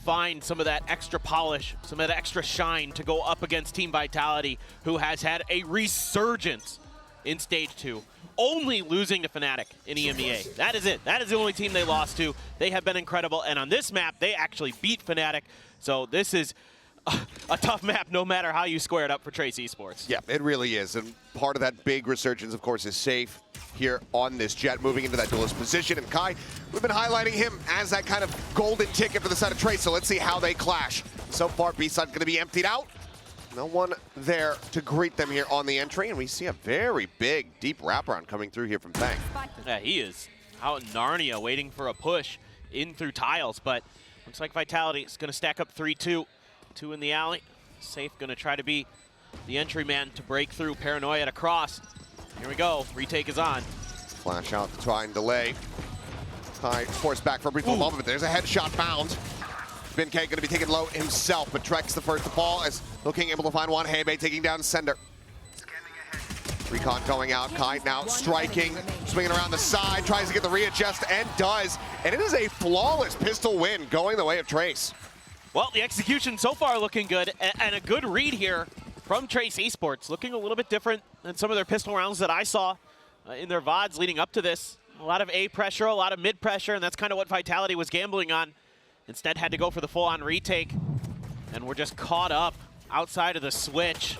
find some of that extra polish, some of that extra shine to go up against Team Vitality, who has had a resurgence in Stage 2, only losing to Fnatic in EMEA. That is it. That is the only team they lost to. They have been incredible, and on this map, they actually beat Fnatic. So this is a tough map no matter how you square it up for Trace Esports. Yeah, it really is. And part of that big resurgence, of course, is Safe here on this Jet, moving into that duelist position. And Kai, we've been highlighting him as that kind of golden ticket for the side of Trace, so let's see how they clash. So far, B-side going to be emptied out. No one there to greet them here on the entry, and we see a very big, deep wraparound coming through here from Fang. Yeah, he is out in Narnia waiting for a push in through tiles, but looks like Vitality is going to stack up 3-2. 2 in the alley. Safe going to try to be the entry man to break through. Paranoia at a cross. Here we go. Retake is on. Flash out to try and delay. Kai forced back for a brief moment, but there's a headshot found. VIT going to be taken low himself, but Trek's the first to fall as looking able to find one. Hebe taking down Sender. Recon going out. Kai now striking, swinging around the side, tries to get the readjust, and does. And it is a flawless pistol win going the way of Trace. Well, the execution so far looking good, and a good read here from Trace Esports. Looking a little bit different than some of their pistol rounds that I saw in their VODs leading up to this. A lot of A pressure, a lot of mid pressure, and that's kind of what Vitality was gambling on. Instead had to go for the full-on retake, and we're just caught up outside of the switch.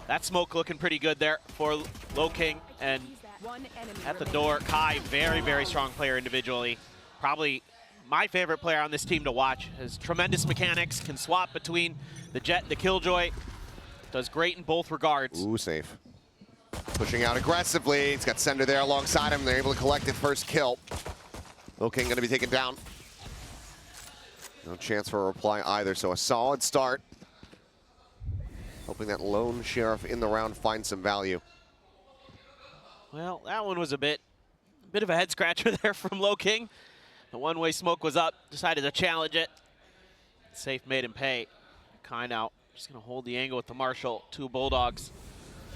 That smoke looking pretty good there for Loking, and at the door, Kai, very, very strong player individually. Probably my favorite player on this team to watch. Has tremendous mechanics, can swap between the Jet and the Killjoy. Does great in both regards. Ooh, Safe. Pushing out aggressively. He's got Sender there alongside him. They're able to collect the first kill. Loking going to be taken down. No chance for a reply either, so a solid start. Hoping that lone sheriff in the round finds some value. Well, that one was a bit of a head scratcher there from Loking. The one-way smoke was up, decided to challenge it. Safe made him pay. Kai now just gonna hold the angle with the Marshal, 2 Bulldogs,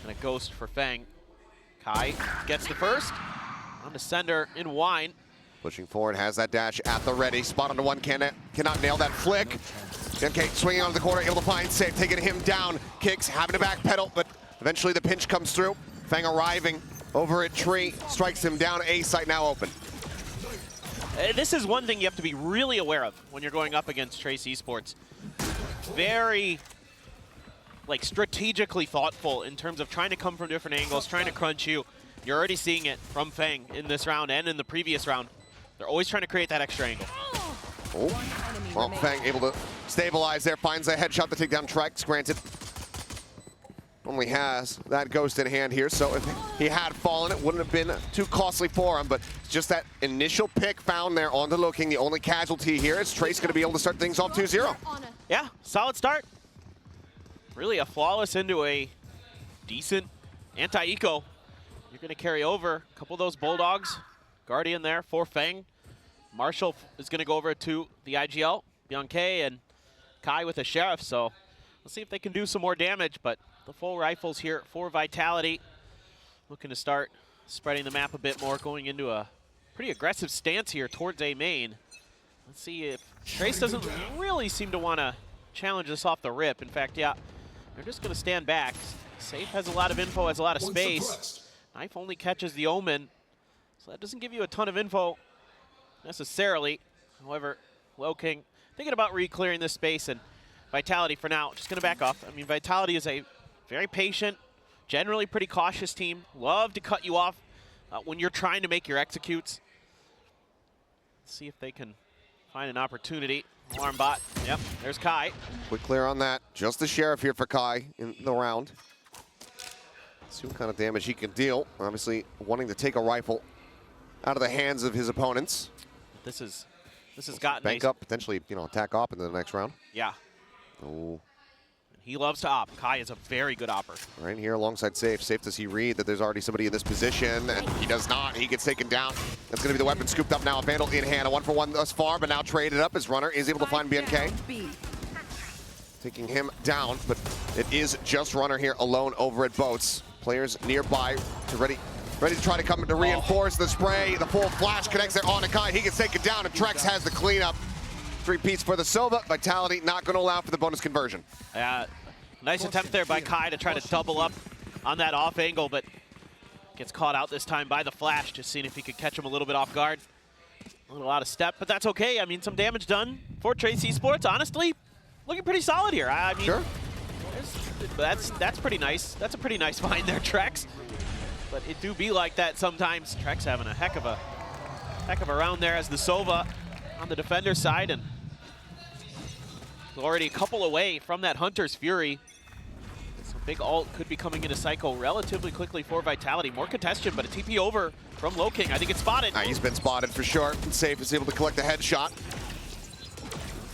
and a Ghost for Fang. Kai gets the first, on to Sender in Wine. Pushing forward, has that dash at the ready. Spot on the one, cannot nail that flick. Okay, swinging onto the corner, able to find Safe, taking him down. Kicks, having to backpedal, but eventually the pinch comes through. Fang arriving over at Tree, strikes him down. A site now open. This is one thing you have to be really aware of when you're going up against Trace Esports. Very, like, strategically thoughtful in terms of trying to come from different angles, trying to crunch you. You're already seeing it from Fang in this round and in the previous round. They're always trying to create that extra angle. Oh, well, Fang able to stabilize there, finds a headshot to take down Trex, granted. Only has that Ghost in hand here, so if he had fallen, it wouldn't have been too costly for him, but just that initial pick found there onto Loking, the only casualty here. Is Trace going to be able to start things off 2-0? Yeah, solid start. Really a flawless into a decent anti-eco. You're going to carry over a couple of those Bulldogs. Guardian there for Fang. Marshall is going to go over to the IGL, Bianche, and Kai with a Sheriff, so let's see if they can do some more damage, but the full rifles here for Vitality. Looking to start spreading the map a bit more, going into a pretty aggressive stance here towards A main. Let's see if Trace doesn't really seem to want to challenge this off the rip. In fact, yeah, they're just going to stand back. Safe has a lot of info, has a lot of space. Knife only catches the Omen, so that doesn't give you a ton of info necessarily. However, Loking thinking about re-clearing this space, and Vitality for now just going to back off. I mean, Vitality is a very patient, generally pretty cautious team. Love to cut you off when you're trying to make your executes. Let's see if they can find an opportunity. Alarm bot. Yep, there's Kai. Quick clear on that. Just the Sheriff here for Kai in the round. See what kind of damage he can deal. Obviously wanting to take a rifle out of the hands of his opponents. This has gotten bank up, potentially, you know, attack op into the next round. Yeah. Oh. He loves to op. Kai is a very good opper. Right here alongside Safe. Safe, does he read that there's already somebody in this position? And he does not. He gets taken down. That's going to be the weapon scooped up now. A Vandal in hand. A 1-for-1 thus far, but now traded up as Runner is able to find BNK. Taking him down, but it is just Runner here alone over at Boats. Players nearby to ready to try to come to reinforce the spray. The full flash connects there on to Kai. He gets taken down, and Trex has the cleanup. Three-piece for the Sova. Vitality not going to allow for the bonus conversion. Nice attempt there by Kai to try to double up on that off angle, but gets caught out this time by the flash, just seeing if he could catch him a little bit off guard. A little out of step, but that's okay. I mean, some damage done for Trace Esports. Honestly, looking pretty solid here. I mean, sure. That's pretty nice. That's a pretty nice find there, Trex. But it do be like that sometimes. Trex having a heck of a round there as the Sova on the defender side, and already a couple away from that Hunter's Fury. So big ult could be coming into Psycho relatively quickly for Vitality. More congestion, but a TP over from Low King. I think it's spotted. He's been spotted for sure. Safe is able to collect a headshot.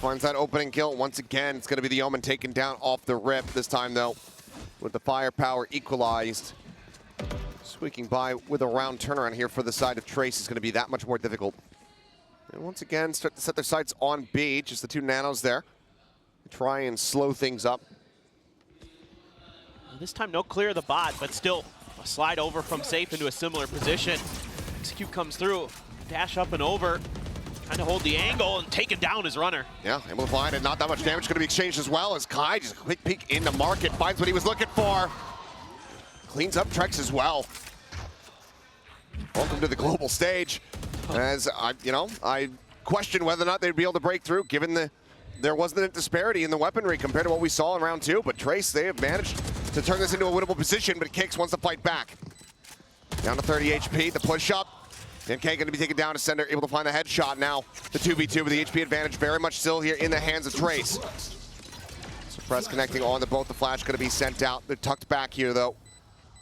Finds that opening kill. Once again, it's going to be the Omen taken down off the rip. This time, though, with the firepower equalized. Squeaking by with a round turnaround here for the side of Trace is going to be that much more difficult. And once again, start to set their sights on B. Just the two nanos there. Try and slow things up. This time, no clear of the bot, but still a slide over from Safe into a similar position. Execute comes through, dash up and over. Trying to hold the angle and take it down his runner. Yeah, able to find it. Not that much damage going to be exchanged as well as Kai just a quick peek into market, finds what he was looking for. Cleans up Trex as well. Welcome to the global stage. As I question whether or not they'd be able to break through, given there wasn't a disparity in the weaponry compared to what we saw in round 2. But Trace, they have managed to turn this into a winnable position, but Kicks wants to fight back. Down to 30 HP, the push up. NK going to be taken down to center, able to find the headshot now. The 2v2 with the HP advantage very much still here in the hands of Trace. Suppress connecting on the both. The flash going to be sent out. They're tucked back here though.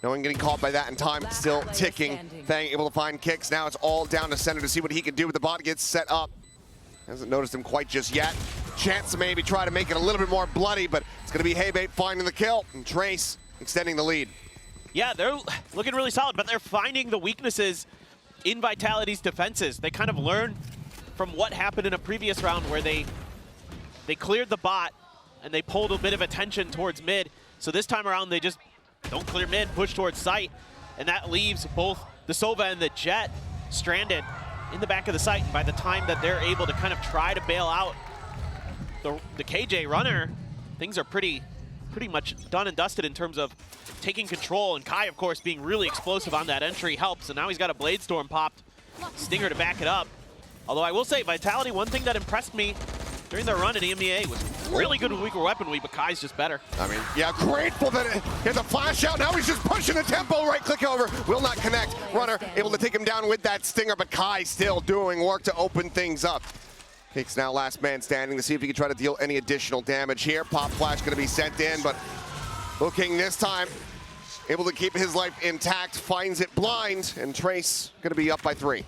No one getting caught by that in time, still ticking. Fang able to find Kicks. Now it's all down to center to see what he can do with the bot gets set up. Hasn't noticed him quite just yet. Chance to maybe try to make it a little bit more bloody, but it's going to be Haybait finding the kill and Trace extending the lead. Yeah, they're looking really solid, but they're finding the weaknesses in Vitality's defenses. They kind of learned from what happened in a previous round where they cleared the bot and they pulled a bit of attention towards mid. So this time around, they just don't clear mid, push towards site, and that leaves both the Sova and the Jet stranded in the back of the site. And by the time that they're able to kind of try to bail out the KJ runner, things are pretty much done and dusted in terms of taking control. And Kai, of course, being really explosive on that entry helps. And now he's got a Blade Storm popped, Stinger to back it up. Although I will say, Vitality, one thing that impressed me during their run at EMEA was really good with weaker weaponry, but Kai's just better. I mean, yeah, grateful that he has a flash out. Now he's just pushing the tempo, right click over. Will not connect. Runner able to take him down with that Stinger, but Kai still doing work to open things up. Kicks now last man standing to see if he can try to deal any additional damage here. Pop flash going to be sent in, but looking this time, able to keep his life intact, finds it blind, and Trace going to be up by 3.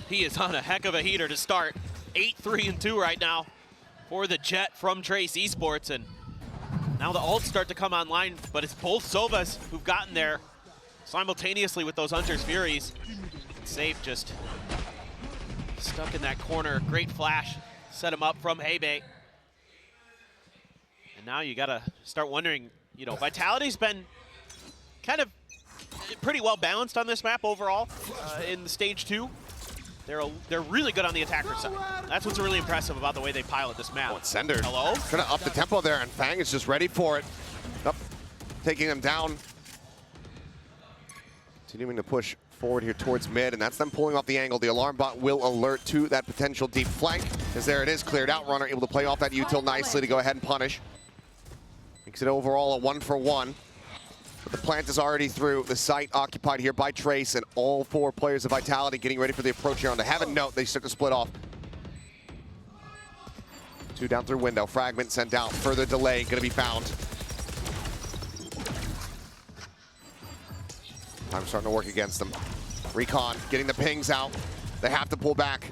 He is on a heck of a heater to start. 8-3-2 right now for the Jet from Trace Esports, and now the ults start to come online, but it's both Sovas who've gotten there simultaneously with those Hunter's Furies. Safe just stuck in that corner. Great flash, set him up from Haybait. And now you gotta start wondering, Vitality's been kind of pretty well balanced on this map overall in the stage 2. They're really good on the attacker side. That's what's really impressive about the way they pilot this map. Oh, it's Sender. Hello? Trying to up the tempo there, and Fang is just ready for it. Up, taking them down. Continuing to push forward here towards mid, and that's them pulling off the angle. The alarm bot will alert to that potential deep flank, as there it is, cleared out. Runner able to play off that util nicely to go ahead and punish. Makes it overall a 1-for-1. But the plant is already through. The site occupied here by Trace, and all 4 players of Vitality getting ready for the approach here on the Heaven Note. They start to split off. 2 down through window. Fragment sent out. Further delay going to be found. Time starting to work against them. Recon getting the pings out. They have to pull back.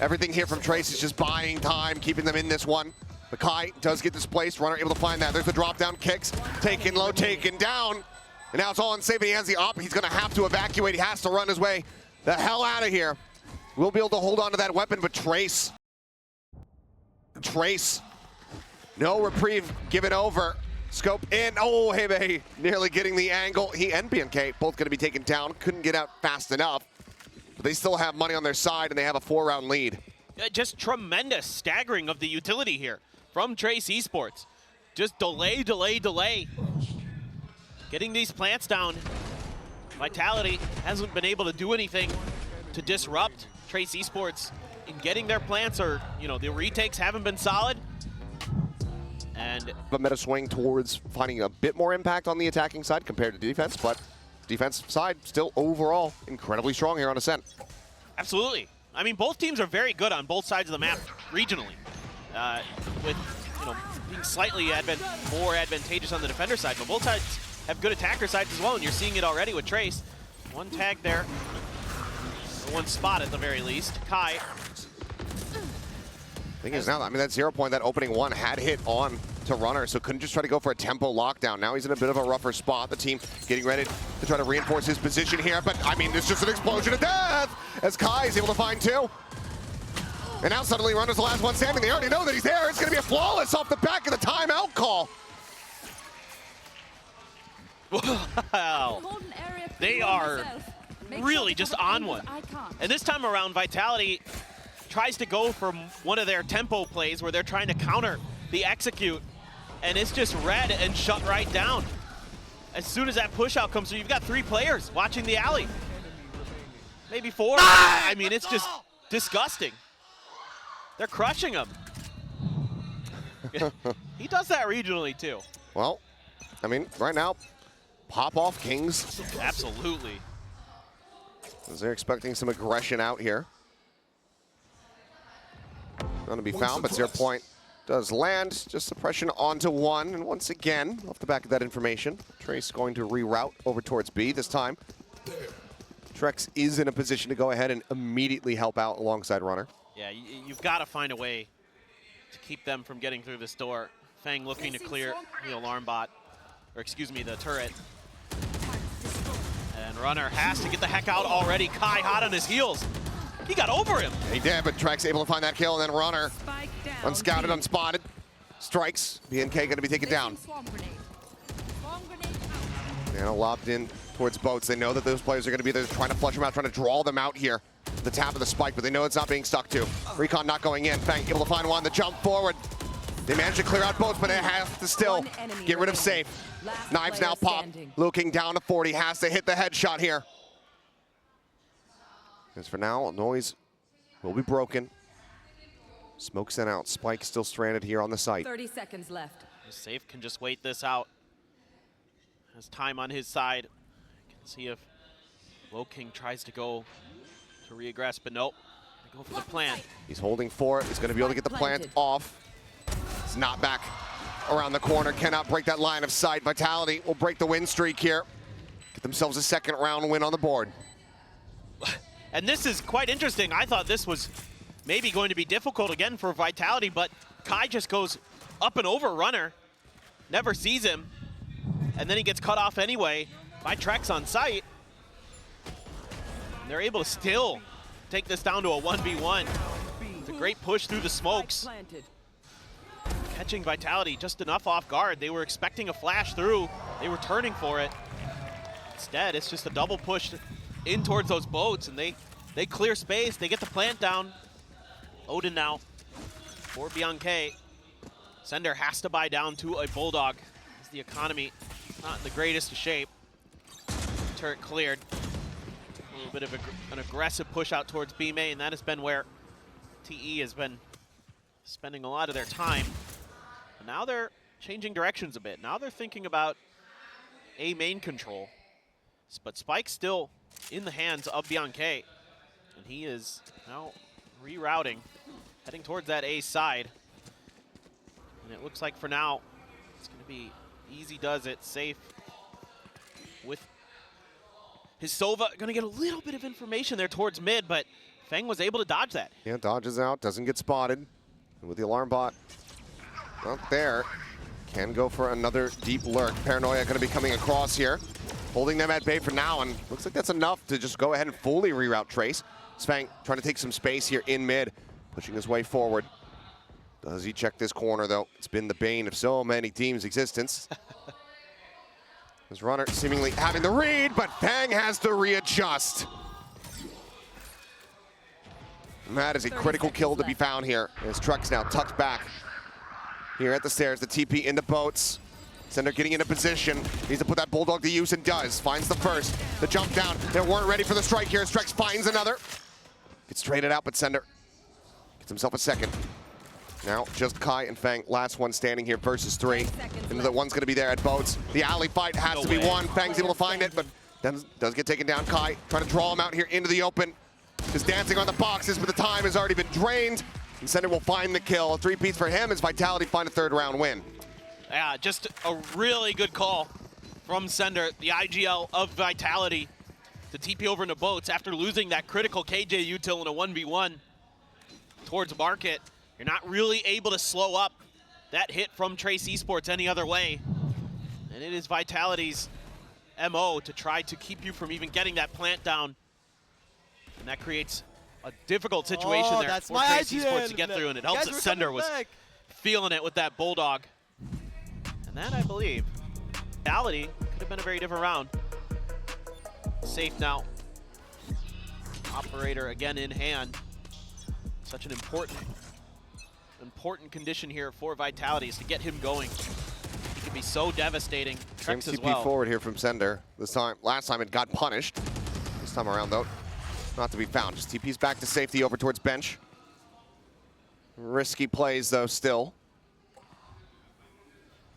Everything here from Trace is just buying time, keeping them in this one. But Kai does get displaced. Runner able to find that. There's the drop down. Kicks. Taken low, taken down. And now it's all unsafe. He has the op. He's going to have to evacuate. He has to run his way the hell out of here. We'll be able to hold on to that weapon, but Trace. No reprieve given over. Scope in. Oh, Hebe nearly getting the angle. He and BNK both going to be taken down. Couldn't get out fast enough. But they still have money on their side, and they have a 4-round lead. Just tremendous staggering of the utility here from Trace Esports. Just delay, delay, delay. Getting these plants down. Vitality hasn't been able to do anything to disrupt Trace Esports in getting their plants, or, you know, the retakes haven't been solid. And a meta swing towards finding a bit more impact on the attacking side compared to defense, but defense side still overall incredibly strong here on Ascent. Absolutely. I mean, both teams are very good on both sides of the map regionally, with, you know, being slightly more advantageous on the defender side, but both sides have good attacker sides as well, and you're seeing it already with Trace. One tag there, or one spot at the very least. Kai. Thing is now, I mean, that 0 point, that opening one had hit on to Runner, so couldn't just try to go for a tempo lockdown. Now he's in a bit of a rougher spot. The team getting ready to try to reinforce his position here, but I mean, it's just an explosion of death as Kai is able to find two. And now suddenly Runner's the last one standing. They already know that he's there. It's going to be a flawless off the back of the timeout call. Wow. They are really just on one. And this time around, Vitality tries to go for one of their tempo plays where they're trying to counter the execute, and it's just read and shut right down. As soon as that push out comes through, you've got 3 players watching the alley. Maybe 4. I mean, it's just disgusting. They're crushing him. He does that regionally too. Well, I mean, right now, pop off Kings. Absolutely. As they're expecting some aggression out here. Going to be found, but 0 point does land. Just suppression onto 1, and once again, off the back of that information, Trace going to reroute over towards B this time. Trex is in a position to go ahead and immediately help out alongside Runner. Yeah, you've got to find a way to keep them from getting through this door. Fang looking to clear the alarm bot, or excuse me, the turret. And Runner has to get the heck out already. Kai hot on his heels. He got over him. He did, but Trex able to find that kill, and then Runner, unscouted, unspotted, strikes. BNK going to be taken down. Now lobbed in towards boats. They know that those players are going to be there trying to flush them out, trying to draw them out here. The tap of the spike, but they know it's not being stuck to. Recon not going in. Fang able to find one. The jump forward. They managed to clear out boats, but they have to still get rid of safe. Knives now pop. Looking down to 40. Has to hit the headshot here. As for now, noise will be broken. Smoke sent out. Spike still stranded here on the site. 30 seconds left. Safe can just wait this out. Has time on his side. Can see if King tries to go to reaggress, but nope. They go for the plant. He's holding for it. He's going to be able to get the plant off. He's not back around the corner. Cannot break that line of sight. Vitality will break the win streak here. Get themselves a second round win on the board. And this is quite interesting. I thought this was maybe going to be difficult again for Vitality, but Kai just goes up and over Runner, never sees him, and then he gets cut off anyway by Trex on site. And they're able to still take this down to a 1v1. It's a great push through the smokes. Catching Vitality just enough off guard. They were expecting a flash through. They were turning for it. Instead, it's just a double push in towards those boats, and they clear space. They get the plant down. Odin now for Bianche. Sender has to buy down to a Bulldog as the economy not in the greatest of shape. Turret cleared. A little bit of an aggressive push out towards B main. That has been where TE has been spending a lot of their time. But now they're changing directions a bit. Now they're thinking about A main control. But Spike's still in the hands of Bianche, and he is now rerouting, heading towards that A side. And it looks like for now, it's going to be easy does it, safe with his Sova. Going to get a little bit of information there towards mid, but Feng was able to dodge that. Yeah, dodges out, doesn't get spotted. And with the alarm bot not there, can go for another deep lurk. Paranoia going to be coming across here, holding them at bay for now, and looks like that's enough to just go ahead and fully reroute Trace. Svang trying to take some space here in mid, pushing his way forward. Does he check this corner, though? It's been the bane of so many teams' existence. This Runner seemingly having the read, but Fang has to readjust. And that is a critical kill to be found here. As Trex now tucked back here at the stairs. The TP into boats. Sender getting into position. Needs to put that Bulldog to use and does. Finds the first. The jump down. They weren't ready for the strike here. As Trex finds another. Gets traded out, but Sender gets himself a second. Now just Kai and Fang, last one standing here versus 3. And the one's going to be there at boats. The alley fight has to be won. Fang's able to find it, but does get taken down. Kai trying to draw him out here into the open. Just dancing on the boxes, but the time has already been drained. And Sender will find the kill. A 3-piece for him as Vitality find a 3rd round win. Yeah, just a really good call from Sender, the IGL of Vitality, to TP over into boats after losing that critical KJ util in a 1v1 towards market. You're not really able to slow up that hit from Trace Esports any other way. And it is Vitality's MO to try to keep you from even getting that plant down. And that creates a difficult situation there for Trace Esports to get through, and it helps that Sender was feeling it with that Bulldog. And that, I believe, Vitality could have been a very different round. Safe now. Operator again in hand. Such an important condition here for Vitality is to get him going. He can be so devastating. Same Trex as TP well. forward here from Sender. Last time it got punished. This time around though, not to be found. Just TP's back to safety over towards bench. Risky plays though still.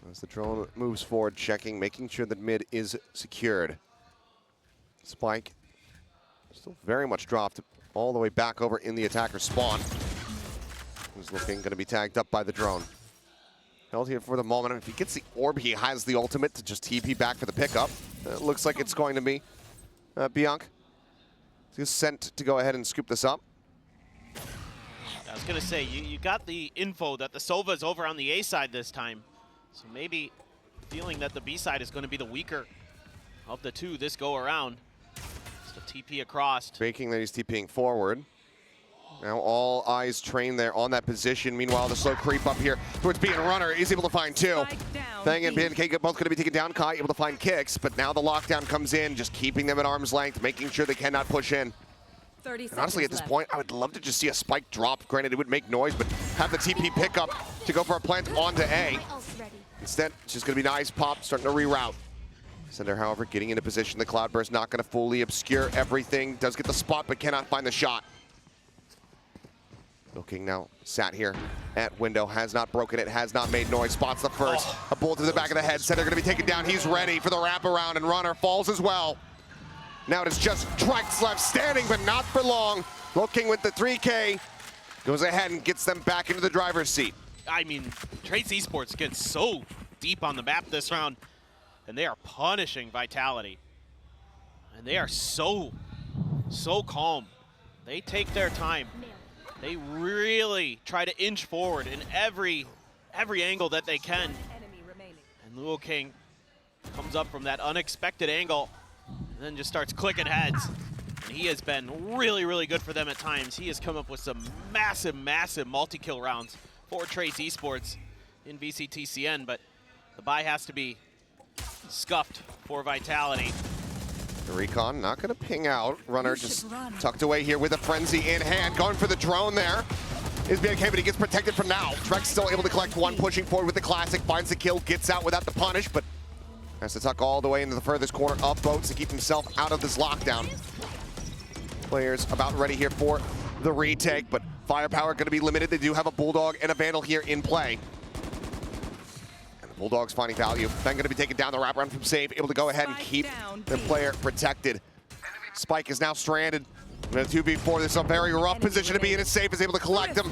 As the drone moves forward, checking, making sure that mid is secured. Spike still very much dropped all the way back over in the attacker spawn. Who's looking going to be tagged up by the drone. Held here for the moment. And if he gets the orb, he has the ultimate to just TP back for the pickup. It looks like it's going to be Bianc. He's sent to go ahead and scoop this up. I was going to say, you got the info that the Sova's over on the A side this time. So maybe feeling that the B side is going to be the weaker of the two this go around. Just a TP across. Faking that he's TPing forward. Now all eyes trained there on that position. Meanwhile, the slow creep up here towards B and Runner is able to find 2. Fang and BNK both going to be taken down. Kai able to find kicks, but now the lockdown comes in, just keeping them at arm's length, making sure they cannot push in. And honestly, at this point, I would love to just see a spike drop. Granted, it would make noise, but have the TP pick up to go for a plant onto A. Instead, it's just going to be nice pop, starting to reroute. Sender, however, getting into position. The Cloudburst not going to fully obscure everything. Does get the spot, but cannot find the shot. Looking now, sat here at window, has not broken it, has not made noise. Spots the first. A bullet to the back of the head. Sender going to be taken down. He's ready for the wraparound, and Runner falls as well. Now it is just Trex left standing, but not for long. Looking with the 3K. Goes ahead and gets them back into the driver's seat. I mean, Trace Esports gets so deep on the map this round, and they are punishing Vitality. And they are so calm. They take their time. They really try to inch forward in every angle that they can. And Luo King comes up from that unexpected angle and then just starts clicking heads. And he has been really good for them at times. He has come up with some massive multi-kill rounds for Trace Esports in VCTCN, but the buy has to be scuffed for Vitality. The recon not going to ping out. Runner just tucked away here with a frenzy in hand. Going for the drone there is BNK, but he gets protected for now. Trex still able to collect 1, pushing forward with the classic. Finds the kill, gets out without the punish, but has to tuck all the way into the furthest corner of boats to keep himself out of this lockdown. Players about ready here for the retake, but firepower going to be limited. They do have a Bulldog and a Vandal here in play. Bulldogs finding value. Then going to be taken down the wraparound from safe, able to go ahead and keep the player protected. Spike is now stranded. In a 2v4, this is a very rough position to be in. It's safe, is able to collect him.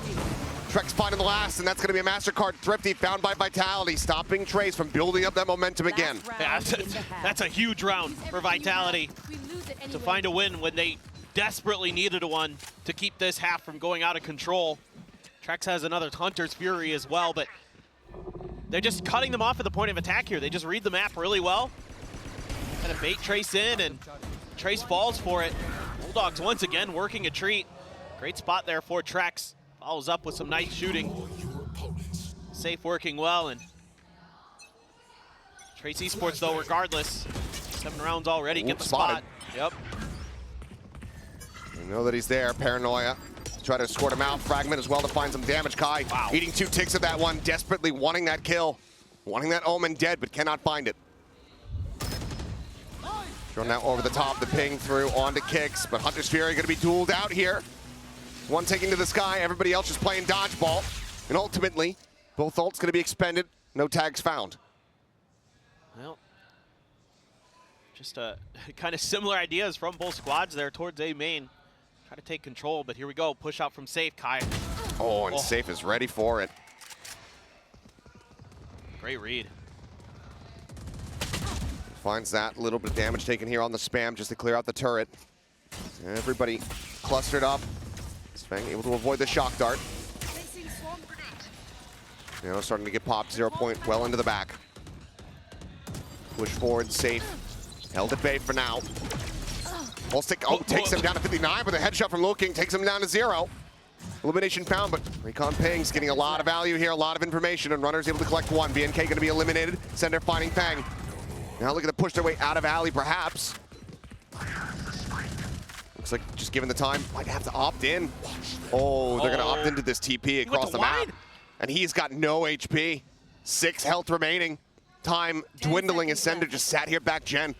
Trex finding the last, and that's going to be a MasterCard Thrifty found by Vitality, stopping Trace from building up that momentum again. Yeah, that's a huge round for Vitality to find a win when they desperately needed one to keep this half from going out of control. Trex has another Hunter's Fury as well, but they're just cutting them off at the point of attack here. They just read the map really well. Kind of bait Trace in, and Trace falls for it. Bulldogs once again working a treat. Great spot there for Trex. Follows up with some nice shooting. Safe working well, and Trace Esports though, regardless, 7 rounds already, get the spot. Yep. We know that he's there. Paranoia to try to escort him out. Fragment as well to find some damage. Kai eating 2 ticks of that one, desperately wanting that kill. Wanting that Omen dead, but cannot find it. Thrown now over the top, the ping through onto Kicks, but Hunter's Fury going to be dueled out here. One taking to the sky, everybody else just playing dodgeball. And ultimately, both ults going to be expended, no tags found. Well, just kind of similar ideas from both squads there towards A main. Try to take control, but here we go. Push out from Safe, Kai. Oh, and Safe is ready for it. Great read. Finds that little bit of damage taken here on the spam just to clear out the turret. Everybody clustered up. Sveng able to avoid the shock dart. You know, starting to get popped. 0 point well into the back. Push forward, Safe. Held at bay for now. Full stick, takes him down to 59 with a headshot from Lil King, takes him down to 0. Elimination found, but Recon Ping's getting a lot of value here, a lot of information, and Runner's able to collect 1. BNK going to be eliminated. Sender finding Fang. Now looking to push their way out of alley, perhaps. Looks like just given the time, might have to opt in. Oh, they're going to opt into this TP across the map. And he's got no HP. 6 health remaining. Time dwindling as Sender just sat here back gen.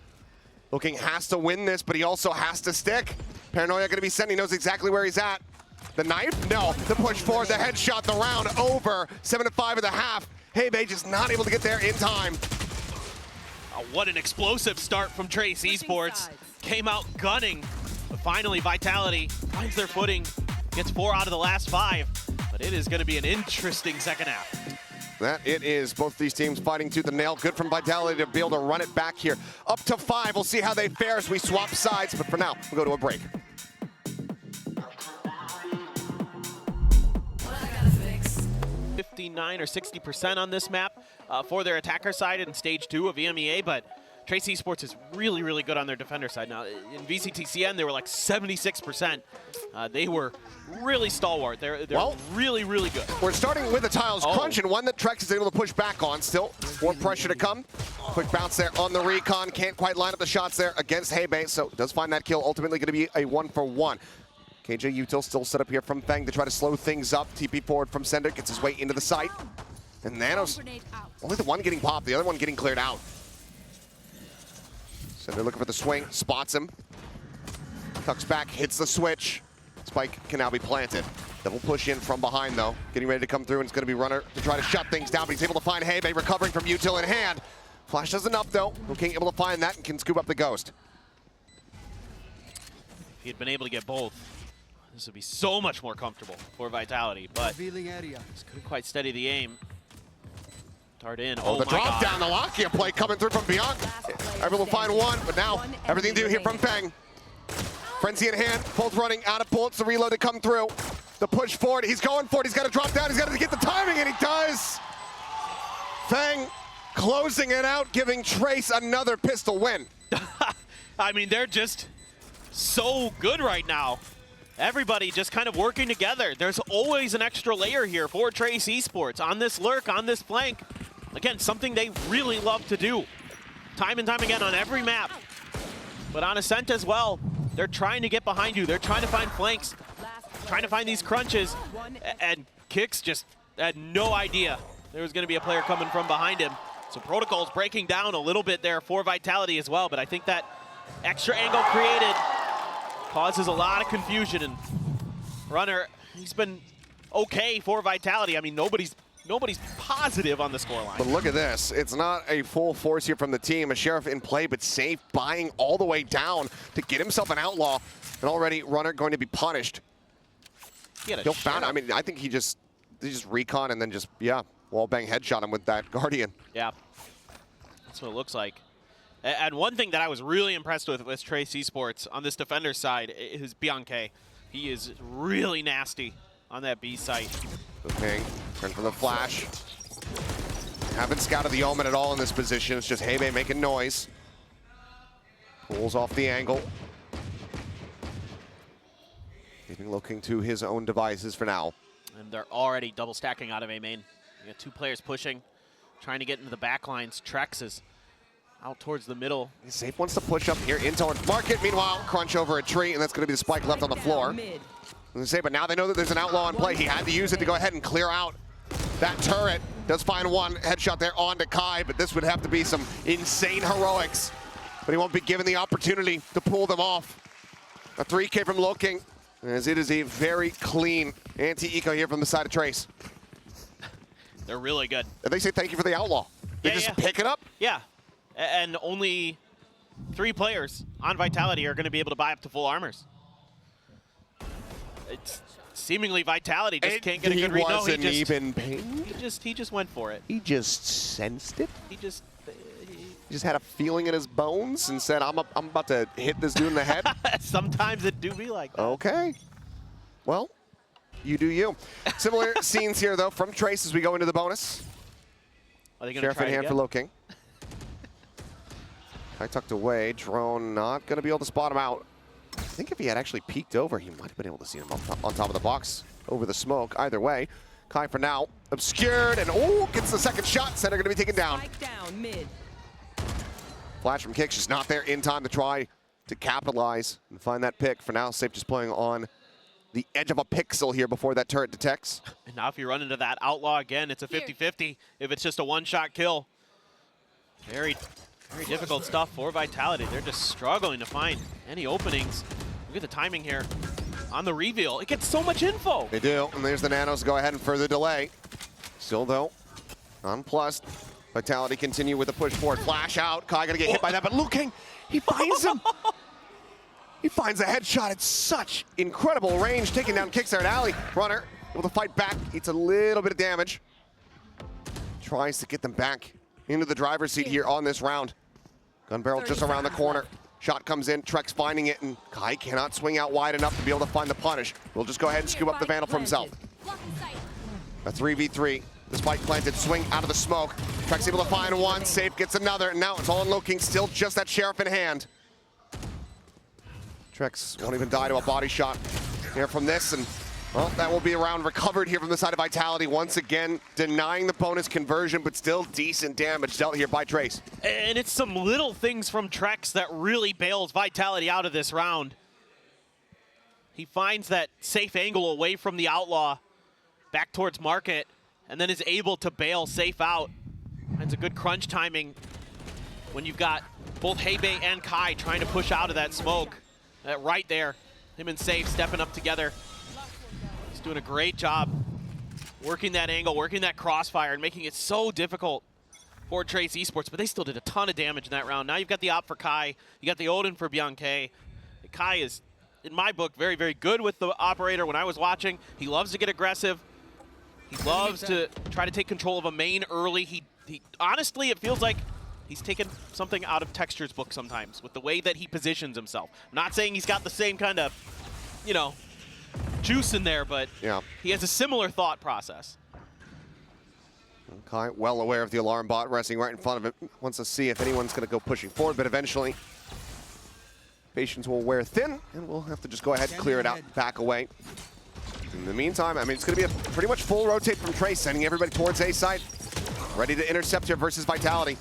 Looking has to win this, but he also has to stick. Paranoia going to be sent. He knows exactly where he's at. The knife? No. The push forward, the headshot, the round over. 7-5 of the half. Hey-Bay just not able to get there in time. What an explosive start from Trace Esports. Came out gunning, but finally Vitality finds their footing, gets 4 out of the last 5. But it is going to be an interesting second half. That it is. Both these teams fighting tooth and nail. Good from Vitality to be able to run it back here. Up to 5. We'll see how they fare as we swap sides. But for now, we'll go to a break. 59 or 60% on this map for their attacker side in stage 2 of EMEA, but Trace Esports is really, really good on their defender side. Now, in VCTCN, they were like 76%. They were really stalwart. They're really, really good. We're starting with a Tiles crunch, and one that Trex is able to push back on. Still more pressure to come. Quick bounce there on the recon. Can't quite line up the shots there against Hey-Bay, so does find that kill. Ultimately going to be a 1-for-1. KJ Util still set up here from Feng to try to slow things up. TP forward from Sender, gets his way into the site. And Nanos, only the one getting popped, the other one getting cleared out. Sender looking for the swing, spots him. Tucks back, hits the switch. Spike can now be planted. Double push in from behind though. Getting ready to come through, and it's going to be Runner to try to shut things down, but he's able to find Hey-Bay recovering from Util in hand. Flash does enough though. King able to find that and can scoop up the Ghost. If he had been able to get both, this would be so much more comfortable for Vitality, but just couldn't quite steady the aim. Dart in. Oh, the drop down, the Lakia play coming through from beyond. Able to find 1, but now everything to do here from Feng. Frenzy in hand, both running out of bullets, the reload to come through. The push forward, he's going for it, he's got to drop down, he's got to get the timing, and he does. Feng closing it out, giving Trace another pistol win. I mean, they're just so good right now. Everybody just kind of working together. There's always an extra layer here for Trace Esports on this lurk, on this flank. Again, something they really love to do. Time and time again on every map. But on Ascent as well, they're trying to get behind you. They're trying to find flanks, trying to find these crunches. And Kicks just had no idea there was going to be a player coming from behind him. So Protocol's breaking down a little bit there for Vitality as well. But I think that extra angle created causes a lot of confusion, and Runner, he's been okay for Vitality. I mean, nobody's positive on the scoreline. But look at this. It's not a full force here from the team. A Sheriff in play, but Safe buying all the way down to get himself an outlaw. And already Runner going to be punished. He'll found. I mean, I think he just recon and then just, wall bang headshot him with that Guardian. Yeah, that's what it looks like. And one thing that I was really impressed with Trace Esports on this defender side is BNK. He is really nasty on that B site. Okay, turn from the flash. Haven't scouted the Omen at all in this position. It's just Hey-Bay making noise. Pulls off the angle. Keeping looking to his own devices for now. And they're already double stacking out of A main. You got 2 players pushing, trying to get into the back lines. Trex is out towards the middle. Safe wants to push up here in towards Market. Meanwhile, crunch over a tree, and that's going to be the spike left on the floor. gonna say, but now they know that there's an outlaw in play. He had to use it to go ahead and clear out that turret. Does find one headshot there onto Kai, but this would have to be some insane heroics. But he won't be given the opportunity to pull them off. A 3K from Looking, as it is a very clean anti-eco here from the side of Trace. They're really good. And they say thank you for the outlaw. They just pick it up? Yeah, and only 3 players on Vitality are going to be able to buy up to full armors. It's seemingly Vitality just can't get a good read. No, he wasn't even pinged. He just went for it. He just sensed it. He just had a feeling in his bones and said, I'm about to hit this dude in the head. Sometimes it do be like that. Okay. Well, you do you. Similar scenes here, though, from Trace as we go into the bonus. Are they going to try in hand for Looking. I tucked away. Drone not going to be able to spot him out. I think if he had actually peeked over, he might have been able to see him on top of the box over the smoke. Either way, Kai for now obscured and gets the second shot. Center going to be taken down. Down mid. Flash from Kicks just not there in time to try to capitalize and find that pick. For now, Safe just playing on the edge of a pixel here before that turret detects. And now if you run into that outlaw again, it's a 50-50 if it's just a one-shot kill. Very difficult stuff for Vitality. They're just struggling to find any openings. Look at the timing here on the reveal. It gets so much info. They do, and there's the nanos go ahead and further delay. Still though, nonplussed. Vitality continue with the push forward. Flash out. Kai gonna get hit by that, but Looking, he finds him. He finds a headshot at such incredible range, taking down Kicks there at Alley. Runner able to fight back, eats a little bit of damage. Tries to get them back into the driver's seat here on this round. Gun barrel just around the corner. Shot comes in, Trex finding it, and Kai cannot swing out wide enough to be able to find the punish. We'll just go ahead and scoop up the Vandal for himself. A 3v3. The spike planted, swing out of the smoke. Trex able to find one, Safe gets another, and now it's all in Looking, still just that Sheriff in hand. Trex won't even die to a body shot here from this, and well, that will be a round recovered here from the side of Vitality. Once again, denying the bonus conversion, but still decent damage dealt here by Trace. And it's some little things from Trex that really bails Vitality out of this round. He finds that safe angle away from the outlaw, back towards Market, and then is able to bail Safe out. Finds a good crunch timing when you've got both Hebei and Kai trying to push out of that smoke. Right there, him and Safe stepping up together. He's doing a great job working that angle, working that crossfire, and making it so difficult for Trace Esports, but they still did a ton of damage in that round. Now you've got the op for Kai, you got the Odin for Bianca. Kai is, in my book, very, very good with the operator. When I was watching, he loves to get aggressive. He loves to try to take control of a main early. He honestly, it feels like he's taken something out of Texture's book sometimes with the way that he positions himself. I'm not saying he's got the same kind of, you know, juice in there, but yeah, he has a similar thought process. Kai, well aware of the alarm bot resting right in front of him. Wants to see if anyone's going to go pushing forward, but eventually patience will wear thin, and we'll have to just go ahead and clear it out, back away. In the meantime, I mean, it's going to be a pretty much full rotate from Trace, sending everybody towards A side. Ready to intercept here versus Vitality.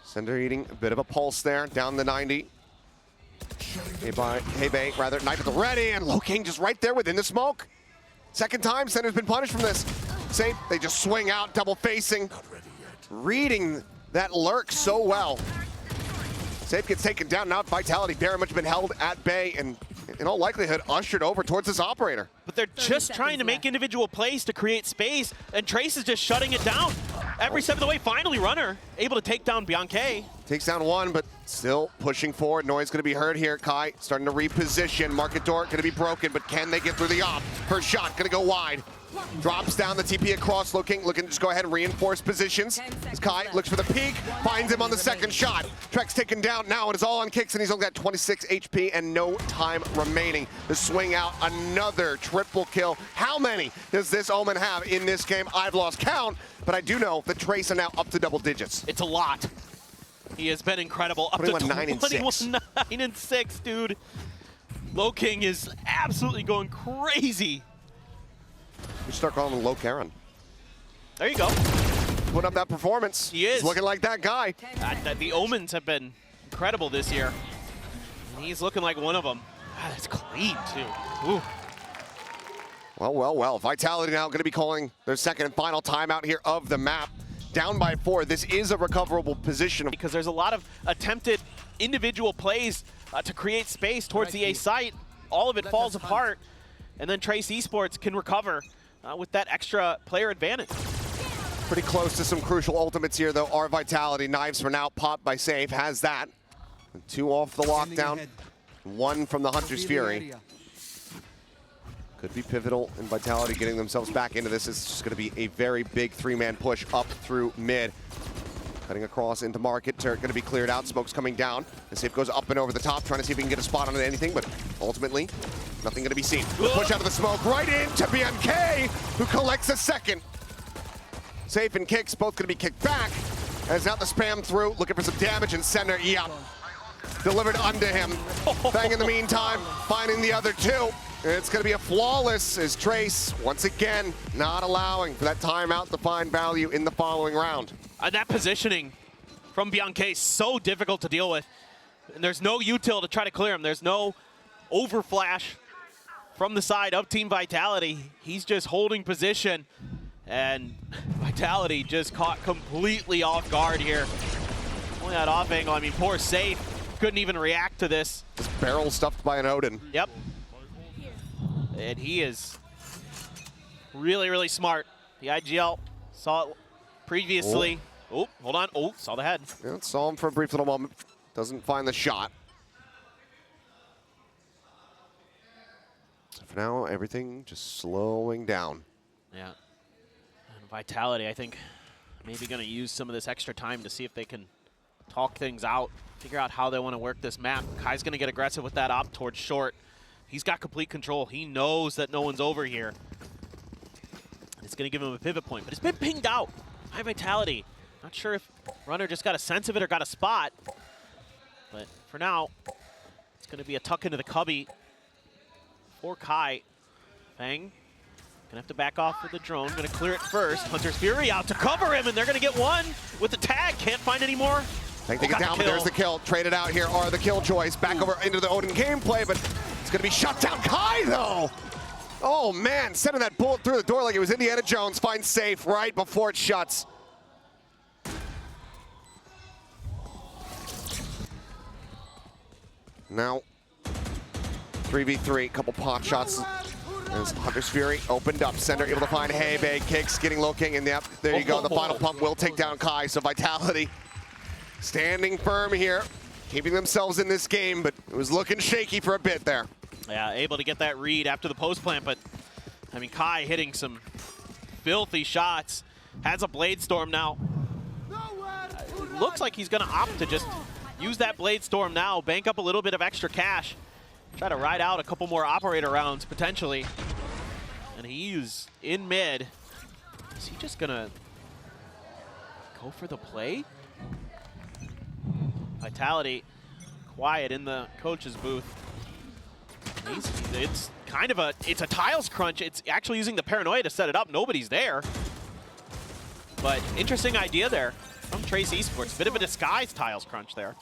Sender eating a bit of a pulse there, down the 90. Hebei, rather, knife at the ready, and Looking just right there within the smoke. Second time, Sender's been punished from this. Safe, they just swing out, double facing. Reading that lurk so well. Safe gets taken down, now Vitality very much been held at bay, and in all likelihood, ushered over towards this operator. But they're just trying to make individual plays to create space, and Trace is just shutting it down. Every step of the way, finally Runner able to take down Bianca. Takes down one, but still pushing forward. Noise going to be heard here. Kai starting to reposition. Market door going to be broken, but can they get through the op? First shot going to go wide. Drops down the TP across, looking to just go ahead and reinforce positions. As Kai looks for the peek, finds him on the second shot. Trex taken down now, it is all on Kicks, and he's only got 26 HP and no time remaining. The swing out, another triple kill. How many does this Omen have in this game? I've lost count, but I do know that Trace are now up to double digits. It's a lot. He has been incredible. Up to 9 and 6. 9 and 6, dude. Looking is absolutely going crazy. We start calling him Low Karen. There you go. Put up that performance. He is. He's looking like that guy. The Omens have been incredible this year. And he's looking like one of them. God, that's clean, too. Ooh. Well. Vitality now going to be calling their second and final timeout here of the map. Down by 4. This is a recoverable position. Because there's a lot of attempted individual plays to create space towards the A site. All of it falls apart, and then Trace Esports can recover with that extra player advantage. Pretty close to some crucial ultimates here, though. Our Vitality. Knives for now, popped by Safe, has that. 2 off the lockdown, 1 from the Hunter's Fury. Could be pivotal in Vitality getting themselves back into this. It's just going to be a very big 3-man push up through mid. Cutting across into market, turret going to be cleared out, smoke's coming down. And Safe goes up and over the top, trying to see if he can get a spot on anything, but ultimately, nothing going to be seen. Push out of the smoke, right into BMK, who collects a second. Safe and Kicks both going to be kicked back. As now the spam through, looking for some damage, and center, delivered unto him. Fang in the meantime, finding the other 2. It's going to be a flawless as Trace, once again, not allowing for that timeout to find value in the following round. That positioning from Bianche is so difficult to deal with. And there's no util to try to clear him. There's no overflash from the side of Team Vitality. He's just holding position. And Vitality just caught completely off guard here. Only that off angle, I mean, poor Safe couldn't even react to this. Just barrel stuffed by an Odin. Yep. And he is really, really smart. The IGL saw it previously. Oh, hold on. Oh, saw the head. Yeah, saw him for a brief little moment. Doesn't find the shot. So for now, everything just slowing down. Yeah. And Vitality, I think, maybe going to use some of this extra time to see if they can talk things out, figure out how they want to work this map. Kai's going to get aggressive with that op towards short. He's got complete control. He knows that no one's over here. It's going to give him a pivot point, but it's been pinged out. High Vitality. Not sure if Runner just got a sense of it or got a spot. But for now, it's going to be a tuck into the cubby for Kai. Fang going to have to back off with the drone. Going to clear it first. Hunter's Fury out to cover him, and they're going to get one with the tag. Can't find any more. They take it down, but there's the kill. Traded out here are the killjoys. Back over into the Odin gameplay, but it's going to be shut down. Kai, though! Oh, man, sending that bullet through the door like it was Indiana Jones. Finds Safe right before it shuts. Now, 3v3, couple pot shots. As Hunter's Fury opened up, center able to find Hebe, Kicks getting looking, and yep, there you go. The final pump will take down Kai, so Vitality standing firm here, keeping themselves in this game, but it was looking shaky for a bit there. Yeah, able to get that read after the post plant, but I mean, Kai hitting some filthy shots. Has a Blade Storm now. Looks like he's going to opt to just use that Blade Storm now, bank up a little bit of extra cash, try to ride out a couple more operator rounds potentially. And he's in mid. Is he just going to go for the play? Vitality quiet in the coach's booth. It's kind of a tiles crunch. It's actually using the paranoia to set it up. Nobody's there. But interesting idea there from Trace Esports. Bit of a disguised tiles crunch there.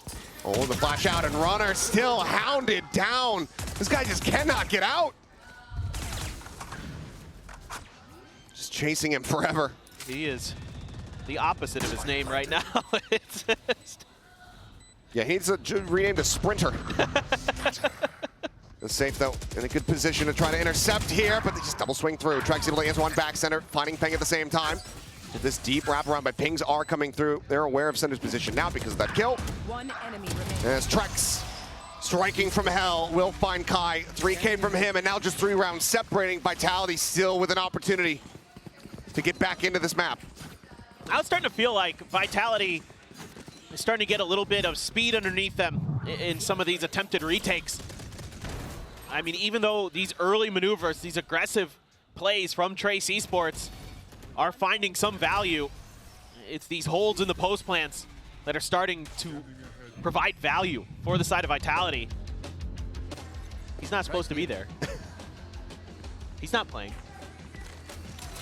Oh, the flash out, and Runner still hounded down. This guy just cannot get out. Just chasing him forever. He is the opposite of his name right now. It's just... Yeah, he's renamed a Sprinter. The Safe, though, in a good position to try to intercept here, but they just double swing through. Trex able to answer one back center, finding Peng at the same time. This deep wraparound by Pings are coming through. They're aware of Center's position now because of that kill. One enemy remains. As Trex striking from hell will find Kai. 3K from him, and now just 3 rounds separating. Vitality still with an opportunity to get back into this map. I was starting to feel like Vitality is starting to get a little bit of speed underneath them in some of these attempted retakes. I mean, even though these early maneuvers, these aggressive plays from Trace Esports are finding some value, it's these holds in the post plants that are starting to provide value for the side of Vitality. He's not supposed to be there. He's not playing.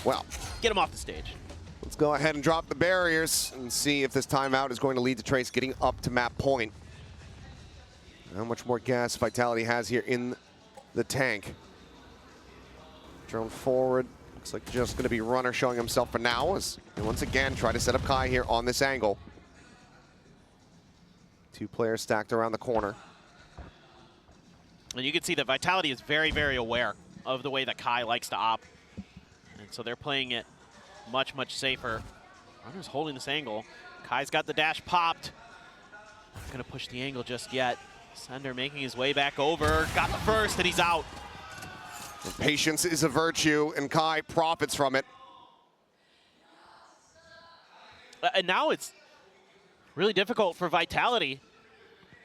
Well, get him off the stage. Let's go ahead and drop the barriers and see if this timeout is going to lead to Trace getting up to map point. How much more gas Vitality has here in the tank. Drone forward. Looks like just going to be Runner showing himself for now as they once again try to set up Kai here on this angle. 2 players stacked around the corner. And you can see that Vitality is very, very aware of the way that Kai likes to op. And so they're playing it much, much safer. Runner's holding this angle. Kai's got the dash popped. Not going to push the angle just yet. Sender making his way back over. Got the first, and he's out. Patience is a virtue, and Kai profits from it. And now it's really difficult for Vitality.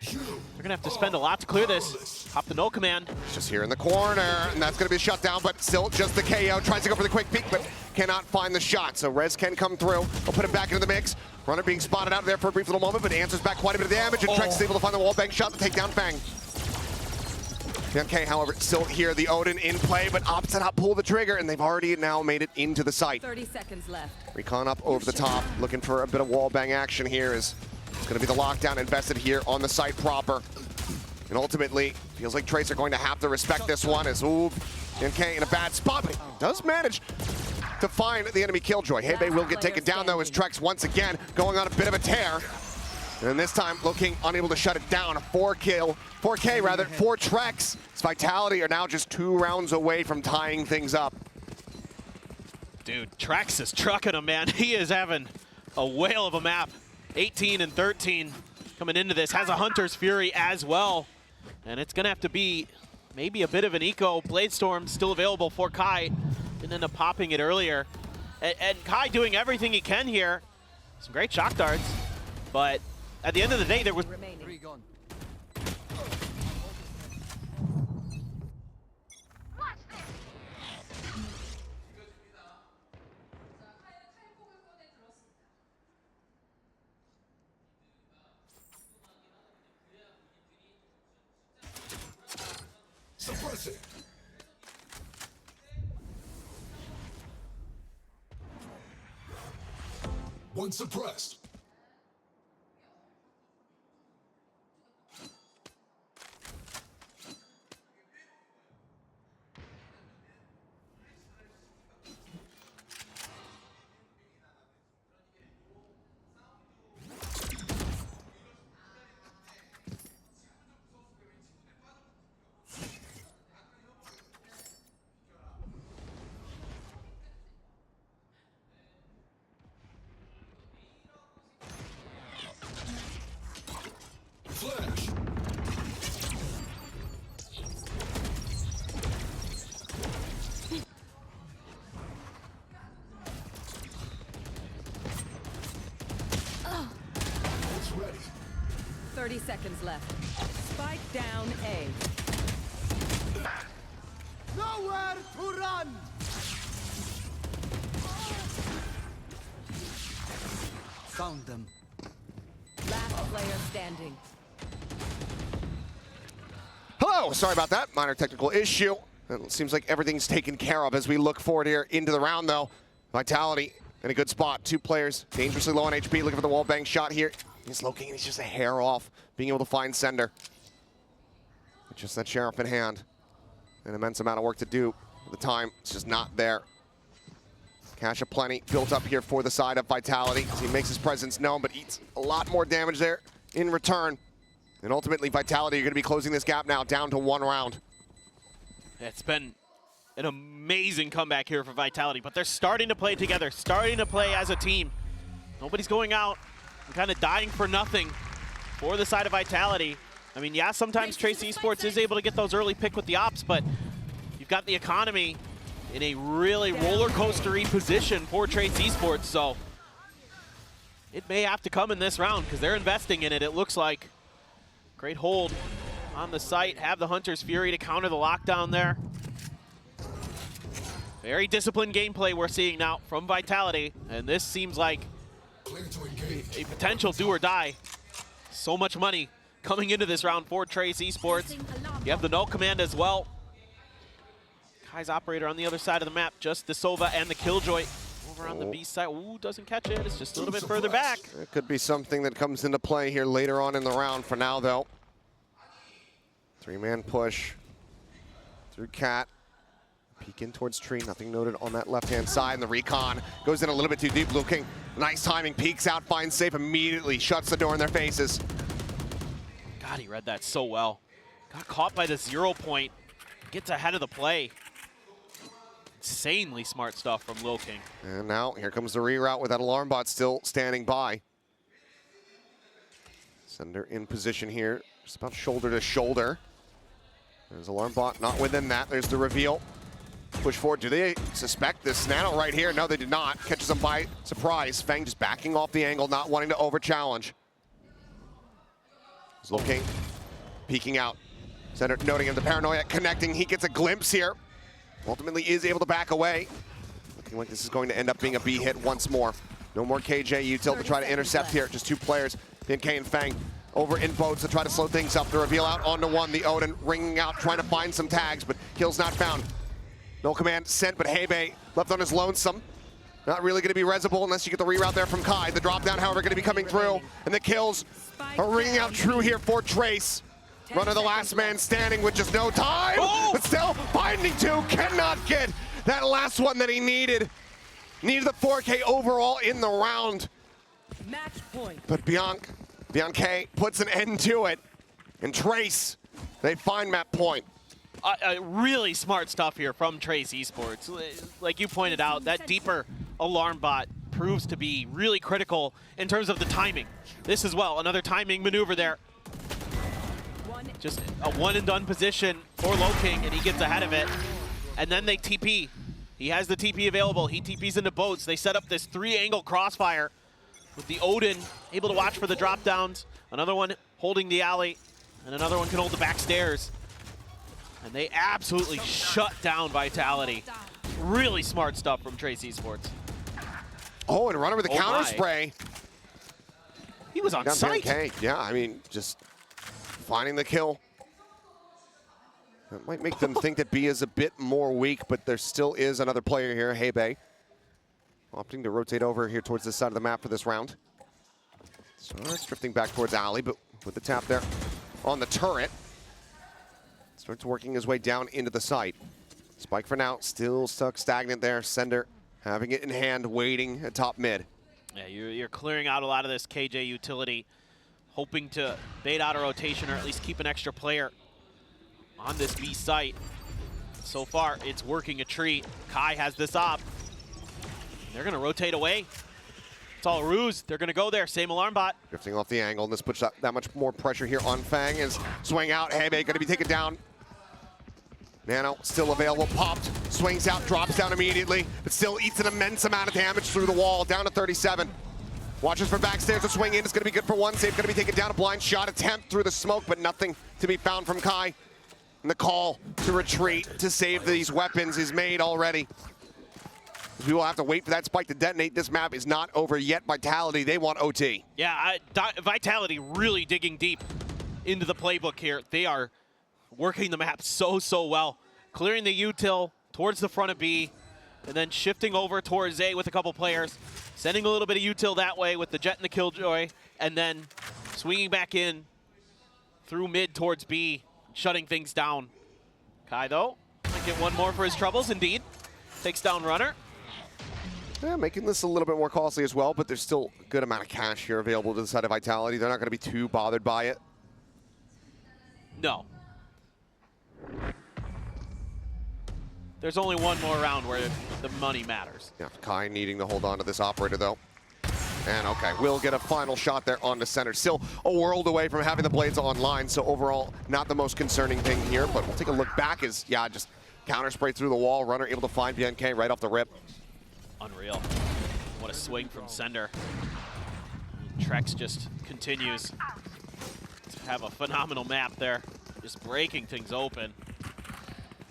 They're going to have to spend a lot to clear this. Hop the no command. Just here in the corner, and that's going to be shut down, but still just the KO. Tries to go for the quick peek, but cannot find the shot. So Rez can come through. We'll put him back into the mix. Runner being spotted out there for a brief little moment, but answers back quite a bit of damage, and Trex is able to find the wall bang shot to take down Fang. Okay, however, still here, the Odin in play, but opts to not pull the trigger, and they've already now made it into the site. 30 seconds left. Recon up over the top, looking for a bit of wall bang action here. It's going to be the lockdown invested here on the site proper. And ultimately, feels like Trace are going to have to respect this one as NK in a bad spot, but he does manage to find the enemy Killjoy. Hebe will get taken down though as Trex once again going on a bit of a tear. And this time looking unable to shut it down. A 4K rather, for Trex. His Vitality are now just 2 rounds away from tying things up. Dude, Trex is trucking him, man. He is having a whale of a map. 18 and 13 coming into this. Has a Hunter's Fury as well. And it's going to have to be maybe a bit of an eco. Bladestorm still available for Kai. Didn't end up popping it earlier. And Kai doing everything he can here. Some great shock darts. But at the end of the day, there was... Suppress it. One suppressed. Flash. It's ready. 30 seconds left. Spike down A. Nowhere to run! Found them. Last player standing. Hello, sorry about that, minor technical issue. It seems like everything's taken care of as we look forward here into the round though. Vitality in a good spot, 2 players dangerously low on HP, looking for the wall bang shot here. He's looking and he's just a hair off being able to find Sender. Just that Sheriff in hand. An immense amount of work to do. The time, it's just not there. Cash aplenty built up here for the side of Vitality as he makes his presence known, but eats a lot more damage there in return. And ultimately, Vitality are going to be closing this gap now down to 1 round. It's been an amazing comeback here for Vitality, but they're starting to play together, starting to play as a team. Nobody's going out and kind of dying for nothing for the side of Vitality. I mean, yeah, sometimes Trace Esports is able to get those early pick with the ops, but you've got the economy in a really roller coaster-y position for Trace Esports, so it may have to come in this round because they're investing in it, it looks like. Great hold on the site, have the Hunter's Fury to counter the lockdown there. Very disciplined gameplay we're seeing now from Vitality, and this seems like a potential do or die. So much money coming into this round for Trace Esports. You have the null command as well. Kai's operator on the other side of the map, just the Sova and the Killjoy over on the B side. Ooh, doesn't catch it. It's just a little bit further back. It could be something that comes into play here later on in the round. For now, though, 3-man push through Cat. Peek in towards tree, nothing noted on that left-hand side, and the recon goes in a little bit too deep. Looking, nice timing, peeks out, finds safe, immediately shuts the door in their faces. God, he read that so well. Got caught by the 0 point, gets ahead of the play. Insanely smart stuff from Lil King. And now here comes the reroute with that alarm bot still standing by. Sender in position here, just about shoulder to shoulder. There's alarm bot, not within that. There's the reveal. Push forward. Do they suspect this Nano right here? No, they did not. Catches them by surprise. Feng just backing off the angle, not wanting to over-challenge. He's looking, peeking out. Sender noting him the paranoia, connecting. He gets a glimpse here. Ultimately is able to back away. Looking like this is going to end up being a B hit once more. No more KJ util to try to intercept here. Just two players, BNK and Feng, over in boats to try to slow things up. The reveal out onto one. The Odin ringing out, trying to find some tags, but kills not found. No command sent, but Hebe left on his lonesome. Not really going to be resable unless you get the reroute there from Kai. The drop down, however, going to be coming through. And the kills are ringing out true here for Trace. Runner the last man standing with just no time, but still finding two, cannot get that last one that he needed. Needed the 4K overall in the round. Match point. But Bianca puts an end to it. And Trace, they find map point. Really smart stuff here from Trace Esports. Like you pointed out, that deeper alarm bot proves to be really critical in terms of the timing. This as well, another timing maneuver there. Just a one and done position for Low King, and he gets ahead of it. And then they TP. He has the TP available. He TPs into boats. They set up this 3-angle crossfire with the Odin able to watch for the drop downs. Another one holding the alley, and another one can hold the back stairs. And they absolutely shut down Vitality. Really smart stuff from Trace Esports. Oh, and Runner with a counter spray. He was on site. Yeah, I mean, just finding the kill. That might make them think that B is a bit more weak, but there still is another player here, Hebe. Opting to rotate over here towards this side of the map for this round. Starts drifting back towards Alley, but with the tap there on the turret. Starts working his way down into the site. Spike for now, still stuck stagnant there. Sender having it in hand, waiting at top mid. Yeah, you're clearing out a lot of this KJ utility, hoping to bait out a rotation or at least keep an extra player on this B site. So far, it's working a treat. Kai has this op. They're going to rotate away. It's all a ruse. They're going to go there. Same alarm bot. Drifting off the angle, and this puts that much more pressure here on Feng as swing out. Hebe going to be taken down. Nano still available, popped, swings out, drops down immediately, but still eats an immense amount of damage through the wall, down to 37. Watches for backstairs to swing in, it's gonna be good for one save, gonna be taken down, a blind shot attempt through the smoke, but nothing to be found from Kai. And the call to retreat to save these weapons is made already. We will have to wait for that spike to detonate. This map is not over yet. Vitality, they want OT. Yeah, Vitality really digging deep into the playbook here. They are working the map so well. Clearing the util towards the front of B, and then shifting over towards A with a couple players. Sending a little bit of util that way with the Jet and the Killjoy, and then swinging back in through mid towards B, shutting things down. Kai, though, might get one more for his troubles, indeed. Takes down Runner. Yeah, making this a little bit more costly as well, but there's still a good amount of cash here available to the side of Vitality. They're not going to be too bothered by it. No. There's only one more round where the money matters. Yeah, Kai needing to hold on to this operator, though. And okay, we'll get a final shot there on the center. Still a world away from having the blades online, so overall, not the most concerning thing here, but we'll take a look back as, yeah, just counter spray through the wall. Runner able to find BNK right off the rip. Unreal. What a swing from Sender. Trex just continues to have a phenomenal map there. Just breaking things open.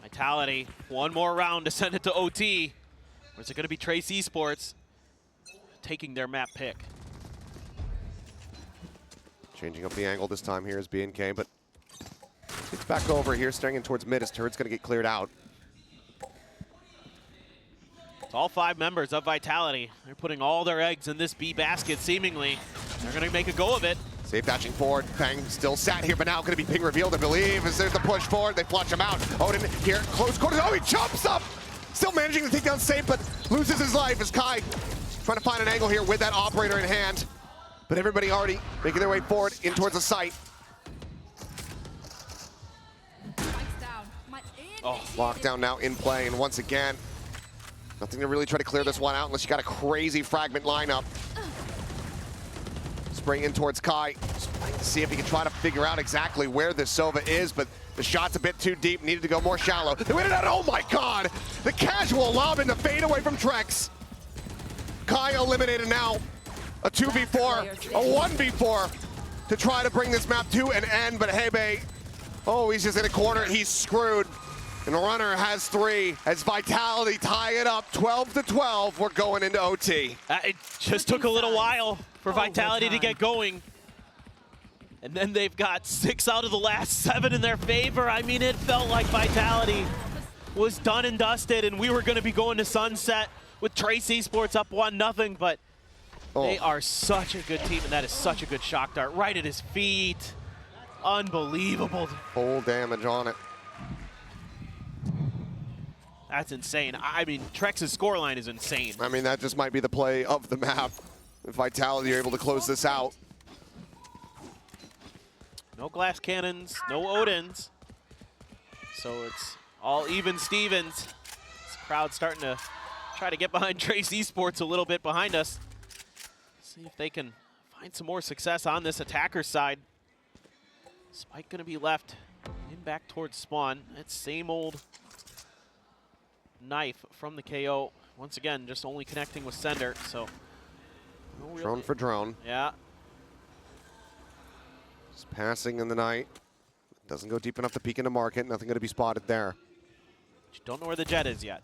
Vitality, one more round to send it to OT. Or is it going to be Trace Esports taking their map pick? Changing up the angle this time here is BNK, but it's back over here, staring in towards mid. His turret's going to get cleared out. It's all 5 members of Vitality. They're putting all their eggs in this B basket, seemingly. They're going to make a go of it. Safe dashing forward. Feng still sat here, but now going to be ping revealed, I believe, as there's the push forward. They flush him out. Odin here, close quarters. Oh, he jumps up Still managing to take down Safe, but loses his life as Kai trying to find an angle here with that operator in hand. But everybody already making their way forward in towards the site. Oh, Lockdown now in play, and once again, nothing to really try to clear this one out unless you got a crazy fragment lineup. Spraying in towards Kai, trying to see if he can try to figure out exactly where this Sova is, but the shot's a bit too deep, needed to go more shallow. They went it out, oh my god! The casual lob in the fade away from Trex. Kai eliminated now. A 2v4, a 1v4 to try to bring this map to an end, but Hebe, oh, he's just in a corner, he's screwed. And the runner has 3 as Vitality tie it up 12-12. We're going into OT. It just took a little while for Vitality to get going. And then they've got 6 out of the last 7 in their favor. I mean, it felt like Vitality was done and dusted, and we were going to be going to sunset with Trace Esports up 1-0, but they are such a good team, and that is such a good shock dart right at his feet. Unbelievable. Full damage on it. That's insane. I mean, Trex's scoreline is insane. I mean, that just might be the play of the map. If Vitality are able to close this out. No glass cannons, no Odins. So it's all even Stevens. This crowd starting to try to get behind Trace Esports a little bit behind us. See if they can find some more success on this attacker side. Spike gonna be left in back towards spawn. That same old knife from the KO. Once again, just only connecting with sender, so. No real Drone for drone. Yeah. Just passing in the night. Doesn't go deep enough to peek into market. Nothing going to be spotted there. But you don't know where the jet is yet.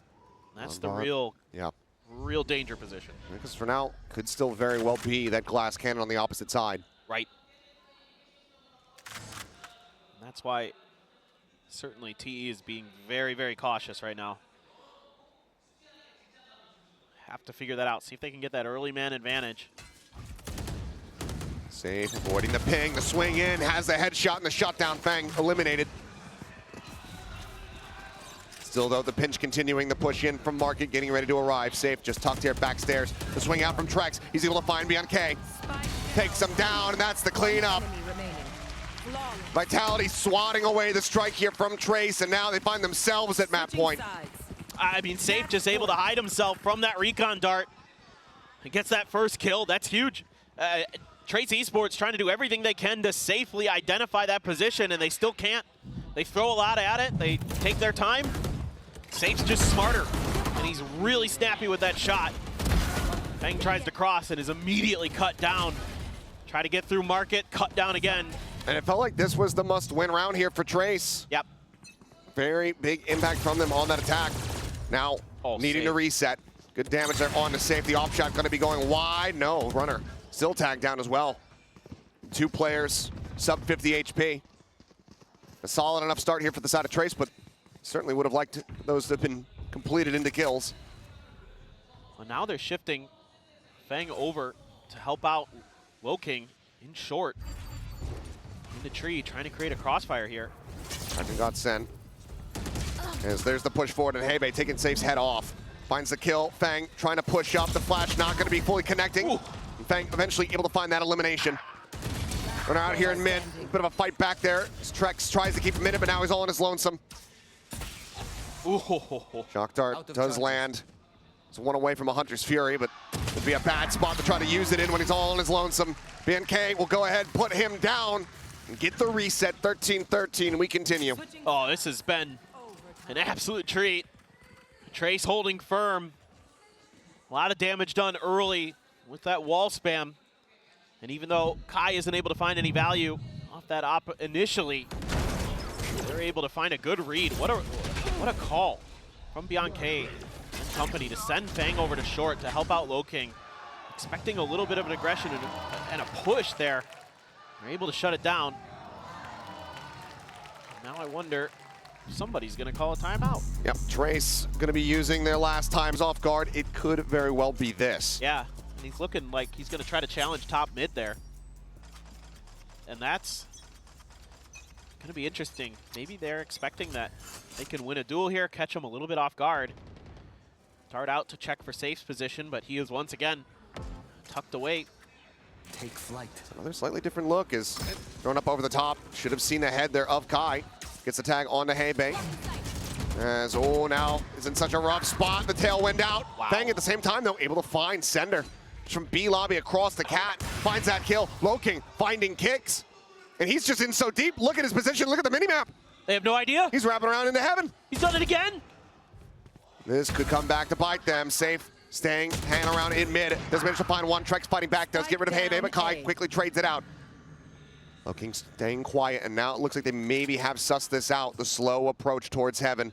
That's the real danger position. Because for now, could still very well be that glass cannon on the opposite side. Right. And that's why certainly TE is being very, very cautious right now. Have to figure that out. See if they can get that early man advantage. Safe, avoiding the ping, the swing in, has the headshot and the shutdown. Fang eliminated. Still though, the pinch continuing the push in from Market, getting ready to arrive. Safe, just tucked here backstairs. The swing out from Trex. He's able to find Beyond K. Takes him down, and that's the cleanup. Vitality swatting away the strike here from Trace, and now they find themselves at map point. I mean, Safe just able to hide himself from that recon dart. He gets that first kill. That's huge. Trace Esports trying to do everything they can to safely identify that position, and they still can't. They throw a lot at it. They take their time. Safe's just smarter, and he's really snappy with that shot. Fang tries to cross and is immediately cut down. Try to get through Market, cut down again. And it felt like this was the must-win round here for Trace. Yep. Very big impact from them on that attack. Now, needing to reset. Good damage there on to Safe. The off shot going to be going wide. No, runner still tagged down as well. 2 players, sub 50 HP. A solid enough start here for the side of Trace, but certainly would have liked those to have been completed into kills. Well, now they're shifting Fang over to help out Woking in short. In the tree, trying to create a crossfire here. Second got sent. As there's the push forward, and Hebe taking Safe's head off. Finds the kill. Fang trying to push up. The flash not going to be fully connecting. And Fang eventually able to find that elimination. Runner out here in mid. Bit of a fight back there. Trex tries to keep him in it, but now he's all on his lonesome. Shock dart does land. It's 1 away from a Hunter's Fury, but it'd be a bad spot to try to use it in when he's all on his lonesome. BNK will go ahead, put him down, and get the reset. 13-13, and we continue. Oh, this has been an absolute treat. Trace holding firm. A lot of damage done early with that wall spam. And even though Kai isn't able to find any value off that op initially, they're able to find a good read. What a call from Beyond K and company to send Fang over to short to help out Low King. Expecting a little bit of an aggression and a push there. They're able to shut it down. Now I wonder, somebody's going to call a timeout. Yep, Trace going to be using their last times off guard. It could very well be this. Yeah, and he's looking like he's going to try to challenge top mid there. And that's going to be interesting. Maybe they're expecting that they can win a duel here, catch him a little bit off guard. Start out to check for Safe's position, but he is once again tucked away. Take flight. Another slightly different look is thrown up over the top. Should have seen the head there of Kai. Gets the tag onto Hebei. As now is in such a rough spot. The tailwind out. Wow. Fang at the same time, though, able to find Sender from B lobby across the cat. Finds that kill. Loking finding kicks. And he's just in so deep. Look at his position. Look at the minimap. They have no idea. He's wrapping around into heaven. He's done it again. This could come back to bite them. Safe staying, hanging around in mid. Does manage to find one. Trex fighting back. Does get rid of Hebei, but Kai quickly trades it out. Looking, staying quiet, and now it looks like they maybe have sussed this out. The slow approach towards heaven.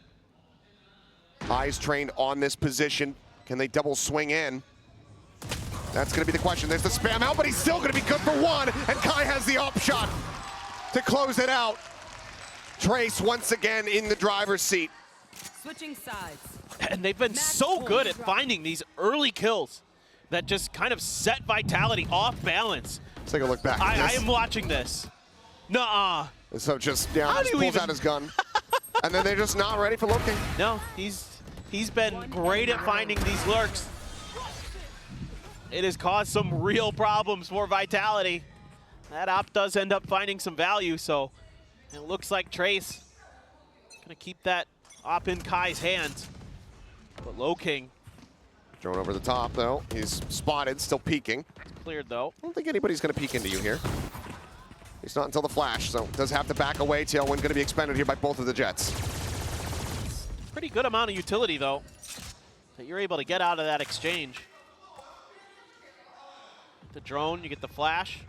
Eyes trained on this position. Can they double swing in? That's going to be the question. There's the spam out, but he's still going to be good for one. And Kai has the up shot to close it out. Trace once again in the driver's seat. Switching sides. And they've been so good at finding these early kills that just kind of set Vitality off balance. Let's take a look back. I am watching this. Nuh-uh. So just, yeah, just pulls out his gun. And then they're just not ready for looking. No, he's been great at finding these lurks. It has caused some real problems for Vitality. That op does end up finding some value, so it looks like Trace gonna keep that op in Kai's hands. But Loking Thrown over the top, though. He's spotted, still peeking. cleared, though. I don't think anybody's going to peek into you here. It's not until the flash, so does have to back away. Tailwind going to be expended here by both of the Jets. Pretty good amount of utility, though, that you're able to get out of that exchange. The drone, you get the flash.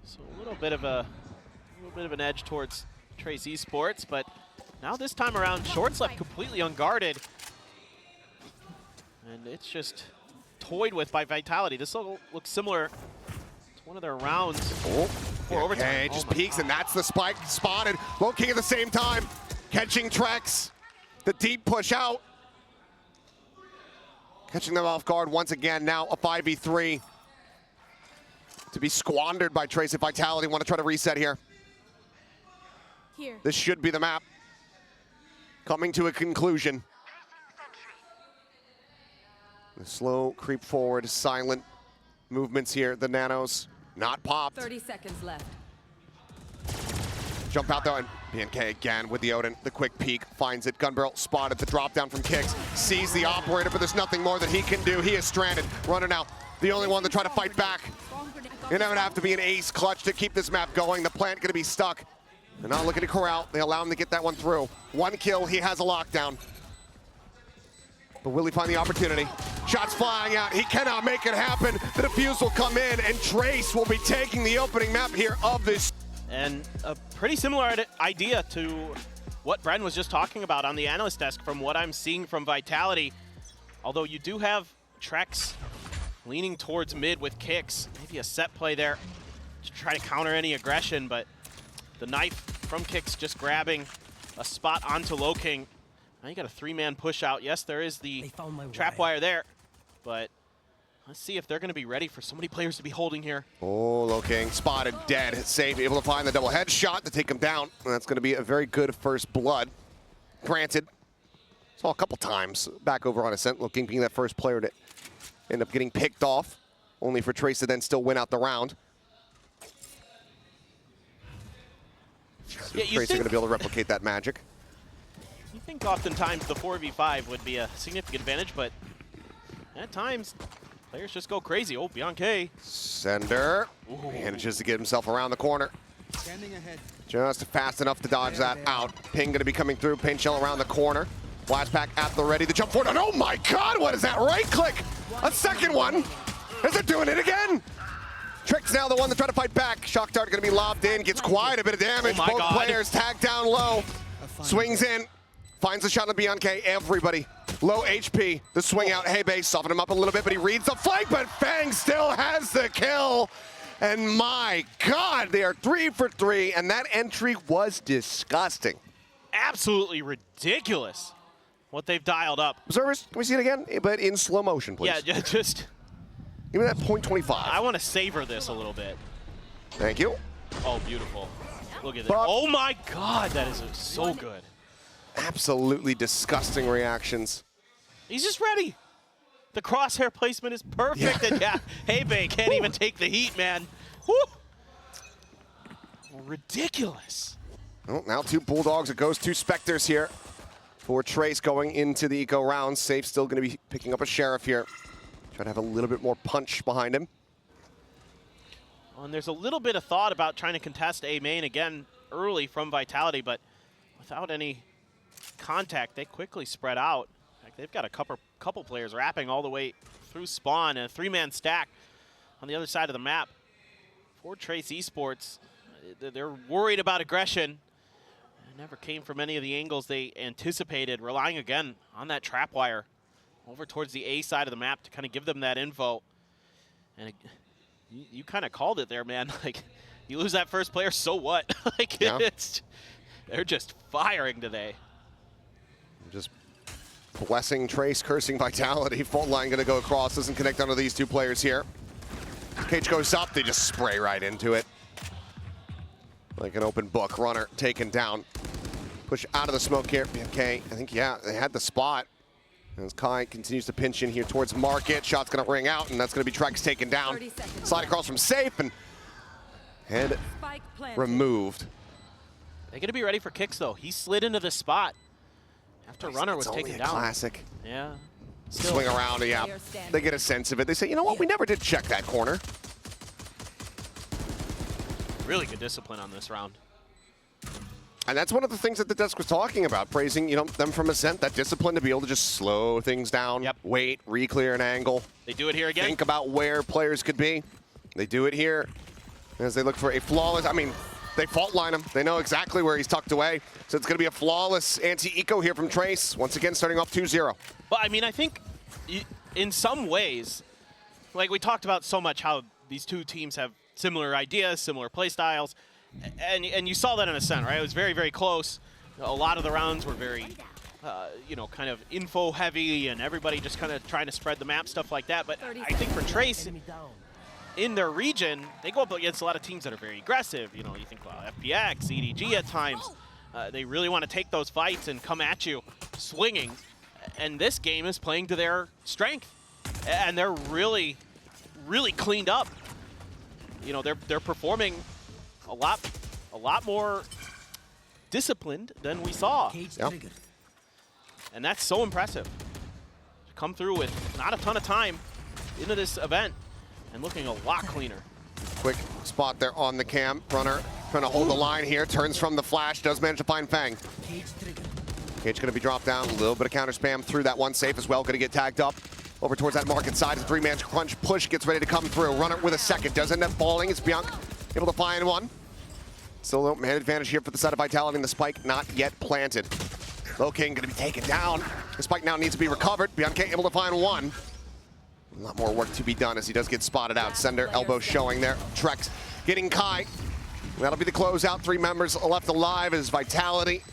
So a little bit of an edge towards Trace Esports, but now this time around, Short's left completely unguarded. And it's just toyed with by Vitality. This looks similar to one of their rounds. For overtime. Okay, just peeks, and that's the spike spotted. Loking at the same time, catching Trex. The deep push out. Catching them off guard once again. Now a 5v3 to be squandered by Trace if Vitality want to try to reset here. This should be the map. Coming to a conclusion. The slow creep forward, silent movements here. The nanos not popped. 30 seconds left. Jump out though, and BNK again with the Odin. The quick peek, finds it. Gunbarrel spotted the drop down from Kicks. Sees the operator, but there's nothing more that he can do. He is stranded, running out. The only one to try to fight back. You're going to have to be an ace clutch to keep this map going. The plant going to be stuck. They're not looking to corral. They allow him to get that one through. One kill, he has a lockdown. But will he find the opportunity? Shots flying out. He cannot make it happen. The defuse will come in, and Trace will be taking the opening map here of this. And a pretty similar idea to what Bren was just talking about on the analyst desk from what I'm seeing from Vitality. Although you do have Trex leaning towards mid with Kicks. Maybe a set play there to try to counter any aggression, but the knife from Kicks just grabbing a spot onto Loking. Now you got a three-man push out. Yes, there is the trap wire there, but let's see if they're going to be ready for so many players to be holding here. Oh, Loking spotted, dead, safe, able to find the double headshot to take him down. And that's going to be a very good first blood. Granted, saw a couple times back over on Ascent, Loking being that first player to end up getting picked off, only for Trace to then still win out the round. Yeah, Trace are going to be able to replicate that magic. You think oftentimes the 4v5 would be a significant advantage, but at times, players just go crazy. Oh, Bianca. Sender manages to get himself around the corner. Standing ahead. Just fast enough to dodge that out. Ping going to be coming through. Paint shell around the corner. Blast pack at the ready. The jump forward. And oh my God, what is that? Right click. A second one. Is it doing it again? Trick's now the one to try to fight back. Shock dart going to be lobbed in. Gets quite a bit of damage. Oh Both players tagged down low. Swings in. Finds the shot on Bianca. Everybody low HP. The swing out. Hebei soften him up a little bit, but he reads the flank, but Fang still has the kill. And my God, they are 3 for 3, and that entry was disgusting. Absolutely ridiculous what they've dialed up. Observers, can we see it again? But in slow motion, please. Yeah, just... Give me that .25. I want to savor this a little bit. Thank you. Oh, beautiful. Look at that. Oh my God, that is so good. Absolutely disgusting reactions. He's just ready. The crosshair placement is perfect. Yeah. And yeah, Hebei can't even take the heat, man. Woo! Ridiculous. Well, now 2 Bulldogs. It goes 2 Spectres here for Trace going into the eco round. Safe still going to be picking up a Sheriff here. Try to have a little bit more punch behind him. Well, and there's a little bit of thought about trying to contest A main again early from Vitality, but without any contact, they quickly spread out. In fact, they've got a couple players wrapping all the way through spawn, and a 3-man stack on the other side of the map. For Trace Esports, they're worried about aggression. It never came from any of the angles they anticipated, relying again on that trap wire over towards the A side of the map to kind of give them that info. And you kind of called it there, man. Like, you lose that first player, so what? Like, Yeah. They're just firing today. Just blessing Trace, cursing Vitality. Fault line going to go across. Doesn't connect onto these 2 players here. Cage goes up. They just spray right into it. Like an open book. Runner taken down. Push out of the smoke here. Okay, I think, yeah, they had the spot. As Kai continues to pinch in here towards Market. Shot's going to ring out, and that's going to be Trex taken down. 30 seconds Slide across from Safe, and head Spike planted. removed. They're going to be ready for kicks, though. He slid into this spot after Runner was It's only taken a down. classic. Yeah. Swing around, yeah. They get a sense of it. They say, you know what, we never did check that corner. Really good discipline on this round. And that's one of the things that the desk was talking about, praising, you know, them from Ascent, that discipline to be able to just slow things down, Yep. wait, re-clear an angle, They do it here again. think about where players could be. They do it here as they look for a flawless, I mean, they fault line him. They know exactly where he's tucked away. So it's going to be a flawless anti-eco here from Trace. Once again, starting off 2-0. But I mean, I think in some ways, like we talked about so much how these two teams have similar ideas, similar play styles, and you saw that in Ascent, right? It was very, very close. A lot of the rounds were very, you know, kind of info heavy, and everybody just kind of trying to spread the map, stuff like that. But I think for Trace, in their region, they go up against a lot of teams that are very aggressive. You know, you think, well, FPX, EDG at times. They really want to take those fights and come at you swinging. And this game is playing to their strength. And they're really, really cleaned up. You know, they're performing a lot more disciplined than we saw. Yep. And that's so impressive. To come through with not a ton of time into this event and looking a lot cleaner. Quick spot there on the cam. Runner trying to hold the line here. Turns from the flash. Does manage to find Fang. Cage going to be dropped down. A little bit of counter spam through that one. Safe as well. Going to get tagged up. Over towards that market side. The 3-man crunch push gets ready to come through. Runner with a second. Does end up falling. It's Bianc able to find one. Still man advantage here for the side of Vitality, and the spike not yet planted. Low King going to be taken down. The spike now needs to be recovered. Bianca able to find one. A lot more work to be done as he does get spotted out. Sender elbow showing there. Trex getting Kai. That'll be the closeout. 3 members left alive as Vitality.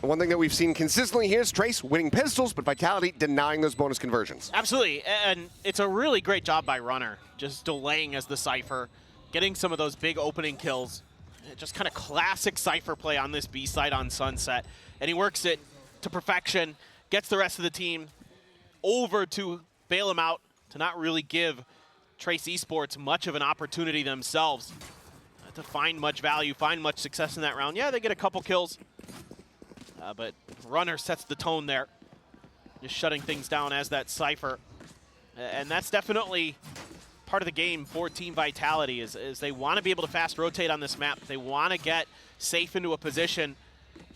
One thing that we've seen consistently here is Trace winning pistols, but Vitality denying those bonus conversions. Absolutely, and it's a really great job by Runner, just delaying as the Cypher, getting some of those big opening kills. Just kind of classic Cypher play on this B side on Sunset. And he works it to perfection, gets the rest of the team over to bail him out, to not really give Trace Esports much of an opportunity themselves to find much value, find much success in that round. Yeah, they get a couple kills, but Runner sets the tone there, just shutting things down as that Cypher. And that's definitely part of the game for Team Vitality is they want to be able to fast rotate on this map. They want to get Safe into a position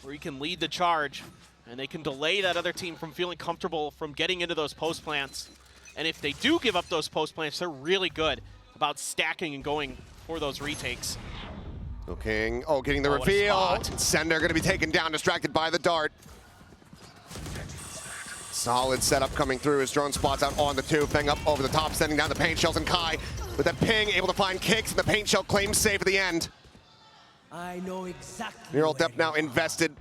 where he can lead the charge, and they can delay that other team from feeling comfortable from getting into those post plants. And if they do give up those post plants, they're really good about stacking and going for those retakes. Okay, getting the Oh, what a reveal. spot. Sender going to be taken down, distracted by the dart. Solid setup coming through as drone spots out on the 2. Feng up over the top, sending down the paint shells, and Kai with that ping, able to find kicks, and the paint shell claims safe at the end. I know exactly. Neural Depth now invested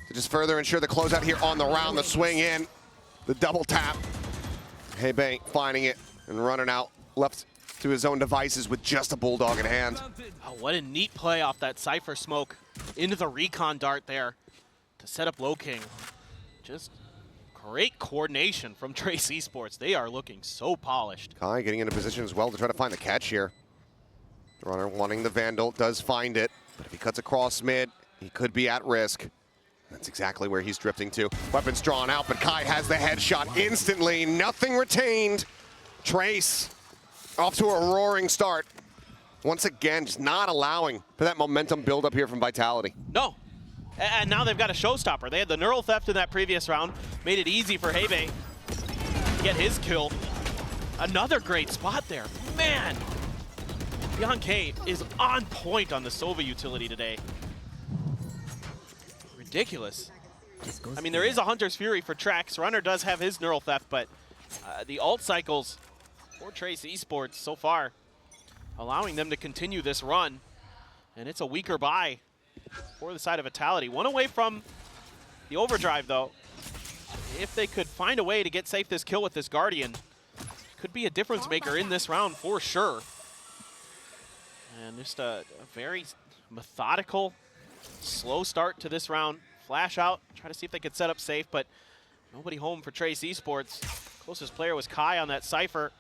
to just further ensure the closeout here on the round. The swing in, the double tap. Hebei finding it and running out, left to his own devices with just a Bulldog in hand. Oh, what a neat play off that Cypher smoke into the recon dart there to set up Low King. Just great coordination from Trace Esports. They are looking so polished. Kai getting into position as well to try to find the catch here. The runner wanting the Vandal, does find it, but if he cuts across mid, he could be at risk. That's exactly where he's drifting to. Weapons drawn out, but Kai has the headshot instantly. Nothing retained. Trace off to a roaring start. Once again, just not allowing for that momentum build up here from Vitality. No. And now they've got a showstopper. They had the neural theft in that previous round, made it easy for Hebe to get his kill. Another great spot there. Man, Beyond K is on point on the Sova utility today. Ridiculous. I mean, there is a Hunter's Fury for Trex. Runner does have his neural theft, but the ult cycles for Trace Esports so far, allowing them to continue this run. And it's a weaker buy for the side of Vitality. One away from the overdrive, though. If they could find a way to get safe this kill with this Guardian, could be a difference maker in this round for sure. And just a very methodical, slow start to this round. Flash out, try to see if they could set up safe, but nobody home for Trace Esports. Closest player was Kai on that Cypher.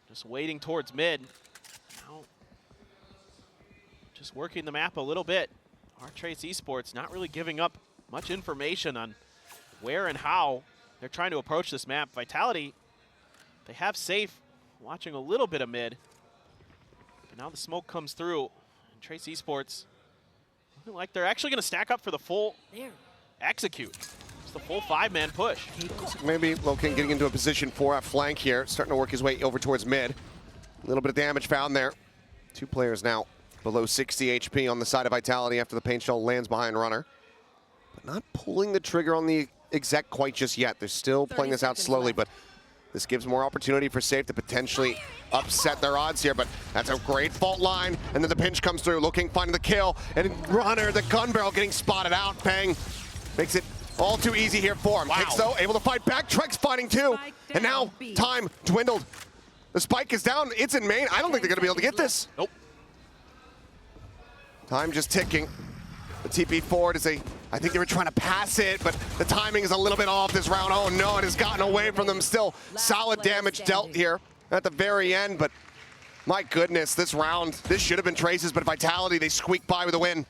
Just waiting towards mid. Now, just working the map a little bit. Our Trace Esports not really giving up much information on where and how they're trying to approach this map. Vitality, they have safe, watching a little bit of mid. But now the smoke comes through, and Trace Esports looking like they're actually going to stack up for the full execute. It's the full 5-man push. Maybe Loking getting into a position for a flank here, starting to work his way over towards mid. A little bit of damage found there. Two players now below 60 HP on the side of Vitality after the paint shell lands behind Runner. But not pulling the trigger on the exec quite just yet. They're still playing this out slowly, but this gives more opportunity for Safe to potentially upset their odds here, but that's a great fault line, and then the pinch comes through. Looking, finding the kill, and Runner, the gun barrel getting spotted out. Peng makes it all too easy here for him. Wow. Kicks though, able to fight back. Trex fighting too, and now time dwindled. The spike is down, it's in main. I don't think they're gonna be able to get this. Nope. Time just ticking. The TP forward is I think they were trying to pass it, but the timing is a little bit off this round. Oh no, it has gotten away from them. Still solid damage dealt here at the very end, but my goodness, this round, this should have been Trace's, but Vitality, they squeak by with a win.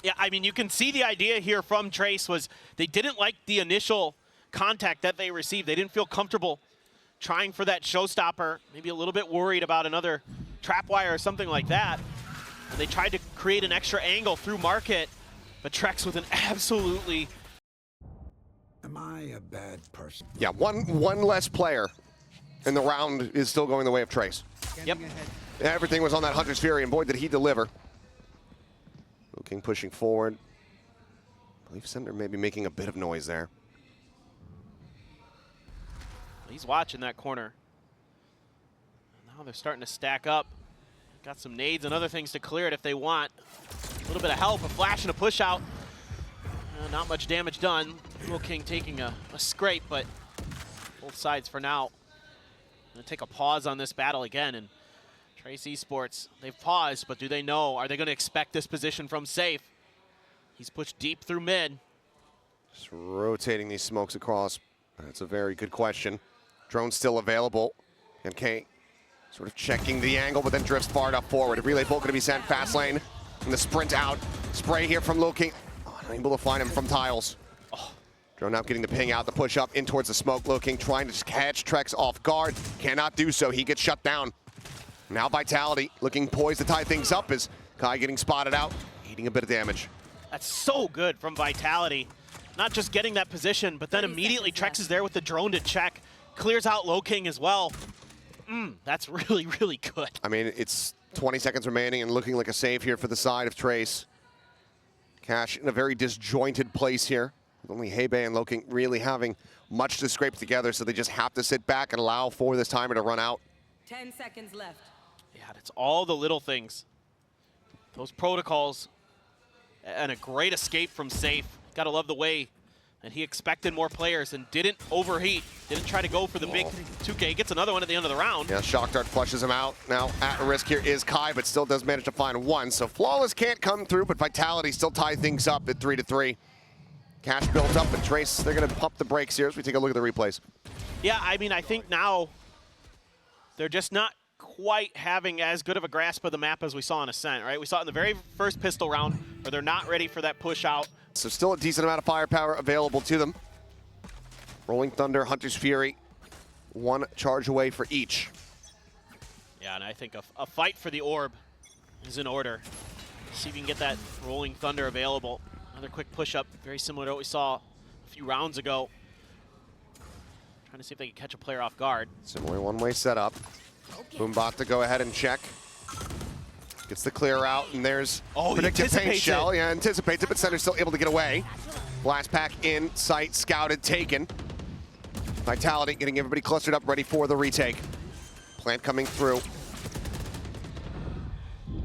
Yeah, I mean, you can see the idea here from Trace was they didn't like the initial contact that they received. They didn't feel comfortable trying for that showstopper, maybe a little bit worried about another trap wire or something like that. And they tried to create an extra angle through market, but Trex with an absolutely... Am I a bad person? Yeah, one less player in the round is still going the way of Trace. Yep. Everything was on that Hunter's Fury, and boy, did he deliver. King pushing forward. I believe Cinder may be making a bit of noise there. He's watching that corner. Now they're starting to stack up. Got some nades and other things to clear it if they want. A little bit of help, a flash and a push out. Not much damage done. King taking a scrape, but both sides for now. Gonna take a pause on this battle again, and Trace Esports, they've paused, but do they know? Are they gonna expect this position from Safe? He's pushed deep through mid. Just rotating these smokes across. That's a very good question. Drone still available. And K sort of checking the angle, but then drifts far enough forward. A relay bolt going to be sent fast lane. And the sprint out. Spray here from Loking. Unable to find him from tiles. Oh. Drone now getting the ping out, the push up in towards the smoke. Loking trying to catch Trex off guard. Cannot do so. He gets shut down. Now Vitality looking poised to tie things up as Kai getting spotted out, eating a bit of damage. That's so good from Vitality. Not just getting that position, but then immediately Trex is there with the drone to check. Clears out Loking as well. That's really, really good. I mean, it's 20 seconds remaining and looking like a save here for the side of Trace. Cash in a very disjointed place here. With only Hebe and Loking really having much to scrape together, so they just have to sit back and allow for this timer to run out. 10 seconds left. Yeah, it's all the little things. Those protocols and a great escape from Safe. Gotta love the way that he expected more players and didn't overheat. Didn't try to go for the big 2K. Gets another one at the end of the round. Yeah, Shock Dart flushes him out. Now at risk here is Kai, but still does manage to find one. So Flawless can't come through, but Vitality still tie things up at 3-3. Cash built up, but Trace, they're going to pump the brakes here as we take a look at the replays. Yeah, I mean, I think now they're just not quite having as good of a grasp of the map as we saw in Ascent, right? We saw it in the very first pistol round where they're not ready for that push out. So still a decent amount of firepower available to them. Rolling Thunder, Hunter's Fury, one charge away for each. Yeah, and I think a fight for the orb is in order. See if you can get that Rolling Thunder available. Another quick push-up, very similar to what we saw a few rounds ago. Trying to see if they can catch a player off guard. Similar one-way setup. Boombot to go ahead and check. Gets the clear out, and there's predictive paint shell. Yeah, anticipates it, but Sender's still able to get away. Blast pack in sight, scouted, taken. Vitality getting everybody clustered up, ready for the retake. Plant coming through.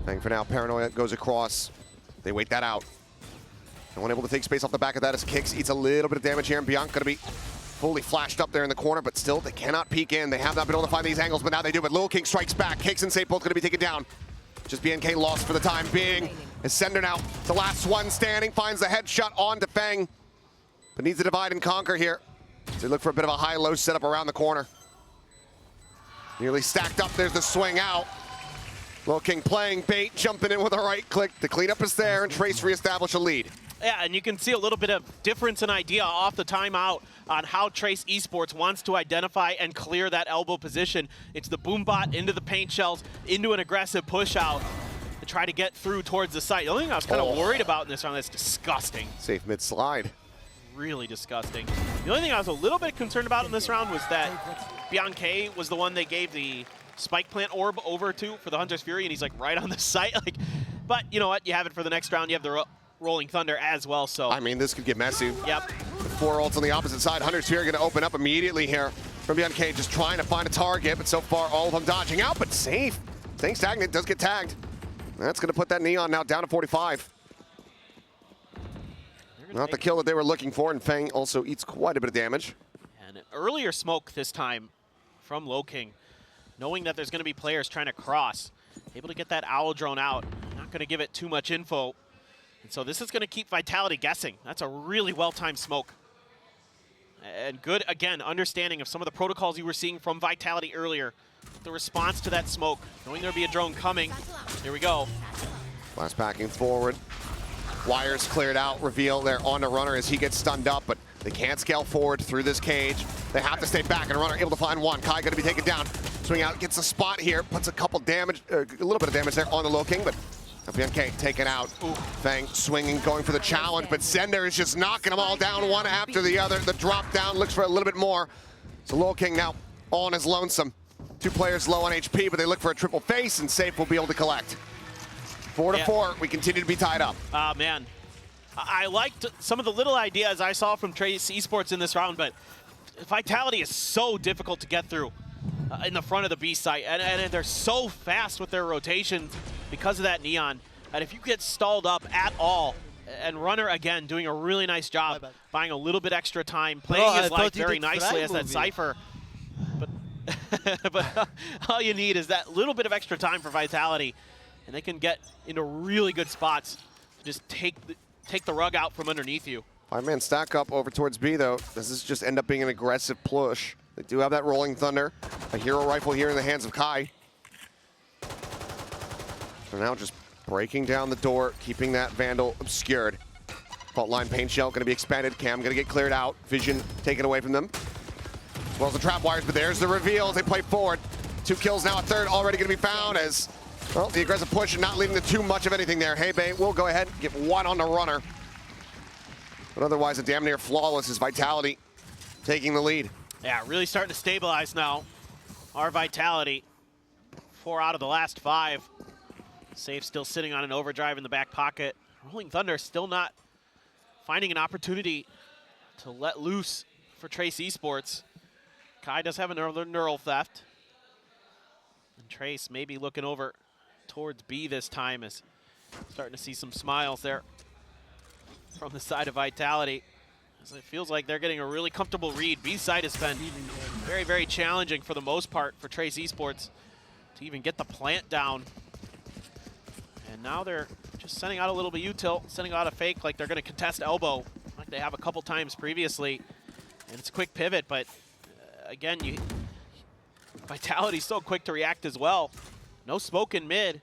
Fang for now, Paranoia goes across. They wait that out. No one able to take space off the back of that as Kicks eats a little bit of damage here, and Bianca gonna be fully flashed up there in the corner, but still they cannot peek in. They have not been able to find these angles, but now they do. But Lil King strikes back. Kicks and Safe both gonna be taken down. Just BNK lost for the time being. As Sender now, the last one standing, finds the headshot on to Fang, but needs to divide and conquer here. So they look for a bit of a high-low setup around the corner. Nearly stacked up, there's the swing out. Lil King playing bait, jumping in with a right click. The cleanup is there, and Trace reestablish a lead. Yeah, and you can see a little bit of difference in idea off the timeout on how Trace Esports wants to identify and clear that elbow position. It's the Boombot into the paint shells, into an aggressive push out to try to get through towards the site. The only thing I was kind of worried about in this round, that's disgusting. Safe mid-slide. Really disgusting. The only thing I was a little bit concerned about in this round was that Bianca was the one they gave the spike plant orb over to for the Hunter's Fury, and he's like right on the site. But you know what? You have it for the next round. You have the Rolling Thunder as well. So I mean, this could get messy. Yep. The 4 ults on the opposite side. Hunter's Fury going to open up immediately here from Bianca, just trying to find a target, but so far all of them dodging out, but Safe. Staying stagnant, does get tagged. That's going to put that Neon now down to 45. Not the kill that they were looking for, and Fang also eats quite a bit of damage. And an earlier smoke this time from Lil King, knowing that there's going to be players trying to cross. Able to get that Owl drone out. Not going to give it too much info. And so this is going to keep Vitality guessing. That's a really well-timed smoke. And good, again, understanding of some of the protocols you were seeing from Vitality earlier. The response to that smoke, knowing there'll be a drone coming. Here we go. Blast packing forward. Wires cleared out, reveal they're on the runner as he gets stunned up, but they can't scale forward through this cage. They have to stay back, and runner able to find one. Kai gonna be taken down. Swing out, gets a spot here, puts a couple damage, a little bit of damage there on the Lil King, but BNK taken out. Ooh. Fang swinging, going for the challenge, but Sender is just knocking them all down one after the other. The drop down looks for a little bit more. So Lil King now all on his lonesome. 2 players low on HP, but they look for a triple face, and Safe will be able to collect. 4-4, we continue to be tied up. Man, I liked some of the little ideas I saw from Trace Esports in this round, but Vitality is so difficult to get through in the front of the B site, and they're so fast with their rotations because of that Neon. And if you get stalled up at all, and Runner, again, doing a really nice job, buying a little bit extra time, playing his life very nicely as that Cypher. But all you need is that little bit of extra time for Vitality, and they can get into really good spots to just take the rug out from underneath you. 5-man stack up over towards B, though. Does this just end up being an aggressive push? They do have that Rolling Thunder, a hero rifle here in the hands of Kai. So now just breaking down the door, keeping that Vandal obscured. Fault line paint shell going to be expanded. Cam going to get cleared out. Vision taken away from them. As well as the trap wires, but there's the reveal as they play forward. 2 kills now, a third already going to be found as, well, the aggressive push and not leading to too much of anything there. Hey, Bay will go ahead and get 1 on the runner. But otherwise, a damn near flawless is Vitality taking the lead. Yeah, really starting to stabilize now. Our Vitality, 4 out of the last 5. Safe still sitting on an overdrive in the back pocket. Rolling Thunder still not finding an opportunity to let loose for Trace Esports. Kai does have another neural theft. And Trace maybe looking over towards B this time, is starting to see some smiles there from the side of Vitality. As it feels like they're getting a really comfortable read. B side has been very, very challenging for the most part for Trace Esports to even get the plant down. And now they're just sending out a little bit util, sending out a fake like they're going to contest elbow. like they have a couple times previously. And it's a quick pivot, but again, Vitality's so quick to react as well. No smoke in mid.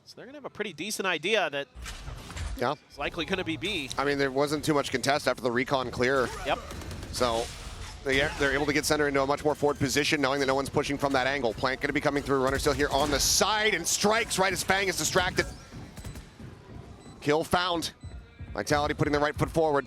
So they're going to have a pretty decent idea that it's likely going to be B. I mean, there wasn't too much contest after the recon clear. Yep. So they're able to get center into a much more forward position, knowing that no one's pushing from that angle. Plant going to be coming through. Runner still here on the side and strikes right as Fang is distracted. Kill found. Vitality putting their right foot forward.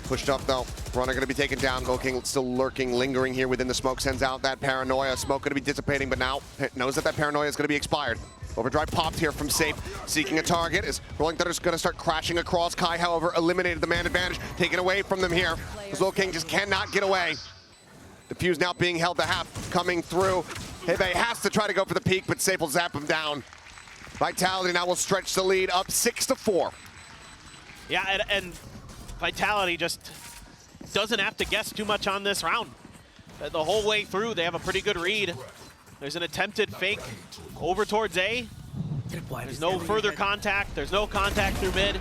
Pushed up though. Runner going to be taken down. Looking, still lurking, lingering here within the smoke. Sends out that paranoia. Smoke going to be dissipating, but now knows that paranoia is going to be expired. Overdrive popped here from Safe, seeking a target. Is Rolling Thunder's going to start crashing across. Kai, however, eliminated the man advantage, taken away from them here. As King just cannot get away. Defuse now being held to half, coming through. Hebe has to try to go for the peak, but Safe will zap him down. Vitality now will stretch the lead up 6-4. Yeah, and Vitality just doesn't have to guess too much on this round. The whole way through, they have a pretty good read. There's an attempted fake over towards A. There's no further contact. There's no contact through mid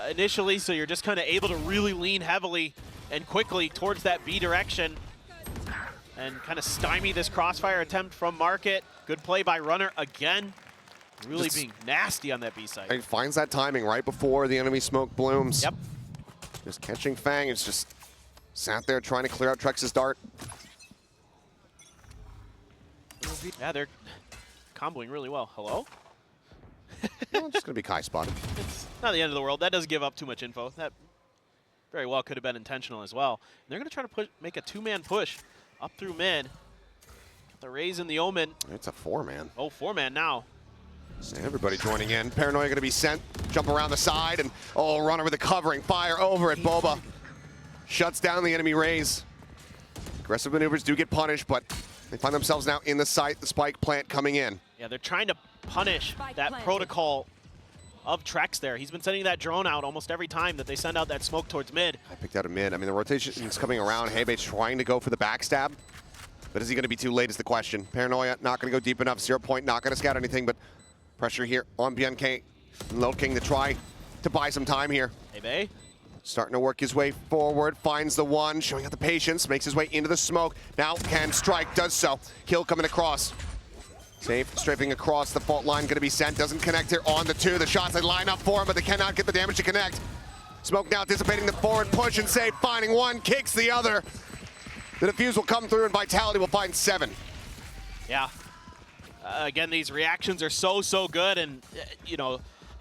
initially, so you're just kind of able to really lean heavily and quickly towards that B direction and kind of stymie this crossfire attempt from Market. Good play by Runner again. Really being nasty on that B side. He finds that timing right before the enemy smoke blooms. Yep. Just catching Fang. It's just sat there trying to clear out Trex's dart. Yeah, they're comboing really well. Hello? Well, it's just going to be Kai spotted. It's not the end of the world. That does give up too much info. That very well could have been intentional as well. And they're going to try to make a two-man push up through mid. Got the Raze and the Omen. It's a four-man. Oh, four-man now. And everybody joining in. Paranoia going to be sent. Jump around the side. And, Runner with the covering. Fire over at Boba. Shuts down the enemy Raze. Aggressive maneuvers do get punished, but they find themselves now in the site. The spike plant coming in. Yeah, they're trying to punish that protocol of Trex there. He's been sending that drone out almost every time that they send out that smoke towards mid. I picked out a mid. I mean, the rotation is coming around. Hebe's trying to go for the backstab. But is he going to be too late is the question. Paranoia not going to go deep enough. 0 point, not going to scout anything, but pressure here on BNK. King to try to buy some time here. Hebe. Starting to work his way forward, finds the one, showing out the patience, makes his way into the smoke. Now can strike, does so. Kill coming across. Safe, strafing across the fault line, gonna be sent, doesn't connect here on the two. The shots they line up for him, but they cannot get the damage to connect. Smoke now dissipating the forward push, and Safe finding one, kicks the other. The defuse will come through and Vitality will find 7. Yeah. Again, these reactions are so good, and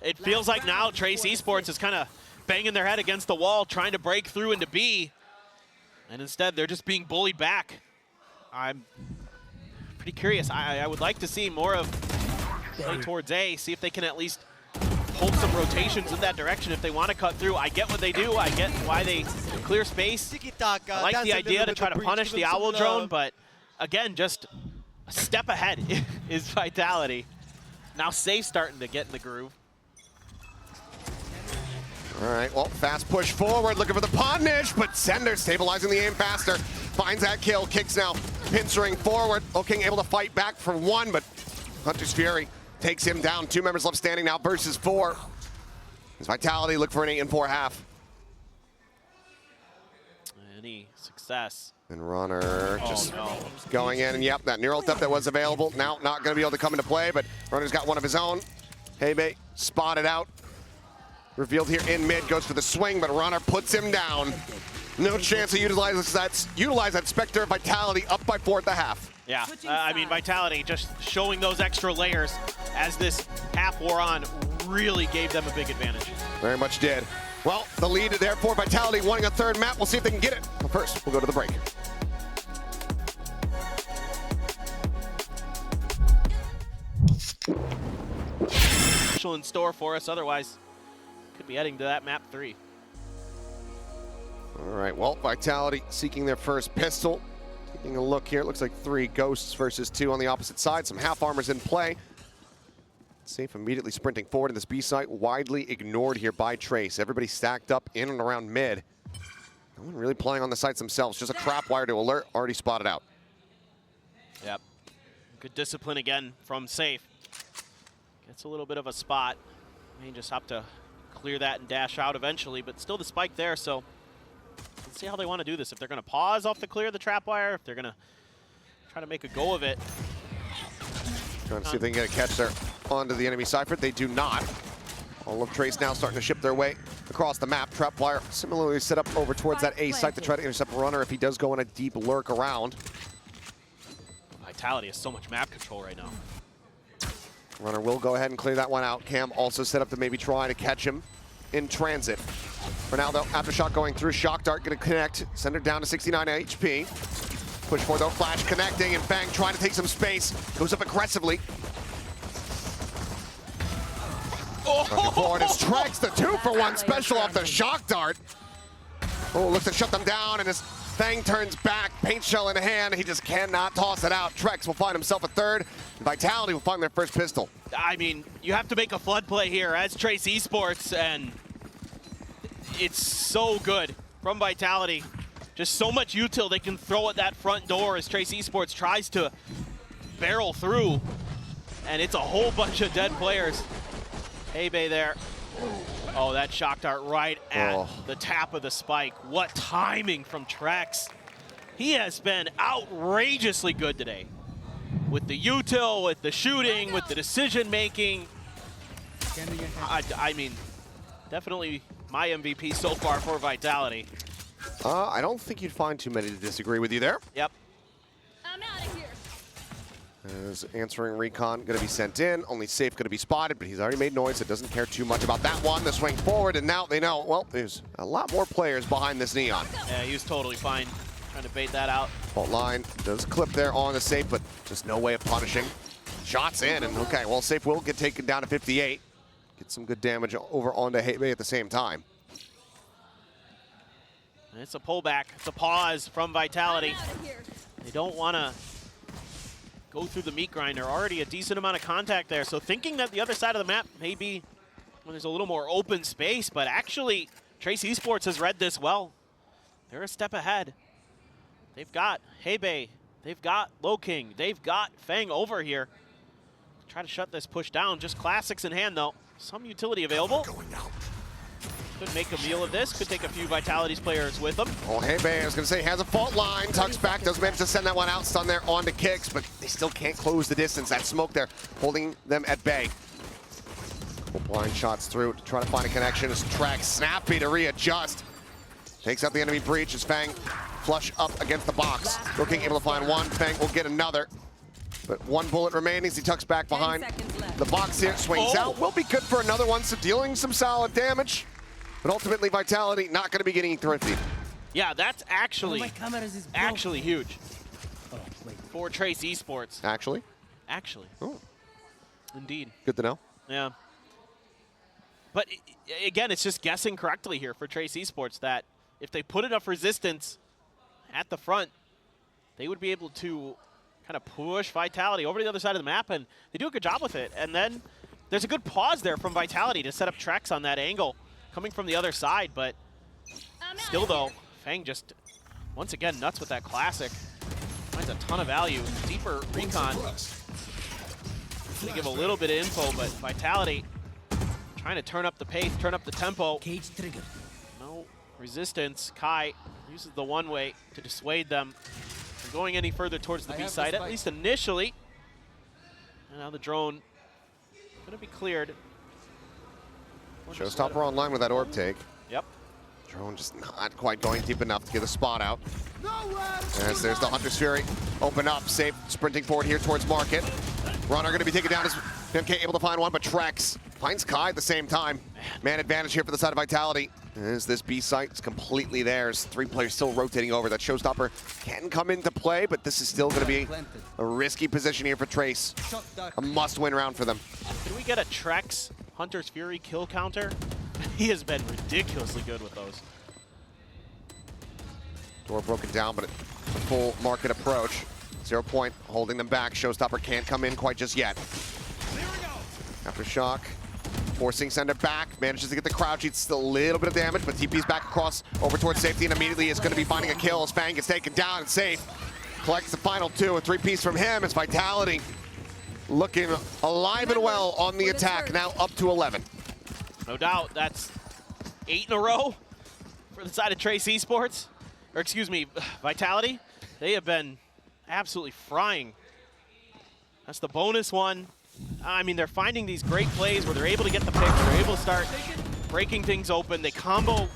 it feels like now Trace Esports is kind of banging their head against the wall, trying to break through into B, and instead they're just being bullied back. I'm pretty curious. I would like to see more of play towards A, see if they can at least hold some rotations in that direction if they want to cut through. I get what they do. I get why they clear space. I like the idea to try to punish the Owl drone, but again, just a step ahead is Vitality. Now Safe starting to get in the groove. All right, well, fast push forward, looking for the punish, but Sender stabilizing the aim faster. Finds that kill, kicks now, pincering forward. King able to fight back for one, but Hunter's Fury takes him down. 2 members left standing now versus 4. His Vitality look for an 8 and 4 half. Any success. And Runner just going in, and yep, that neural theft that was available, now not gonna be able to come into play, but Runner's got one of his own. Hebe spotted out. Revealed here in mid, goes for the swing, but Runner puts him down. No chance to utilize that Spectre. Vitality up by 4 at the half. Yeah, I mean, Vitality just showing those extra layers as this half wore on really gave them a big advantage. Very much did. Well, the lead there for Vitality, wanting a third map. We'll see if they can get it. But first, we'll go to the break. In store for us, otherwise could be heading to that map 3. All right, well, Vitality seeking their first pistol. Taking a look here, it looks like 3 Ghosts versus 2 on the opposite side. Some half armors in play. Safe immediately sprinting forward in this B site, widely ignored here by Trace. Everybody stacked up in and around mid. No one really playing on the sites themselves, just a trap wire to alert, already spotted out. Yep, good discipline again from Safe. Gets a little bit of a spot. May just have to clear that and dash out eventually, but still the spike there, so let's see how they want to do this. If they're going to pause off the clear of the trap wire, if they're going to try to make a go of it. Trying to see if they can get a catch there onto the enemy Cypher. They do not. All of Trace now starting to ship their way across the map. Trapwire similarly set up over towards that A site to try to intercept Runner if he does go on a deep lurk around. Vitality has so much map control right now. Runner will go ahead and clear that one out. Cam also set up to maybe try to catch him in transit. For now, though, Aftershock going through. Shock Dart going to connect. Send her down to 69 HP. Push for though, Flash connecting, and Fang trying to take some space. Goes up aggressively. Looking forward as Trex, the 2-for-1 special off the Shock Dart. Oh, looks to shut them down, and as Fang turns back, paint shell in hand, he just cannot toss it out. Trex will find himself a third, and Vitality will find their first pistol. I mean, you have to make a flood play here as Trace Esports, and it's so good from Vitality. Just so much util they can throw at that front door as Trace Esports tries to barrel through, and it's a whole bunch of dead players. Hey-Bay there. Oh, that shock dart right at the tap of the spike. What timing from Trex. He has been outrageously good today. With the util, with the shooting, with the decision-making. I mean, definitely my MVP so far for Vitality. I don't think you'd find too many to disagree with you there. Yep. I'm out of here. As answering recon going to be sent in, only Safe going to be spotted, but he's already made noise, so doesn't care too much about that one. The swing forward, and now they know, well, there's a lot more players behind this Neon. Yeah, he was totally fine trying to bait that out. Fault line does clip there on the Safe, but just no way of punishing. Shots in, and okay, well, Safe will get taken down to 58. Get some good damage over onto Hey-Bay at the same time. And it's a pullback, it's a pause from Vitality. They don't want to go through the meat grinder. Already a decent amount of contact there. So thinking that the other side of the map may be when there's a little more open space, but actually Trace Esports has read this well. They're a step ahead. They've got Hey-Bay, they've got Low King, they've got Fang over here. Try to shut this push down. Just classics in hand though. Some utility available. Could make a meal of this. Could take a few Vitality's players with them. Oh, Hey-Bay, I was going to say, has a fault line. Tucks back, does manage to send that one out. Stun there onto Kicks, but they still can't close the distance. That smoke there holding them at bay. Couple blind shots through to try to find a connection. As Trex snappy to readjust. Takes out the enemy breach as Fang flush up against the box. Looking able to find one. Fang will get another. But one bullet remaining as he tucks back behind the box here. Swings out. Will be good for another one, so dealing some solid damage. But ultimately, Vitality not going to be getting thrifty. Yeah, that's actually huge Oh, wait. for Trace Esports. Actually? Oh. Indeed. Good to know. Yeah. But again, it's just guessing correctly here for Trace Esports that if they put enough resistance at the front, they would be able to kind of push Vitality over to the other side of the map, and they do a good job with it. And then there's a good pause there from Vitality to set up Trex on that angle. Coming from the other side, but still though, Fang just, once again, nuts with that classic. Finds a ton of value. Deeper recon. Gonna give a little bit of info, but Vitality trying to turn up the pace, turn up the tempo. Cage trigger. No resistance. Kai uses the one way to dissuade them from going any further towards the B side, at least initially. And now the drone gonna be cleared. Showstopper online with that orb take. Yep. Drone just not quite going deep enough to get a spot out. As there's the Hunter's Fury. Open up, Safe sprinting forward here towards Market. Runner going to be taken down as MK able to find one, but Trex finds Kai at the same time. Man advantage here for the side of Vitality. As this B site is completely theirs. 3 players still rotating over. That Showstopper can come into play, but this is still going to be a risky position here for Trace. A must-win round for them. Can we get a Trex Hunter's Fury kill counter? He has been ridiculously good with those. Door broken down, but a full Market approach. 0 point holding them back. Showstopper can't come in quite just yet. Aftershock forcing Sender back, manages to get the crouch. It's still a little bit of damage, but TP's back across over towards safety, and immediately is going to be finding a kill as Fang gets taken down and Safe collects the final 2. A 3-piece from him as Vitality looking alive and well on the attack, now up to 11. No doubt, that's 8 in a row for the side of Trace Esports, or excuse me, Vitality. They have been absolutely frying. That's the bonus one. I mean, they're finding these great plays where they're able to get the pick, they're able to start breaking things open. They combo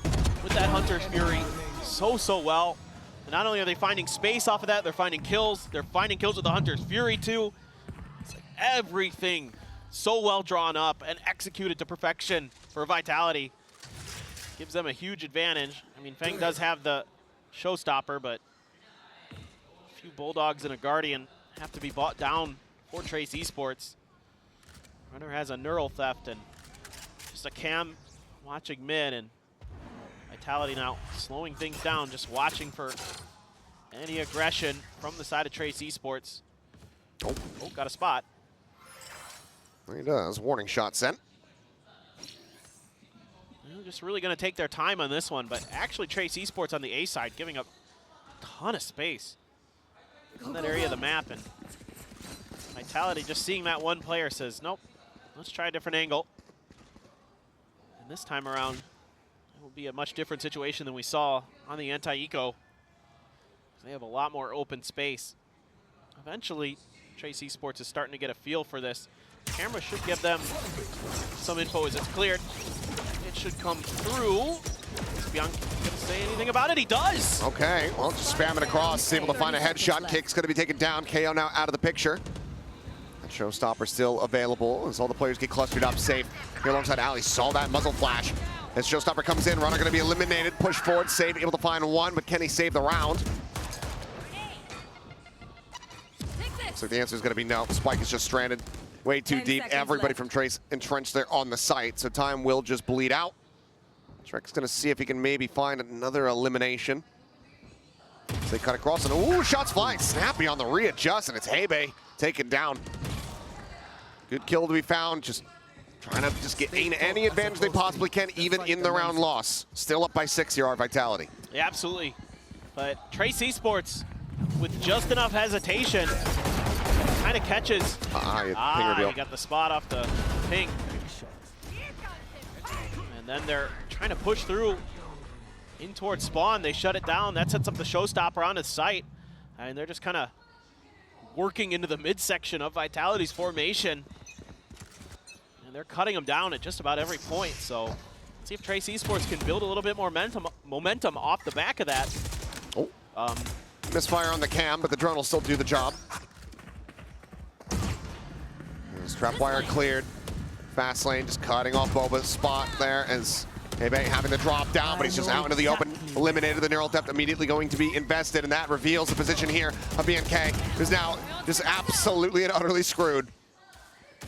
with that Hunter's Fury so well. And not only are they finding space off of that, they're finding kills. They're finding kills with the Hunter's Fury too. It's like everything so well drawn up and executed to perfection for Vitality. Gives them a huge advantage. I mean, Feng does have the showstopper, but a few Bulldogs and a Guardian have to be bought down for Trace Esports. Runner has a neural theft and just a cam watching mid, and Vitality now slowing things down, just watching for any aggression from the side of Trace Esports. Oh, got a spot. He does. Warning shot sent. They're just really going to take their time on this one, but actually Trace Esports on the A side giving up a ton of space on that area of the map, and Vitality just seeing that one player says, nope, let's try a different angle. And this time around, it will be a much different situation than we saw on the anti-eco. They have a lot more open space. Eventually, Trace Esports is starting to get a feel for this. Camera should give them some info as it's cleared. It should come through. Is Bianchi going to say anything about it? He does! Okay, well, just spam it across, able to find a headshot. Kick's going to be taken down. KO now out of the picture. That showstopper still available as all the players get clustered up safe. Here alongside Ali, saw that muzzle flash. As showstopper comes in, runner going to be eliminated. Push forward, save, able to find one, but can he save the round? So the answer is going to be no. Spike is just stranded way too deep. Everybody from Trace entrenched there on the site, so time will just bleed out. Trek's going to see if he can maybe find another elimination. So they cut across, and ooh, shots flying. Snappy on the readjust, and it's Hebe taken down. Good kill to be found. Just trying to just gain any advantage they possibly can, even in the round loss. Still up by 6 here, our Vitality. Yeah, absolutely. But Trace Esports, with just enough hesitation, kind of catches. You he got the spot off the ping. And then they're trying to push through in towards spawn. They shut it down. That sets up the showstopper on his site. And they're just kind of working into the midsection of Vitality's formation. And they're cutting them down at just about every point. So let's see if Trace Esports can build a little bit more momentum off the back of that. Oh, misfire on the cam, but the drone will still do the job. Trap wire cleared. Fast lane just cutting off Boba's spot there as Hebe having to drop down, but he's just out into the open. Eliminated. The neural depth immediately going to be invested, and that reveals the position here of BNK, who's now just absolutely and utterly screwed.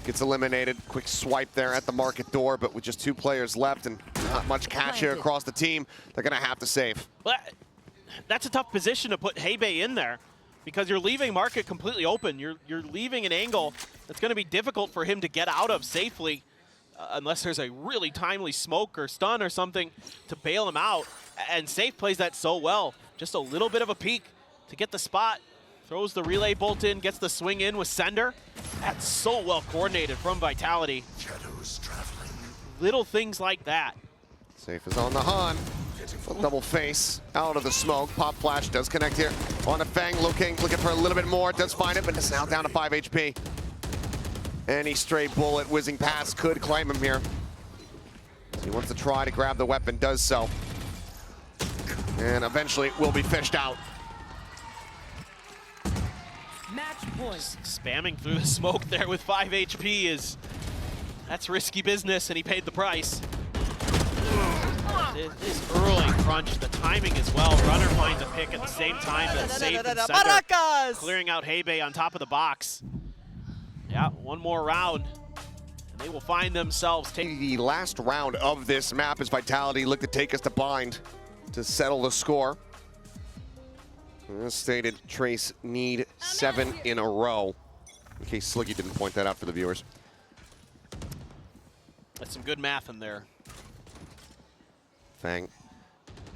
Gets eliminated. Quick swipe there at the market door, but with just 2 players left and not much cash here across the team, they're going to have to save. Well, that's a tough position to put Hebe in there, because you're leaving market completely open. You're leaving an angle that's going to be difficult for him to get out of safely unless there's a really timely smoke or stun or something to bail him out. And Safe plays that so well. Just a little bit of a peek to get the spot. Throws the relay bolt in, gets the swing in with Sender. That's so well coordinated from Vitality. Shadows traveling. Little things like that. Safe is on the hunt. Double face out of the smoke. Pop flash does connect here on a Fang. Looking for a little bit more. Does find it, but it's now down to 5 HP. Any stray bullet whizzing past could claim him here. So he wants to try to grab the weapon, does so. And eventually will be fished out. Match point. Spamming through the smoke there with 5 HP that's risky business, and he paid the price. This early crunch, the timing as well. Runner finds a pick at the same time that Safe and Sender clearing out Hebe on top of the box. Yeah, one more round, and they will find themselves taking The last round of this map as Vitality look to take us to bind to settle the score. As stated, Trace need 7 in a row. In case Sliggy didn't point that out for the viewers. That's some good math in there. Fang,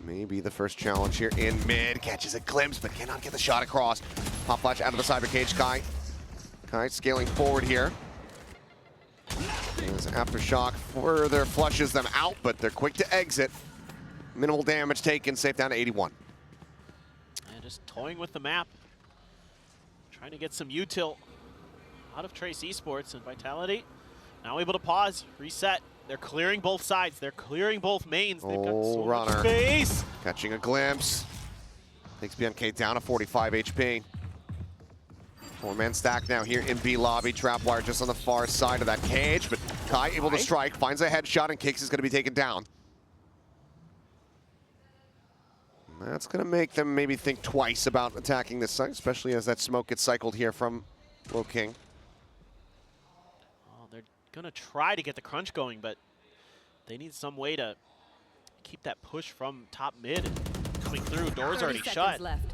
maybe the first challenge here in mid. Catches a glimpse, but cannot get the shot across. Pop flash out of the cyber cage. Kai scaling forward here. As Aftershock further flushes them out, but they're quick to exit. Minimal damage taken, safe down to 81. And just toying with the map. Trying to get some util out of Trace Esports, and Vitality now able to pause, reset. They're clearing both sides. They're clearing both mains. They've got so much Runner. space. Catching a glimpse. Takes BNK down to 45 HP. 4-man stack now here in B lobby. Trapwire just on the far side of that cage, but Kai able to strike, finds a headshot, and Kicks is going to be taken down. And that's going to make them maybe think twice about attacking this site, especially as that smoke gets cycled here from Low King. Oh, they're going to try to get the crunch going, but they need some way to keep that push from top mid. Coming through, door's already shut. Left.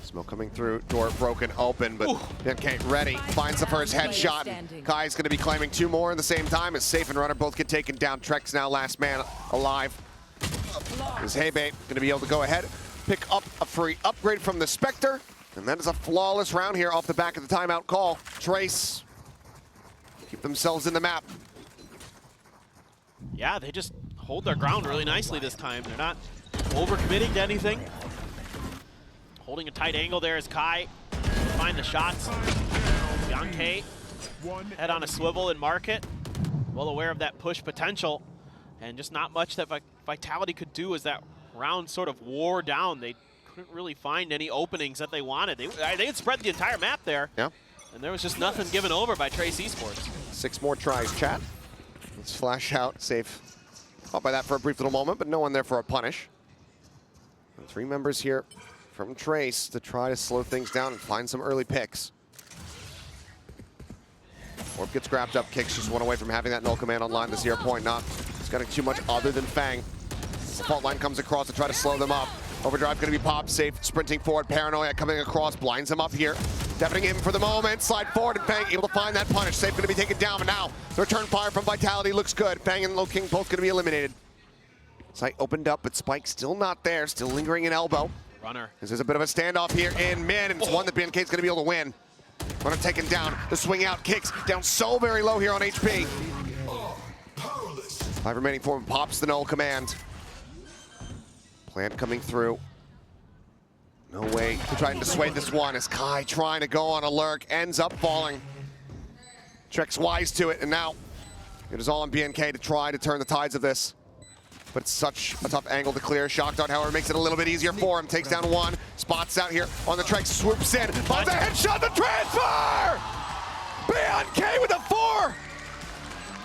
Smoke coming through, door broken open, but BNK ready, finds the first headshot. Kai's going to be claiming 2 more at the same time as Safe and Runner both get taken down. Trex now last man alive. Is Hebe going to be able to go ahead, pick up a free upgrade from the Spectre, and that is a flawless round here off the back of the timeout call. Trace keep themselves in the map. Yeah, they just hold their ground really nicely this time. They're not overcommitting to anything. Holding a tight angle there is Kai. Find the shots. Bianca, head on a swivel and mark it. Well aware of that push potential. And just not much that Vitality could do as that round sort of wore down. They couldn't really find any openings that they wanted. They had spread the entire map there. Yeah. And there was just nothing given over by Trace Esports. 6 more tries, chat. Let's flash out. Safe caught by that for a brief little moment, but no one there for a punish. And 3 members here from Trace to try to slow things down and find some early picks. Orb gets grabbed up, Kicks just one away from having that null command online. The 0 point not getting too much other than Fang. The fault line comes across to try to slow them up. Overdrive going to be popped, Safe sprinting forward, Paranoia coming across, blinds him up here. Deafening him for the moment, slide forward, and Fang able to find that punish. Safe going to be taken down, but now the return fire from Vitality looks good. Fang and Low King both going to be eliminated. Site opened up, but Spike still not there, still lingering in elbow. Runner. This is a bit of a standoff here in mid, and it's one that BNK is going to be able to win. Runner taken down, the swing out, Kicks down so very low here on HP. 5 remaining for him, pops the null command. Plant coming through. No way to try and dissuade this one as Kai trying to go on a lurk, ends up falling. Trex wise to it, and now it is all on BNK to try to turn the tides of this. But it's such a tough angle to clear. Shock Dart, however, makes it a little bit easier for him. Takes down 1, spots out here on the Trex, swoops in, finds a headshot, the transfer! BNK with a 4!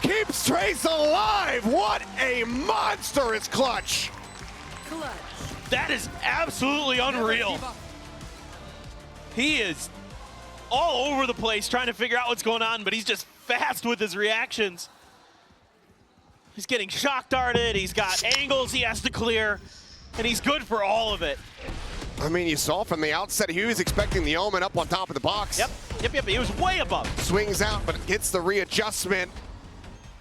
Keeps Trace alive! What a monstrous clutch! Clutch. That is absolutely unreal. He is all over the place trying to figure out what's going on, but he's just fast with his reactions. He's getting shock darted, he's got angles he has to clear, and he's good for all of it. I mean, you saw from the outset, he was expecting the Omen up on top of the box. Yep, he was way above. Swings out, but gets the readjustment,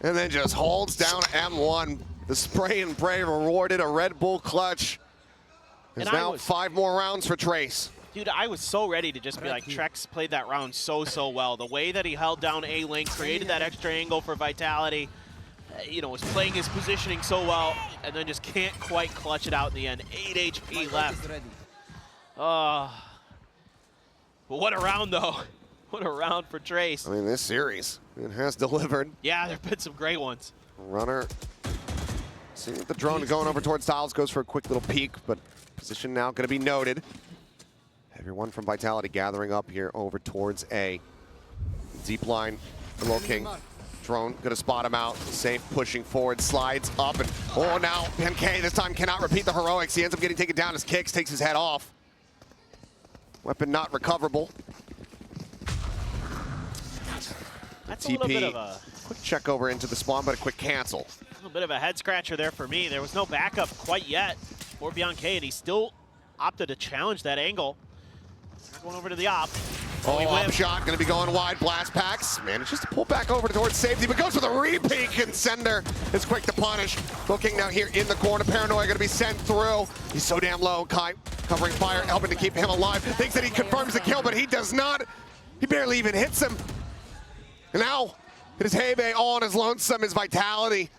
and then just holds down M1. The spray and pray rewarded a Red Bull clutch. There's now 5 more rounds for Trace. Dude, I was so ready to just be like, Trex played that round so well. The way that he held down A-Link, created that extra angle for Vitality, you know, was playing his positioning so well, and then just can't quite clutch it out in the end. 8 HP left. But what a round, though. What a round for Trace. I mean, this series, it has delivered. Yeah, there have been some great ones. Runner, seeing the drone going over towards Styles, goes for a quick little peek, but position now going to be noted. Everyone from Vitality gathering up here over towards A. Deep line for Low King. Drone going to spot him out. Safe pushing forward, slides up, and oh, now BNK this time cannot repeat the heroics. He ends up getting taken down as Kicks takes his head off. Weapon not recoverable. That's a little bit of a quick check over into the spawn, but a quick cancel. A little bit of a head scratcher there for me. There was no backup quite yet for Bianca, and he still opted to challenge that angle. Going over to the op. Up shot, going to be going wide. Blast packs manages to pull back over towards safety, but goes for the repeat, and Sender is quick to punish. Looking now here in the corner. Paranoia going to be sent through. He's so damn low. Kai covering fire, helping to keep him alive. Thinks that he confirms the kill, but he does not. He barely even hits him. And now It is Hebe all on his lonesome, his Vitality.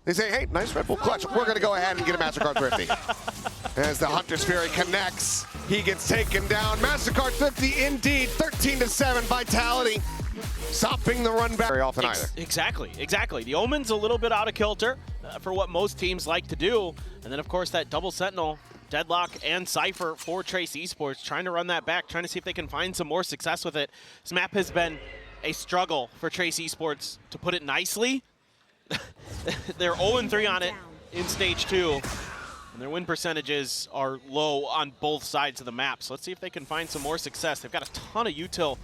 They say, hey, nice Red Bull clutch. We're going to go ahead and get a MasterCard Thrifty. As the Hunter's Fury connects, he gets taken down. MasterCard Thrifty indeed, 13-7 Vitality. Stopping the run back very often either. Exactly. The Omen's a little bit out of kilter for what most teams like to do. And then, of course, that double Sentinel, Deadlock, and Cypher for Trace Esports, trying to run that back, trying to see if they can find some more success with it. This map has been a struggle for Trace Esports, to put it nicely. They're 0-3 on it in Stage 2, and their win percentages are low on both sides of the map. So let's see if they can find some more success. They've got a ton of util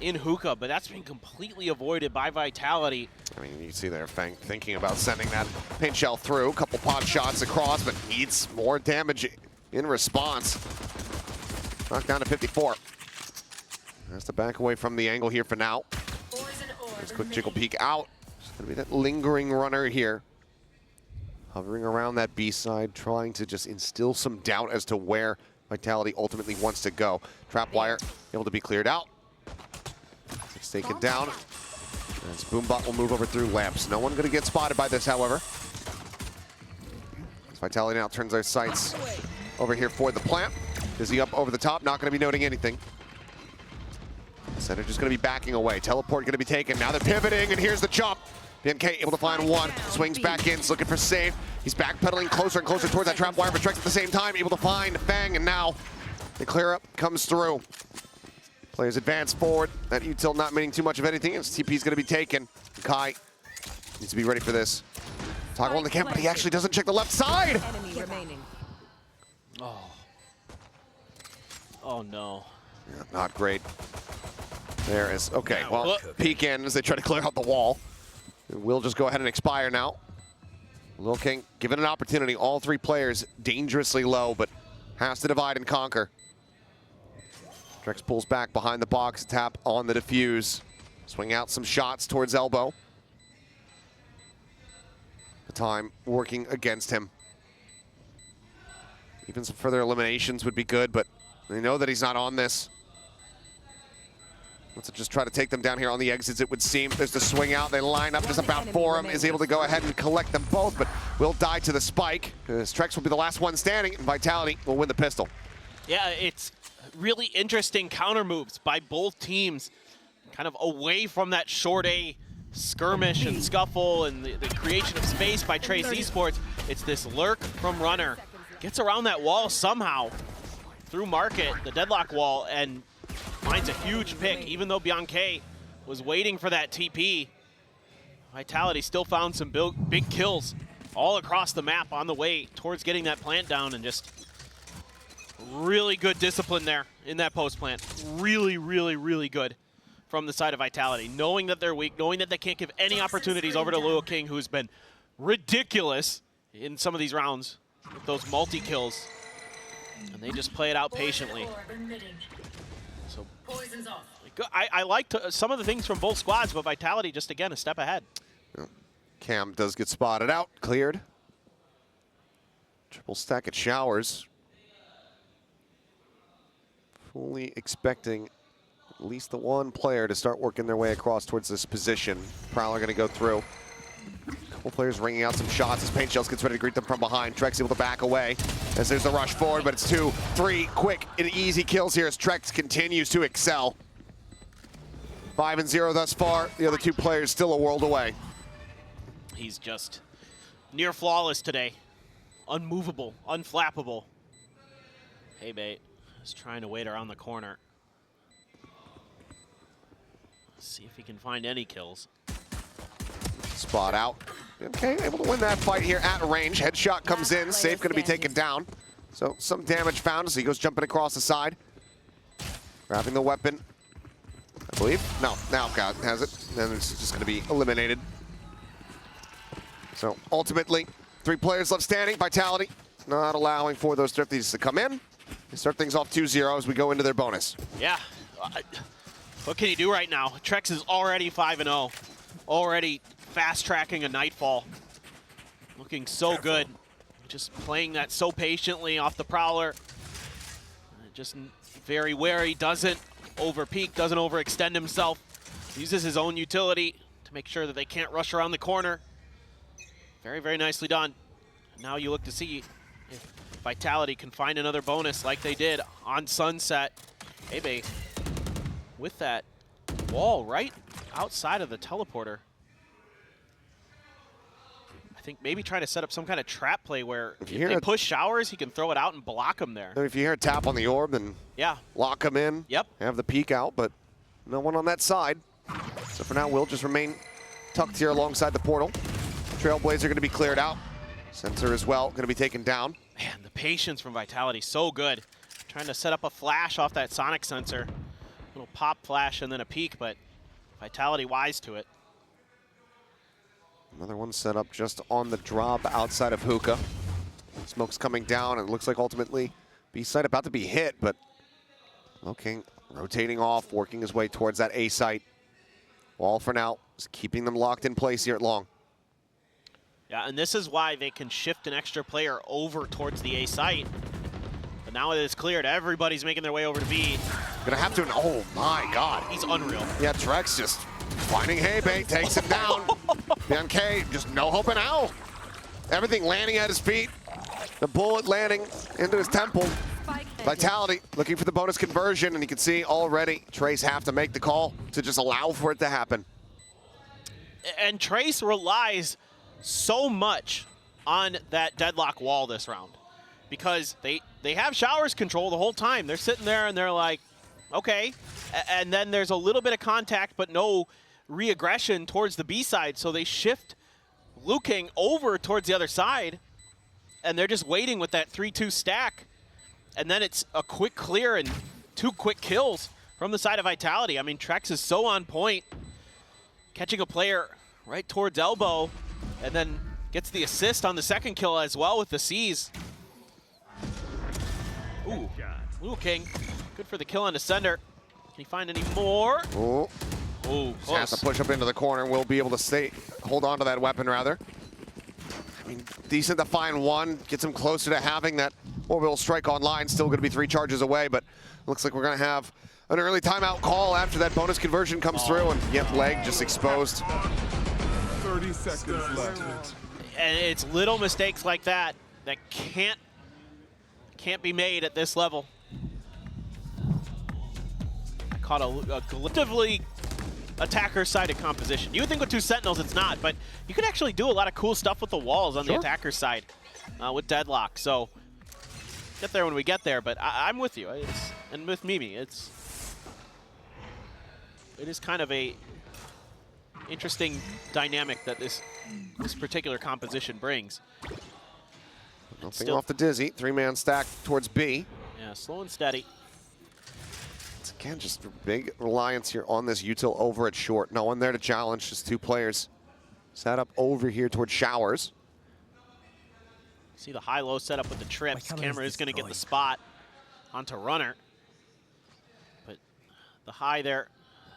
in Hookah, but that's been completely avoided by Vitality. I mean, you see there, Fang thinking about sending that paint shell through. A couple pod shots across, but needs more damage in response. Knocked down to 54. Has to back away from the angle here for now. There's a quick jiggle peek out. It's going to be that lingering runner here. Hovering around that B side, trying to just instill some doubt as to where Vitality ultimately wants to go. Trap wire able to be cleared out. It's taken down. As Boombot will move over through lamps. No one going to get spotted by this, however. As Vitality now turns their sights over here for the plant. Dizzy up over the top, not going to be noting anything. Center just going to be backing away. Teleport going to be taken. Now they're pivoting, and here's the jump. BNK able to find one. Swings back in, looking for safe. He's backpedaling closer and closer towards that trap wire, but Trex at the same time able to find Fang, and now the clear up comes through. Players advance forward. That util not meaning too much of anything. His TP is going to be taken. Kai needs to be ready for this. Toggle on the camp, but he actually doesn't check the left side. Enemy remaining. Oh no. Yeah, not great. There is, okay, well, peek in as they try to clear out the wall. It will just go ahead and expire now. Lil King given an opportunity. All three players dangerously low, but has to divide and conquer. Drex pulls back behind the box, tap on the defuse. Swing out some shots towards elbow. The time working against him. Even some further eliminations would be good, but they know that he's not on this. Let's just try to take them down here on the exits, it would seem. There's the swing out. They line up just about for him. Is able to go ahead and collect them both, but will die to the spike. Trex will be the last one standing, and Vitality will win the pistol. Yeah, it's really interesting counter moves by both teams, kind of away from that short A skirmish and scuffle and the creation of space by Trace Esports. It's this lurk from Runner. Gets around that wall somehow through Market, the deadlock wall, and finds a huge pick. Even though Bianca was waiting for that TP, Vitality still found some big kills all across the map on the way towards getting that plant down, and just really good discipline there in that post plant. Really, really, really good from the side of Vitality. Knowing that they're weak, knowing that they can't give any opportunities over to Lil King, who's been ridiculous in some of these rounds with those multi-kills. And they just play it out patiently. So I liked some of the things from both squads, but Vitality just, again, a step ahead. Cam does get spotted out, cleared. Triple stack at Showers. Fully expecting at least the one player to start working their way across towards this position. Prowler going to go through. Couple players ringing out some shots as Paint Shells gets ready to greet them from behind. Trex able to back away as there's the rush forward, but it's 2, 3 quick and easy kills here as Trex continues to excel. 5-0 thus far. The other two players still a world away. He's just near flawless today. Unmovable, unflappable. Hey, bait. Just trying to wait around the corner. See if he can find any kills. Spot out. Okay, able to win that fight here at range. Headshot comes in. Safe going to be taken down. So some damage found as he goes jumping across the side. Grabbing the weapon. I believe. No, now God has it. Then it's just going to be eliminated. So ultimately, 3 players left standing. Vitality not allowing for those Thrifties to come in. They start things off 2-0 as we go into their bonus. Yeah. What can you do right now? Trex is already 5-0. Already fast-tracking a Nightfall. Looking so good. Just playing that so patiently off the Prowler. Just very wary. Doesn't over-peak, doesn't overextend himself. Uses his own utility to make sure that they can't rush around the corner. Very, very nicely done. Now you look to see if Vitality can find another bonus like they did on Sunset. Hebe with that wall right outside of the teleporter. I think maybe trying to set up some kind of trap play where if they push Showers, he can throw it out and block him there. If you hear a tap on the orb, then lock him in. Yep. Have the peek out, but no one on that side. So for now, we'll just remain tucked here alongside the portal. Trailblazer going to be cleared out. Sensor as well going to be taken down. Man, the patience from Vitality, so good. Trying to set up a flash off that Sonic sensor. Little pop flash and then a peek, but Vitality wise to it. Another one set up just on the drop outside of Hookah. Smoke's coming down, and it looks like ultimately B-site about to be hit, but King rotating off, working his way towards that A site. Wall for now is keeping them locked in place here at long. Yeah, and this is why they can shift an extra player over towards the A site. But now that it's cleared, everybody's making their way over to B. Gonna have to, oh my God. He's unreal. Yeah, Trex just finding Hebe, takes him down. BNK, just no hope now. Everything landing at his feet. The bullet landing into his temple. Vitality looking for the bonus conversion, and you can see already Trace have to make the call to just allow for it to happen. And Trace relies so much on that deadlock wall this round because they have Showers control the whole time. They're sitting there and they're like, okay. And then there's a little bit of contact, but no re-aggression towards the B side. So they shift King over towards the other side, and they're just waiting with that 3-2 stack. And then it's a quick clear and 2 quick kills from the side of Vitality. I mean, Trex is so on point, catching a player right towards elbow, and then gets the assist on the second kill as well with the C's. Ooh, King, good for the kill on Descender. Can he find any more? Ooh. Ooh, has to push up into the corner. Will be able to hold on to that weapon rather. I mean, decent to find one, gets him closer to having that orbital strike online. Still going to be 3 charges away, but looks like we're going to have an early timeout call after that bonus conversion comes through, and yep, leg just exposed. 30 seconds left. And it's little mistakes like that that can't be made at this level. I caught a collectively attacker-sided composition. You would think with 2 Sentinels it's not, but you can actually do a lot of cool stuff with the walls on the attacker side with Deadlock. So get there when we get there, but I'm with you. And with Mimi, it is kind of a interesting dynamic that this particular composition brings. Nothing off the Dizzy. 3-man stack towards B. Yeah, slow and steady. It's again just a big reliance here on this util over at short. No one there to challenge, just 2 players. Set up over here towards Showers. See the high-low setup with the trips. Camera is going to get the spot onto Runner. But the high there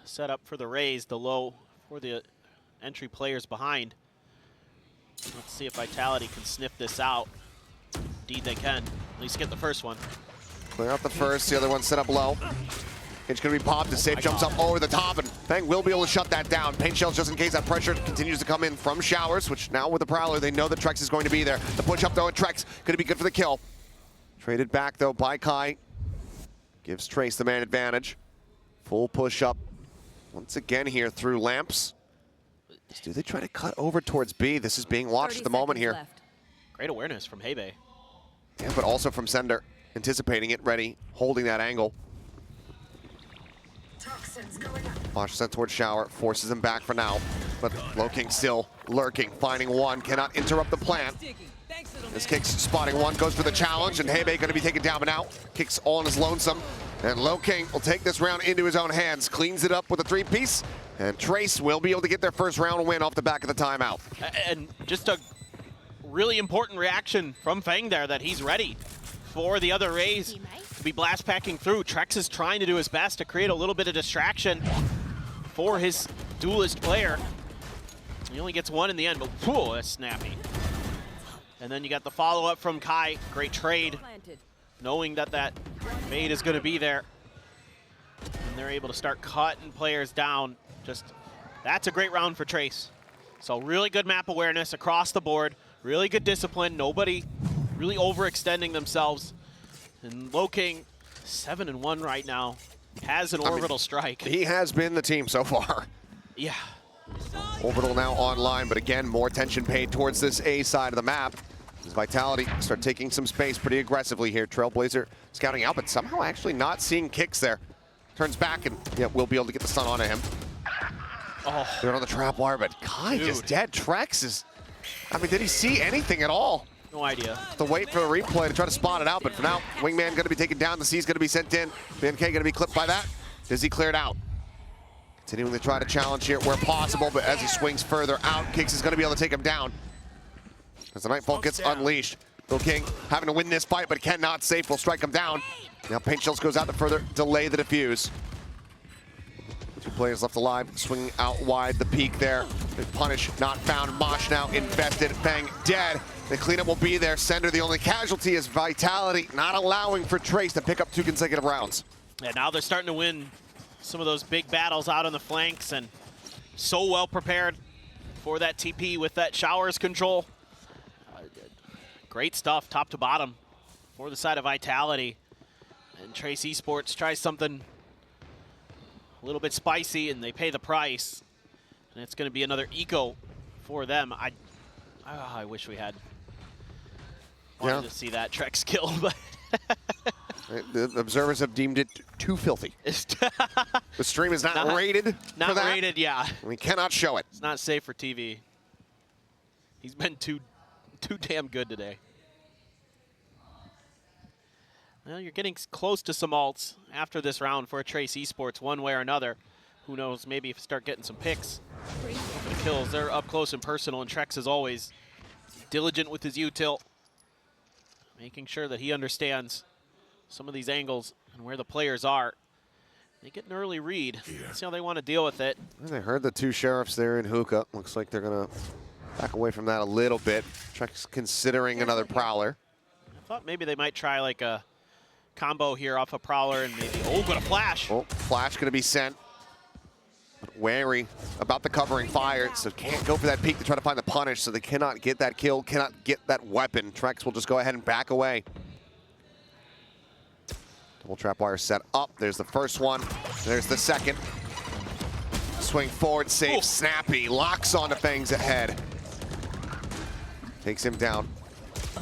set up for the raise, the low for the entry players behind. Let's see if Vitality can sniff this out. Indeed they can. At least get the first one. Clear out the first, the other one set up low. It's going to be popped as Safe jumps up over the top, and Fang will be able to shut that down. Paint shells just in case that pressure continues to come in from Showers, which now with the Prowler, they know that Trex is going to be there. The push up though, and Trex going to be good for the kill. Traded back though by Kai. Gives Trace the man advantage. Full push up once again here through lamps. Do they try to cut over towards B? This is being watched at the moment here. Left. Great awareness from Hebe. Yeah, but also from Sender. Anticipating it, ready, holding that angle. Watch that towards Shower, forces him back for now. But King still lurking, finding one, cannot interrupt the plan. This Kicks spotting one, goes for the challenge, and Hebe going to be taken down and out. Kicks all on his lonesome. And King will take this round into his own hands, cleans it up with a 3-piece, and Trace will be able to get their first round win off the back of the timeout. And just a really important reaction from Fang there that he's ready for the other raise to be blast packing through. Trex is trying to do his best to create a little bit of distraction for his duelist player. He only gets one in the end, but whoa, that's snappy. And then you got the follow-up from Kai. Great trade, knowing that that fade is going to be there. And they're able to start cutting players down. Just That's a great round for Trace. So really good map awareness across the board, really good discipline, nobody really overextending themselves. And Loking, 7-1 right now, has an orbital strike. He has been the team so far. Yeah. Orbital now online, but again, more attention paid towards this A side of the map. As Vitality start taking some space pretty aggressively here. Trailblazer scouting out, but somehow actually not seeing kicks there. Turns back and yeah, we'll be able to get the stun onto him. Oh, They're on the trap wire, but Kai just dead. Trex is, I mean, did he see anything at all? no idea. To wait for the replay to try to spot it out, but for now, Wingman going to be taken down. The C's going to be sent in. BNK going to be clipped by that. Dizzy cleared out. Continuing to try to challenge here where possible, but as he swings further out, Kicks is going to be able to take him down. As the Nightfall gets unleashed, Lil King having to win this fight, but cannot safe. Will strike him down. Now Paint Shells goes out to further delay the defuse. 2 players left alive, swinging out wide. The peak there. Punish not found. Mosh now invested. Fang dead. The cleanup will be there. Sender, the only casualty, is Vitality, not allowing for Trace to pick up 2 consecutive rounds. Yeah, now they're starting to win some of those big battles out on the flanks, and so well prepared for that TP with that showers control. Great stuff, top to bottom, for the side of Vitality. And Trace Esports tries something a little bit spicy, and they pay the price. And it's going to be another eco for them. I wish we had wanted to see that Trex kill, but the observers have deemed it too filthy. The stream is not rated not for that. rated, yeah. We cannot show it. It's not safe for TV. He's been too damn good today. Well, you're getting close to some ults after this round for Trace Esports, one way or another. Who knows, maybe if you start getting some picks. The kills, they're up close and personal, and Trex is always diligent with his util, making sure that he understands some of these angles and where the players are. They get an early read. Let's see how they want to deal with it. I heard the 2 sheriffs there in hookah. Looks like they're going to back away from that a little bit. Trex considering another Prowler. I thought maybe they might try like a combo here off a Prowler and maybe, oh, but a flash. Oh, flash going to be sent. But wary about the covering fire, so can't go for that peek to try to find the punish, so they cannot get that kill, cannot get that weapon. Trex will just go ahead and back away. Double trap wire set up. There's the first one. There's the second. Swing forward, safe, snappy. Locks onto Fang's ahead. Takes him down.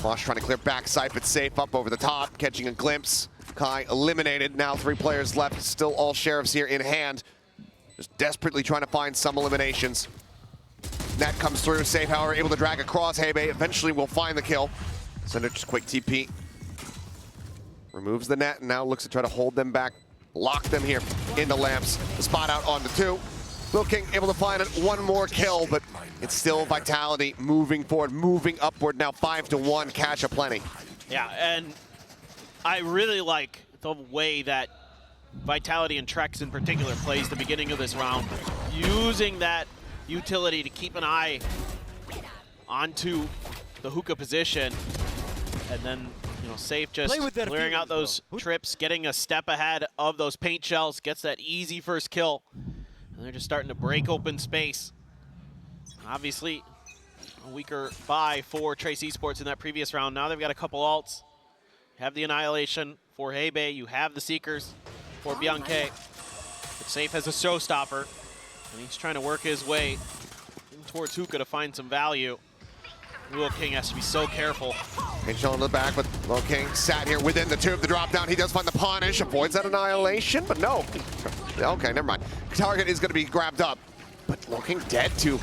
Mosh trying to clear backside, but safe up over the top, catching a glimpse. Kai eliminated. Now 3 players left. Still all sheriffs here in hand. Just desperately trying to find some eliminations. That comes through. Safe, however, able to drag across. Hebe eventually will find the kill. Sender just quick TP. Removes the net and now looks to try to hold them back. Lock them here into lamps. The spot out on the 2. Lil King able to find one more kill, but it's still Vitality moving forward, moving upward. Now 5-1, cash aplenty. Yeah, and I really like the way that Vitality and Trex in particular plays the beginning of this round, using that utility to keep an eye onto the hookah position, and then Safe just clearing out those trips, getting a step ahead of those paint shells, gets that easy first kill, and they're just starting to break open space. Obviously, a weaker buy for Trace Esports in that previous round. Now they've got a couple ults. You have the Annihilation for Hebe, you have the Seekers for Bianche. But Safe has a showstopper, and he's trying to work his way in towards hookah to find some value. Lil King has to be so careful. Paint Shell in the back, but Lil King sat here within the tube. The drop down, he does find the punish, avoids that Annihilation, but no. Okay, never mind. Target is going to be grabbed up, but Lil King dead to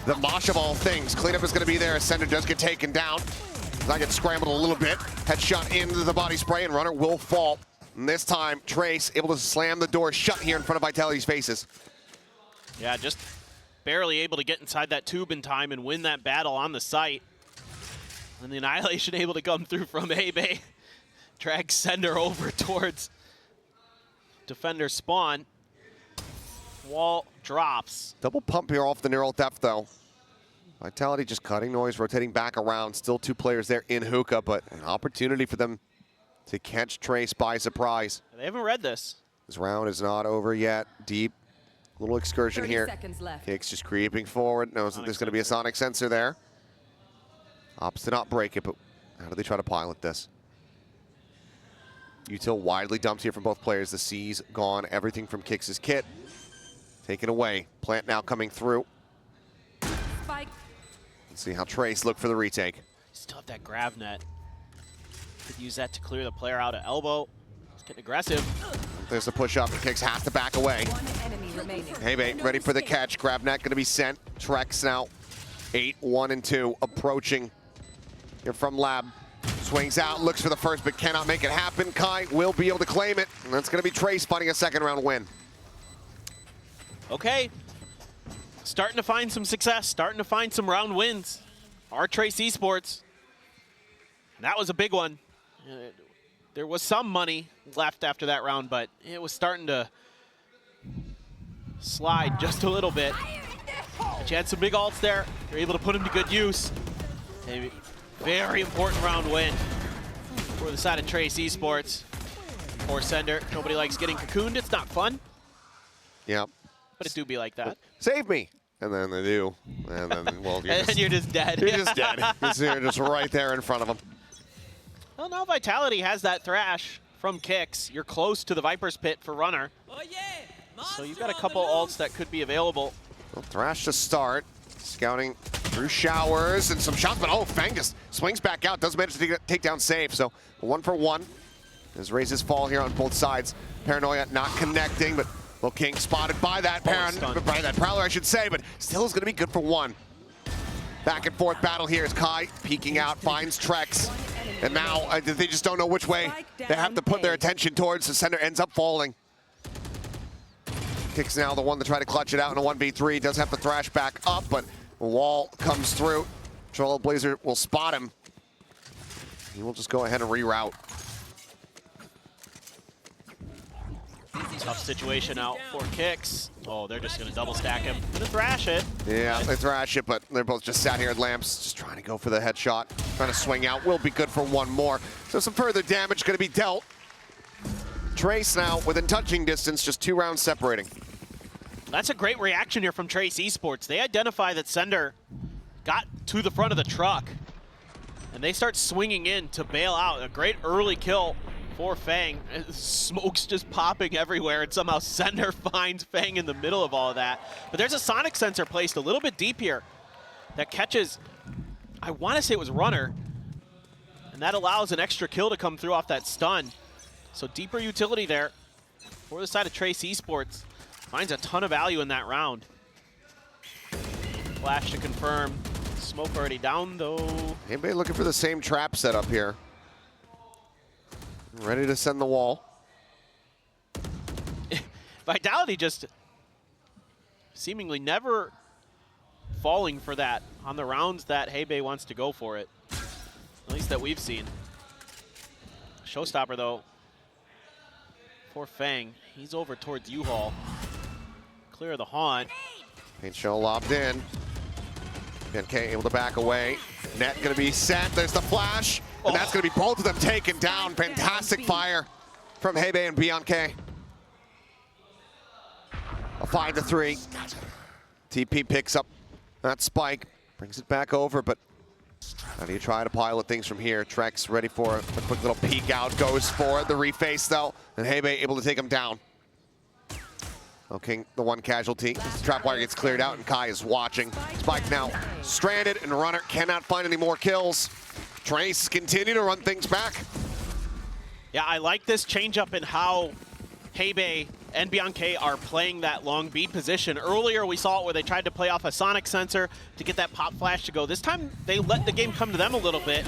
the Mosh of all things. Cleanup is going to be there. Ascender does get taken down. I get scrambled a little bit. Headshot into the body spray, and runner will fall. And this time, Trace able to slam the door shut here in front of Vitality's faces. Yeah, just barely able to get inside that tube in time and win that battle on the site. And the Annihilation able to come through from Hebe. Drags Sender over towards defender spawn. Wall drops. Double pump here off the neural depth, though. Vitality just cutting noise, rotating back around. Still 2 players there in hookah, but an opportunity for them to catch Trace by surprise. They haven't read this. This round is not over yet. Deep Little excursion 30 here. seconds left. Kicks just creeping forward. Knows that there's going to be a sonic sensor there. Opts to not break it, but how do they try to pilot this? Util widely dumped here from both players. The C's gone. Everything from Kicks' kit taken away. Plant now coming through. Spike. Let's see how Trace look for the retake. Still have that grab net. Could use that to clear the player out at elbow. It's getting aggressive. There's the push up. Kicks has to back away. One enemy remaining. Hey-Bait ready for the catch. Grab net going to be sent. Trex now 8-1-2 approaching here from Lab. Swings out, looks for the first, but cannot make it happen. Kai will be able to claim it, and that's going to be Trace finding a second round win. Okay. Starting to find some success, starting to find some round wins. Our Trace Esports. That was a big one. There was some money left after that round, but it was starting to slide just a little bit. But you had some big ults there. You're able to put them to good use. Maybe. Very important round win for the side of Trace Esports. Poor Sender. Nobody likes getting cocooned. It's not fun. Yep. But it do be like that. Save me. And then they do. And then, well, And then you're just dead. You're just dead. You're just right there in front of them. Well, now Vitality has that Thrash from Kicks. You're close to the Viper's Pit for Runner. Oh yeah! So you've got a couple ults that could be available. Well, Thrash to start. Scouting through showers and some shots, but oh, Fang just swings back out. Does manage to take down safe, so 1 for 1. As raises fall here on both sides. Paranoia not connecting, but Lil King spotted by that by that Prowler, I should say, but still is going to be good for 1. Back and forth battle here as Kai peeking out, finds Trex. And now they just don't know which way they have to put their attention towards. The center ends up falling. Kicks now the one to try to clutch it out in a 1v3. Does have to thrash back up, but Wall comes through. Trailblazer will spot him. He will just go ahead and reroute. Tough situation out for Kicks. Oh, they're just going to double stack him. Gonna thrash it. Yeah, they thrash it, but they're both just sat here at lamps, just trying to go for the headshot. Trying to swing out. Will be good for 1 more. So some further damage going to be dealt. Trace now within touching distance, just 2 rounds separating. That's a great reaction here from Trace Esports. They identify that Sender got to the front of the truck, and they start swinging in to bail out. A great early kill for Fang. Smoke's just popping everywhere, and somehow Sender finds Fang in the middle of all of that. But there's a sonic sensor placed a little bit deep here that catches, I want to say it was Runner, and that allows an extra kill to come through off that stun. So deeper utility there for the side of Trace Esports. Finds a ton of value in that round. Flash to confirm. Smoke already down though. Anybody looking for the same trap setup here? Ready to send the wall. Vitality just seemingly never falling for that on the rounds that Hebei wants to go for it. At least that we've seen. Showstopper though. For Fang. He's over towards U-Haul. Clear the haunt. Paint Show lobbed in. BNK able to back away. Net gonna be sent. There's the flash. And that's gonna be both of them taken down. Fantastic fire from Hebei and BNK. A 5-3. TP picks up that spike. Brings it back over, but how do you try to pilot things from here? Trex ready for a quick little peek out. Goes for the reface though. And Hebei able to take him down. Okay, the 1 casualty. The trapwire gets cleared out and Kai is watching. Spike now stranded and Runner cannot find any more kills. Trace continue to run things back. Yeah, I like this change-up in how Hebei and BNK are playing that long B position. Earlier we saw it where they tried to play off a sonic sensor to get that pop flash to go. This time they let the game come to them a little bit.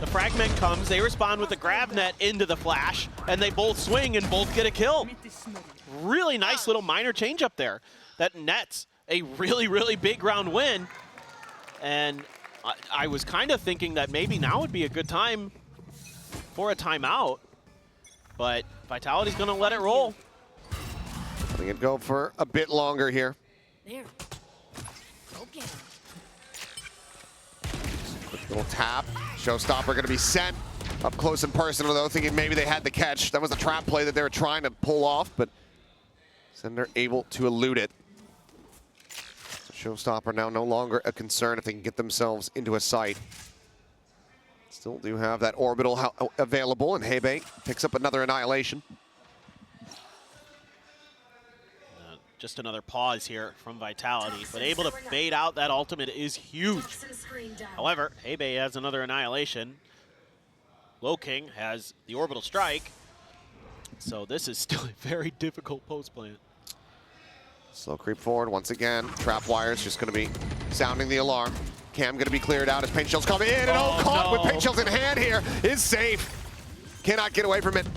The fragment comes, they respond with the grab net into the flash, and they both swing and both get a kill. Really nice little minor change up there that nets a really, really big round win. And I was kind of thinking that maybe now would be a good time for a timeout, but Vitality's gonna let it roll. Letting it go for a bit longer here. There. Okay. Quick little tap. Showstopper gonna be sent up close and personal though, thinking maybe they had the catch. That was the trap play that they were trying to pull off, but Sender able to elude it. Showstopper now no longer a concern if they can get themselves into a site. Still do have that orbital available, and Hebe picks up another annihilation. Just another pause here from Vitality, but able to bait out that ultimate is huge. However, Hebe has another annihilation. Low King has the orbital strike, so this is still a very difficult post plant. Slow creep forward once again. Trap wires just going to be sounding the alarm. Cam going to be cleared out as paint shells come in, and caught with paint shells in hand here is safe. Cannot get away from it.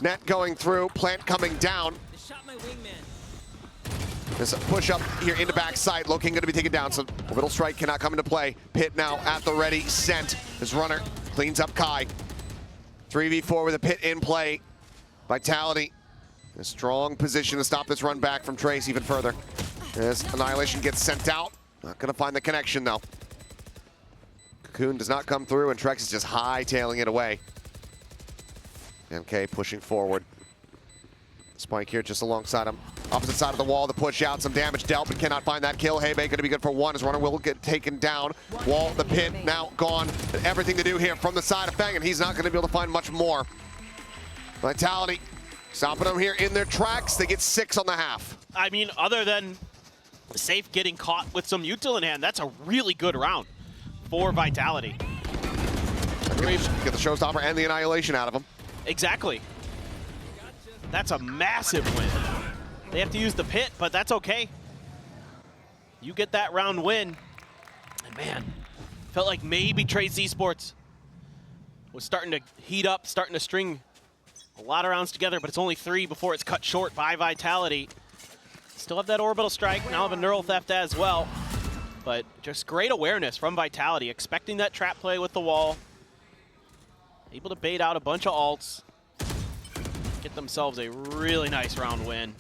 Net going through, plant coming down. They shot my wingman. There's a push up here into backside. Low King going to be taken down, so orbital strike cannot come into play. Pit now at the ready, sent. His runner cleans up Kai. 3v4 with a Pit in play. Vitality in a strong position to stop this run back from Trace even further. As Annihilation gets sent out. Not going to find the connection, though. Cocoon does not come through, and Trex is just hightailing it away. MK pushing forward. Spike here just alongside him. Opposite side of the wall, the push out, some damage dealt, but cannot find that kill. Hebe going to be good for one. His runner will get taken down. Wall, the pit, now gone. Everything to do here from the side of Feng, and he's not going to be able to find much more. Vitality stopping them here in their tracks. They get 6 on the half. I mean, other than Safe getting caught with some util in hand, that's a really good round for Vitality. Get the Showstopper and the Annihilation out of him. Exactly. That's a massive win. They have to use the Pit, but that's okay. You get that round win. And man, felt like maybe Trace Esports was starting to heat up, starting to string a lot of rounds together, but it's only 3 before it's cut short by Vitality. Still have that orbital strike, now have a neural theft as well. But just great awareness from Vitality, expecting that trap play with the wall. Able to bait out a bunch of ults. Get themselves a really nice round win.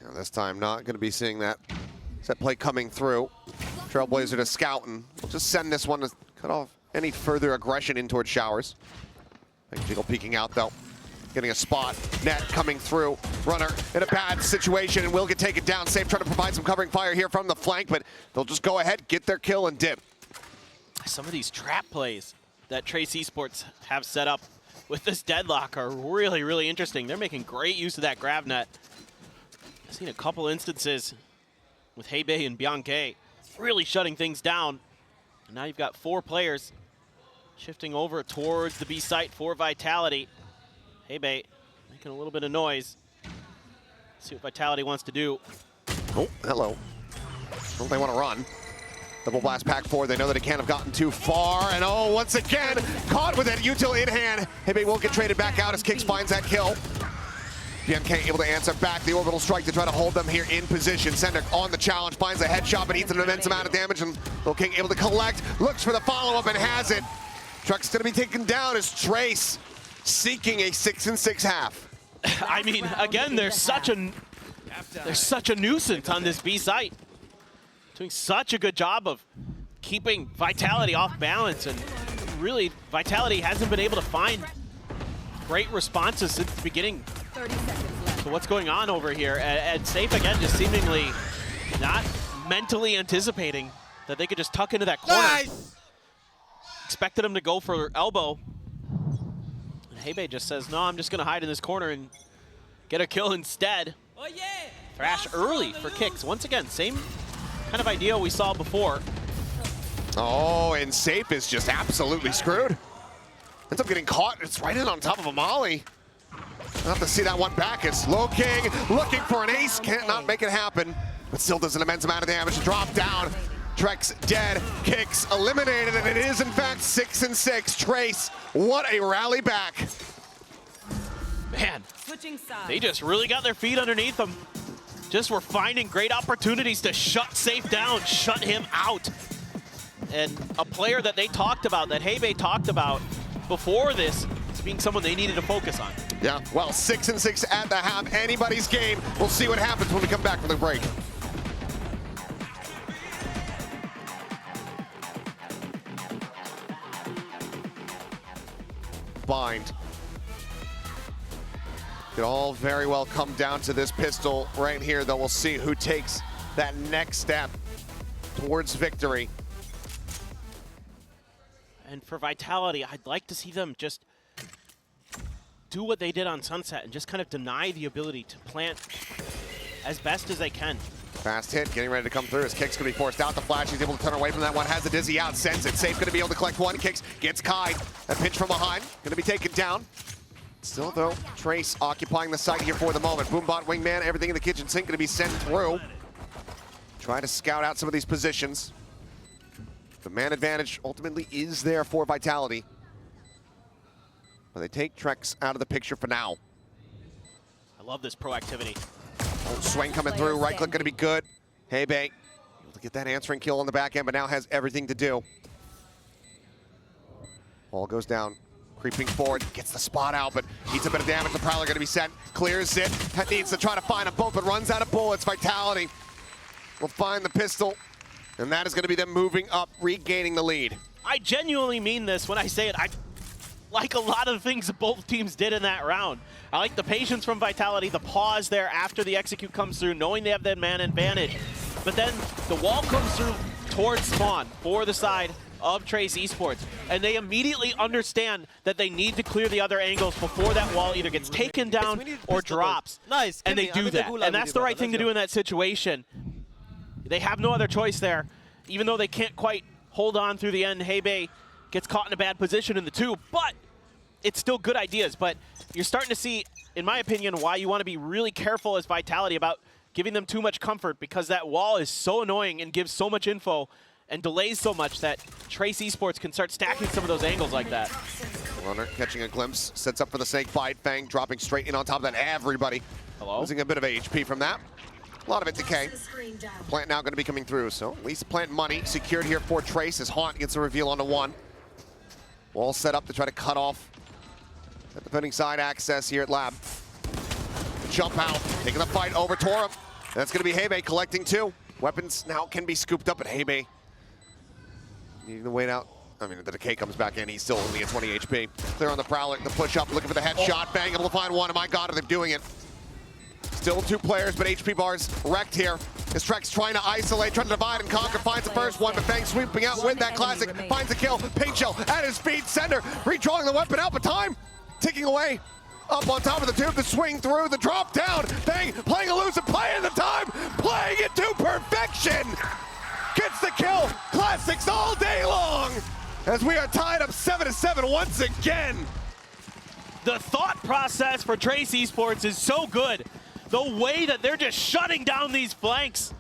Now this time not going to be seeing that set play coming through. Trailblazer to scouting. We'll just send this one to cut off any further aggression in towards Showers. Jiggle peeking out though. Getting a spot. Net coming through. Runner in a bad situation and will get taken down. Safe trying to provide some covering fire here from the flank, but they'll just go ahead, get their kill and dip. Some of these trap plays that Trace Esports have set up with this deadlock are really, really interesting. They're making great use of that grab net. I've seen a couple instances with Hebe and Bianche really shutting things down. And now you've got 4 players shifting over towards the B site for Vitality. Hebe making a little bit of noise. See what Vitality wants to do. Oh, hello. Well, they want to run. Double blast pack 4. They know that it can't have gotten too far. And oh, once again, caught with that util in hand. Hebe will get traded back out as Kix finds that kill. BMK able to answer back the orbital strike to try to hold them here in position. Sender on the challenge, finds a headshot, but eats an immense amount of damage. And Lil King able to collect, looks for the follow-up and has it. Truck's going to be taken down as Trace seeking a 6-6 half. I mean, again, there's such a nuisance on this B site. Doing such a good job of keeping Vitality off balance, and really, Vitality hasn't been able to find great responses since the beginning. 30 seconds left. So what's going on over here? And Safe again, just seemingly not mentally anticipating that they could just tuck into that corner. Nice. Expected him to go for elbow. And Hebe just says, no, I'm just gonna hide in this corner and get a kill instead. Oh yeah. Thrash early for Kix. Once again, same kind of idea we saw before. Oh, and Safe is just absolutely screwed. Ends up getting caught. It's right in on top of a molly. I'll have to see that one back. It's Low King looking for an ace. Can't not make it happen, but still does an immense amount of damage to drop down. Trex dead, Kix eliminated, and it is in fact 6-6. Trace, what a rally back. Man, Switching sides. they just really got their feet underneath them. Just were finding great opportunities to shut Safe down, shut him out. And a player that they talked about, that Hebe talked about before this, as being someone they needed to focus on. Yeah, well, 6-6 at the half. Anybody's game. We'll see what happens when we come back from the break. Bind. Could all very well come down to this pistol right here, though. We'll see who takes that next step towards victory. And for Vitality, I'd like to see them just do what they did on Sunset and just kind of deny the ability to plant as best as they can. Fast hit, getting ready to come through. His Kick's going to be forced out. The flash, he's able to turn away from that one. Has the Dizzy out, sends it. Safe going to be able to collect one. Kicks, gets Kai. A pinch from behind, going to be taken down. Still, though, Trace occupying the site here for the moment. Boombot, Wingman, everything in the kitchen sink going to be sent through. Try to scout out some of these positions. The man advantage ultimately is there for Vitality. But they take Trex out of the picture for now. I love this proactivity. Old swing coming through, right click gonna be good. Hebe able to get that answering kill on the back end, but now has everything to do. Ball goes down, creeping forward, gets the spot out, but needs a bit of damage. The Prowler gonna be sent, clears it, needs to try to find them both, but runs out of bullets. Vitality will find the pistol, and that is gonna be them moving up, regaining the lead. I genuinely mean this when I say it. I like a lot of the things that both teams did in that round. I like the patience from Vitality, the pause there after the execute comes through, knowing they have that man advantage. But then the wall comes through towards spawn for the side of Trace Esports, and they immediately understand that they need to clear the other angles before that wall either gets taken down or drops. Nice. And they do that, and that's the right thing to do in that situation. They have no other choice there, even though they can't quite hold on through the end. Hebe gets caught in a bad position in the two, but it's still good ideas. But you're starting to see, in my opinion, why you want to be really careful as Vitality about giving them too much comfort, because that wall is so annoying and gives so much info and delays so much that Trace Esports can start stacking some of those angles like that. Runner catching a glimpse, sets up for the snake bite. Fang dropping straight in on top of that. Everybody losing a bit of HP from that. A lot of it decay. Plant now going to be coming through, so at least plant money secured here for Trace as Haunt gets a reveal onto one. Wall set up to try to cut off the defending side access here at Lab. Jump out, taking the fight over Torum. That's going to be Hebe collecting two. Weapons now can be scooped up, but Hebe needing to wait out. I mean, the decay comes back in. He's still only at 20 HP. Clear on the Prowler, the push up, looking for the headshot. Bang, able to find one. Oh my God, are they doing it? Still two players, but HP bars wrecked here. As Trex trying to isolate, trying to divide and conquer, finds the first one, but Fang sweeping out with that classic, finds a kill. Paint Shell at his feet, Sender redrawing the weapon out, but time ticking away. Up on top of the tube, the swing through, the drop down. Fang playing elusive, playing the time, playing it to perfection. Gets the kill, classics all day long. As we are tied up 7-7 once again. The thought process for Trace Esports is so good. The way that they're just shutting down these flanks,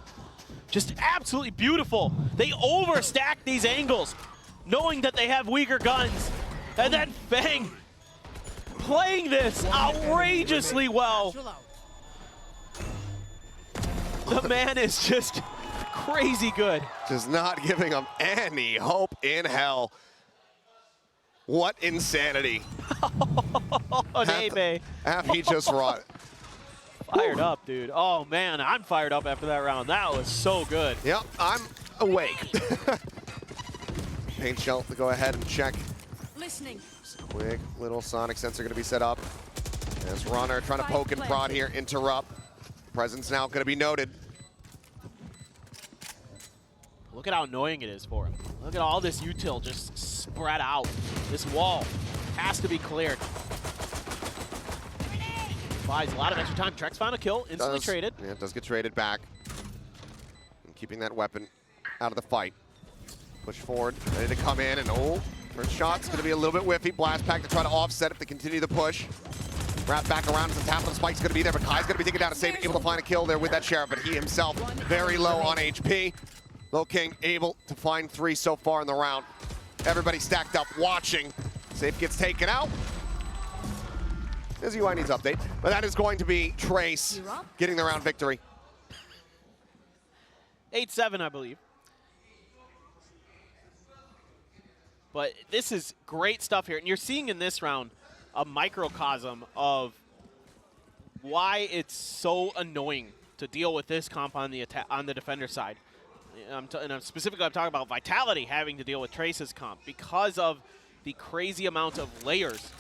just absolutely beautiful. They overstack these angles, knowing that they have weaker guns. And then Fang playing this outrageously well. The man is just crazy good. Just not giving them any hope in hell. What insanity. Have he just wrought. Fired up, dude. Oh, man, I'm fired up after that round. That was so good. Yep, I'm awake. Paint Shell to go ahead and check. Listening. Quick little sonic sensor going to be set up. As Runner trying to poke and prod here, interrupt. Presence now going to be noted. Look at how annoying it is for him. Look at all this util just spread out. This wall has to be cleared. Buys a lot of extra time. Trex found a kill, instantly traded. Yeah, it does get traded back. And keeping that weapon out of the fight. Push forward, ready to come in, and first shot's gonna be a little bit whiffy. Blast pack to try to offset it to continue the push. Wrap back around as the tap on the spike's gonna be there, but Kai's gonna be taken down to save, able to find a kill there with that Sheriff, but he himself very low on HP. Lil King able to find 3 so far in the round. Everybody stacked up watching. Safe gets taken out. His UI needs update, but that is going to be Trace getting the round victory. 8-7, I believe. But this is great stuff here. And you're seeing in this round a microcosm of why it's so annoying to deal with this comp on the defender side. And specifically, I'm talking about Vitality having to deal with Trace's comp because of the crazy amount of layers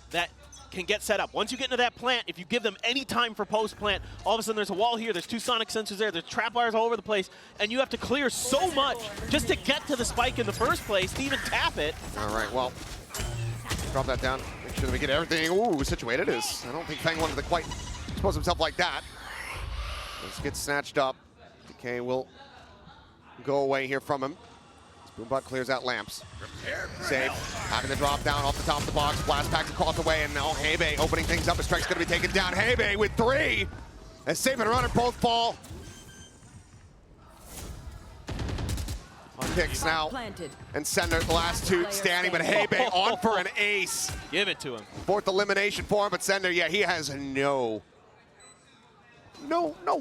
that can get set up. Once you get into that plant, if you give them any time for post-plant, all of a sudden there's a wall here, there's 2 sonic sensors there, there's trap wires all over the place, and you have to clear so much just to get to the spike in the first place to even tap it. All right, well, drop that down. Make sure that we get everything situated. I don't think Feng wanted to quite expose himself like that. Let's get snatched up. DK will go away here from him. Boombot clears out lamps. Save, having the drop down off the top of the box. Blast packs across the way, and now Hebe opening things up. A strike's going to be taken down. Hebe with 3. As Safe and Runner both fall. On kicks now. And Sender, the last 2 standing, but Hebe on for an ace. Give it to him. 4th elimination for him, but Sender, yeah, he has no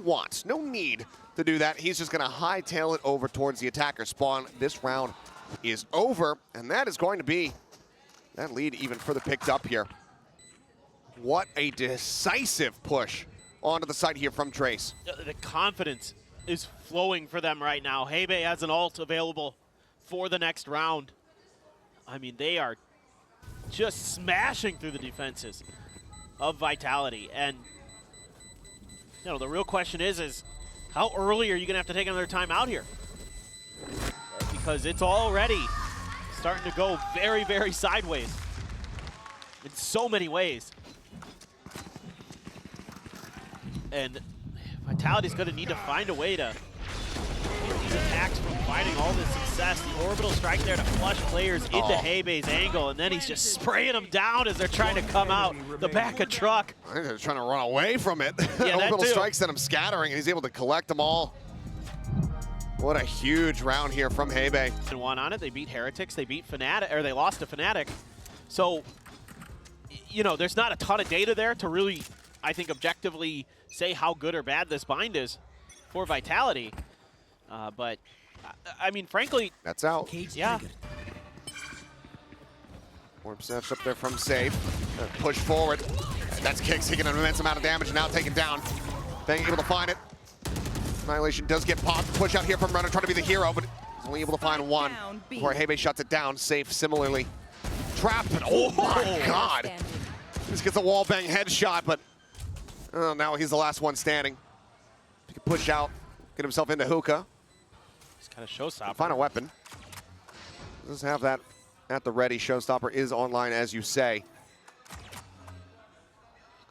wants, no need to do that. He's just going to hightail it over towards the attacker spawn. This round is over, and that is going to be that lead even further picked up here. What a decisive push onto the side here from Trace. The confidence is flowing for them right now. Hebe has an ult available for the next round. I mean, they are just smashing through the defenses of Vitality. And, you know, the real question is how early are you going to have to take another time out here? Because it's already starting to go very, very sideways in so many ways. And Vitality's going to need to find a way to get these attacks from finding all this success. The orbital strike there to flush players into Hebe's angle, and then he's just spraying them down as they're trying to come out the back of truck. I think they're trying to run away from it. Yeah, orbital strikes sent him scattering, and he's able to collect them all. What a huge round here from Hebe. And one on it, they beat Heretics, they beat Fnatic, or they lost to Fnatic. So, you know, there's not a ton of data there to really, I think, objectively say how good or bad this bind is for Vitality. But, I mean, frankly... That's out. Yeah. Warm snatched up there from Safe. Push forward. That's Kicks taking an immense amount of damage, now taken down. Feng able to find it. Annihilation does get popped. Push out here from Runner, trying to be the hero, but he's only able to find one before Hebe shuts it down. Safe similarly. Trapped, but oh my god! Just gets a wall bang headshot, but now he's the last one standing. He can push out, get himself into hookah. He's got a showstopper. Find a weapon. Does have that at the ready. Showstopper is online, as you say.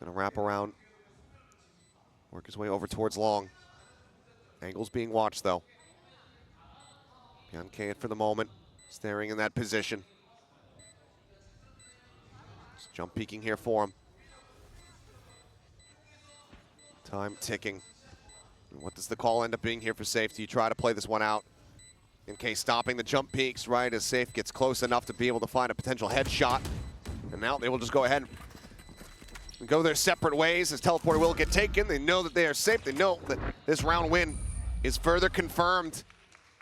Gonna wrap around, work his way over towards long. Angle's being watched, though. Bianca for the moment, staring in that position. Just jump peeking here for him. Time ticking. And what does the call end up being here for Safe? Do you try to play this one out? In case stopping the jump peaks, right, as Safe gets close enough to be able to find a potential headshot. And now they will just go ahead and go their separate ways as teleporter will get taken. They know that they are safe. They know that this round win is further confirmed.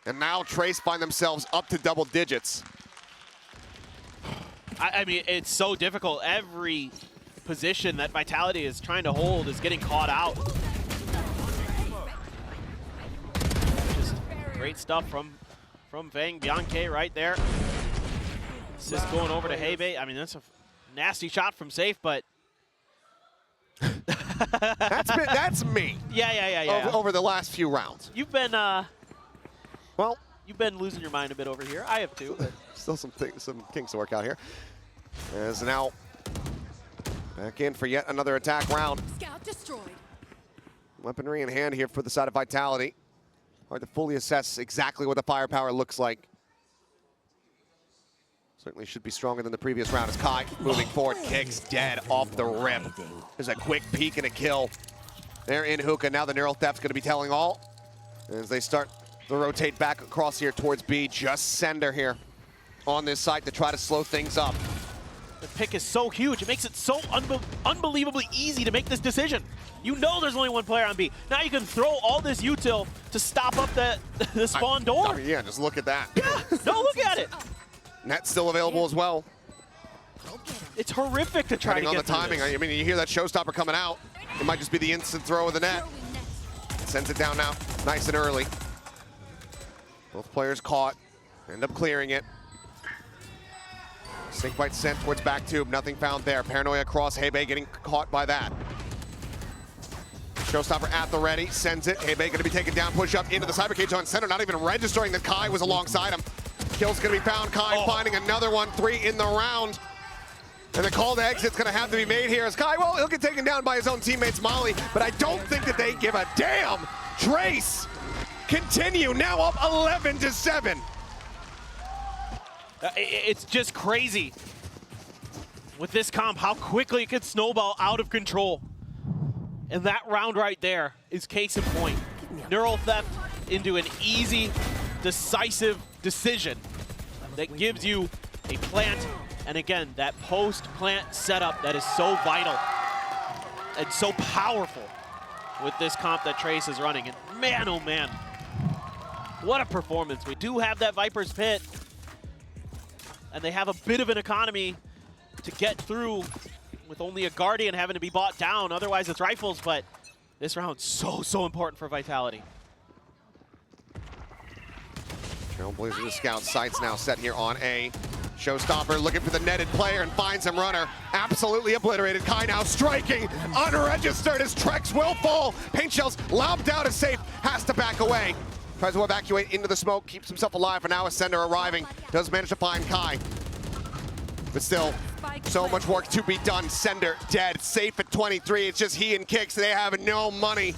And now Trace find themselves up to double digits. I mean, it's so difficult. Every position that Vitality is trying to hold is getting caught out. Just great stuff from Feng. Bianca right there. Assist going over to Hebe. I mean, that's a nasty shot from Safe, but that's me. Yeah. Over the last few rounds. You've been well, you've been losing your mind a bit over here. I have too. But still some kinks to work out here. As now back in for yet another attack round. Scout destroyed. Weaponry in hand here for the side of Vitality. Hard to fully assess exactly what the firepower looks like. Certainly should be stronger than the previous round as Kai moving forward, Kicks dead off the rip. There's a quick peek and a kill. They're in hookah. Now the neural theft's going to be telling all as they start to rotate back across here towards B. Just Sender here on this side to try to slow things up. the pick is so huge. It makes it so unbelievably easy to make this decision. You know there's only one player on B. Now you can throw all this util to stop up the spawn door. I mean, yeah, just look at that. Yeah, no, look at it. Net's still available as well. It's horrific to try to get on the timing. I mean, you hear that showstopper coming out. It might just be the instant throw of the net. Sends it down now, nice and early. Both players caught, end up clearing it. Snake bite sent towards back tube, nothing found there. Paranoia across, Hebei getting caught by that. Showstopper at the ready, sends it. Hebei gonna be taken down, push up into the cyber cage on center, not even registering that Kai was alongside him. Kill's gonna be found, Kai finding another one, 3 in the round. And the call to exit's gonna have to be made here as Kai, well, he'll get taken down by his own teammates, Molly, but I don't think that they give a damn. Trace continue, now up 11-7. It's just crazy with this comp how quickly it could snowball out of control. And that round right there is case in point. Neural theft into an easy, decisive decision that gives you a plant, and again, that post-plant setup that is so vital and so powerful with this comp that Trace is running. And man, oh man, what a performance. We do have that Viper's Pit, and they have a bit of an economy to get through with only a Guardian having to be bought down. Otherwise, it's rifles, but this round's so important for Vitality. Trailblazer the scout sights now set here on A. Showstopper looking for the netted player and finds him. Runner absolutely obliterated. Kai now striking, unregistered as Trex will fall. Paint shells lobbed out as safe, has to back away. Tries to evacuate into the smoke, keeps himself alive, for now Ascender arriving. Does manage to find Kai. But still, so much work to be done. Sender dead, safe at 23. It's just he and Kicks. They have no money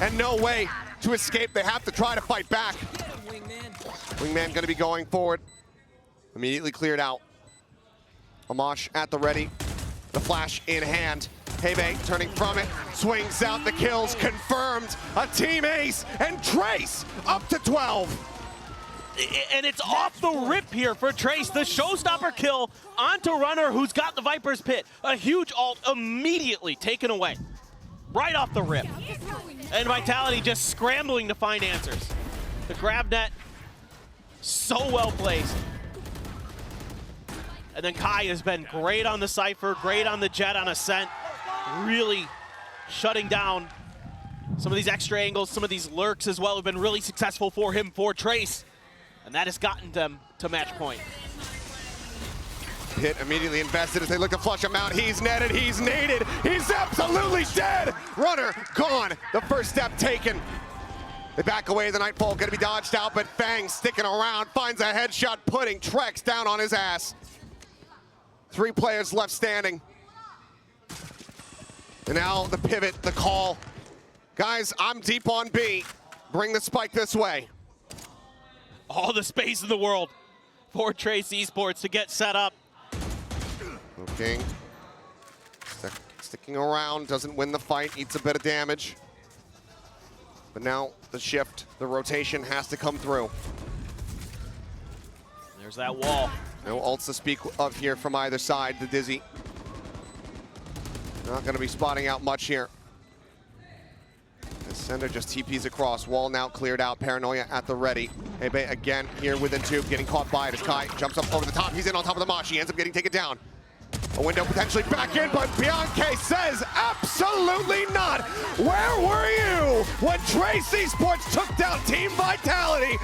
and no way to escape. They have to try to fight back. Wingman gonna be going forward. Immediately cleared out. Amash at the ready. The flash in hand. Hebei turning from it, swings out, the kills confirmed. A team ace, and Trace up to 12. And it's off the rip here for Trace. The showstopper kill onto Runner, who's got the Viper's Pit. A huge ult immediately taken away. Right off the rip. And Vitality just scrambling to find answers. The grab net, so well placed. And then Kai has been great on the Cypher, great on the Jet on Ascent. Really shutting down some of these extra angles, some of these lurks as well have been really successful for him, for Trace. And that has gotten them to match point. Pit immediately invested as they look to flush him out. He's netted, he's naded, he's absolutely dead! Runner gone, the first step taken. They back away, the Nightfall gonna be dodged out, but Fang sticking around, finds a headshot, putting Trex down on his ass. 3 players left standing. And now the pivot, the call. Guys, I'm deep on B. Bring the spike this way. All the space in the world for Trace Esports to get set up. Looking. Sticking around, doesn't win the fight, eats a bit of damage. But now the shift, the rotation has to come through. There's that wall. No ults to speak of here from either side. The Dizzy not going to be spotting out much here. The Sender just TPs across. Wall now cleared out. Paranoia at the ready. Hebei again here within tube, getting caught by it as Kai jumps up over the top. He's in on top of the Mosh. He ends up getting taken down. A window potentially back in, but Bianca says absolutely not. Where were you when Trace Esports took down Team Vitality?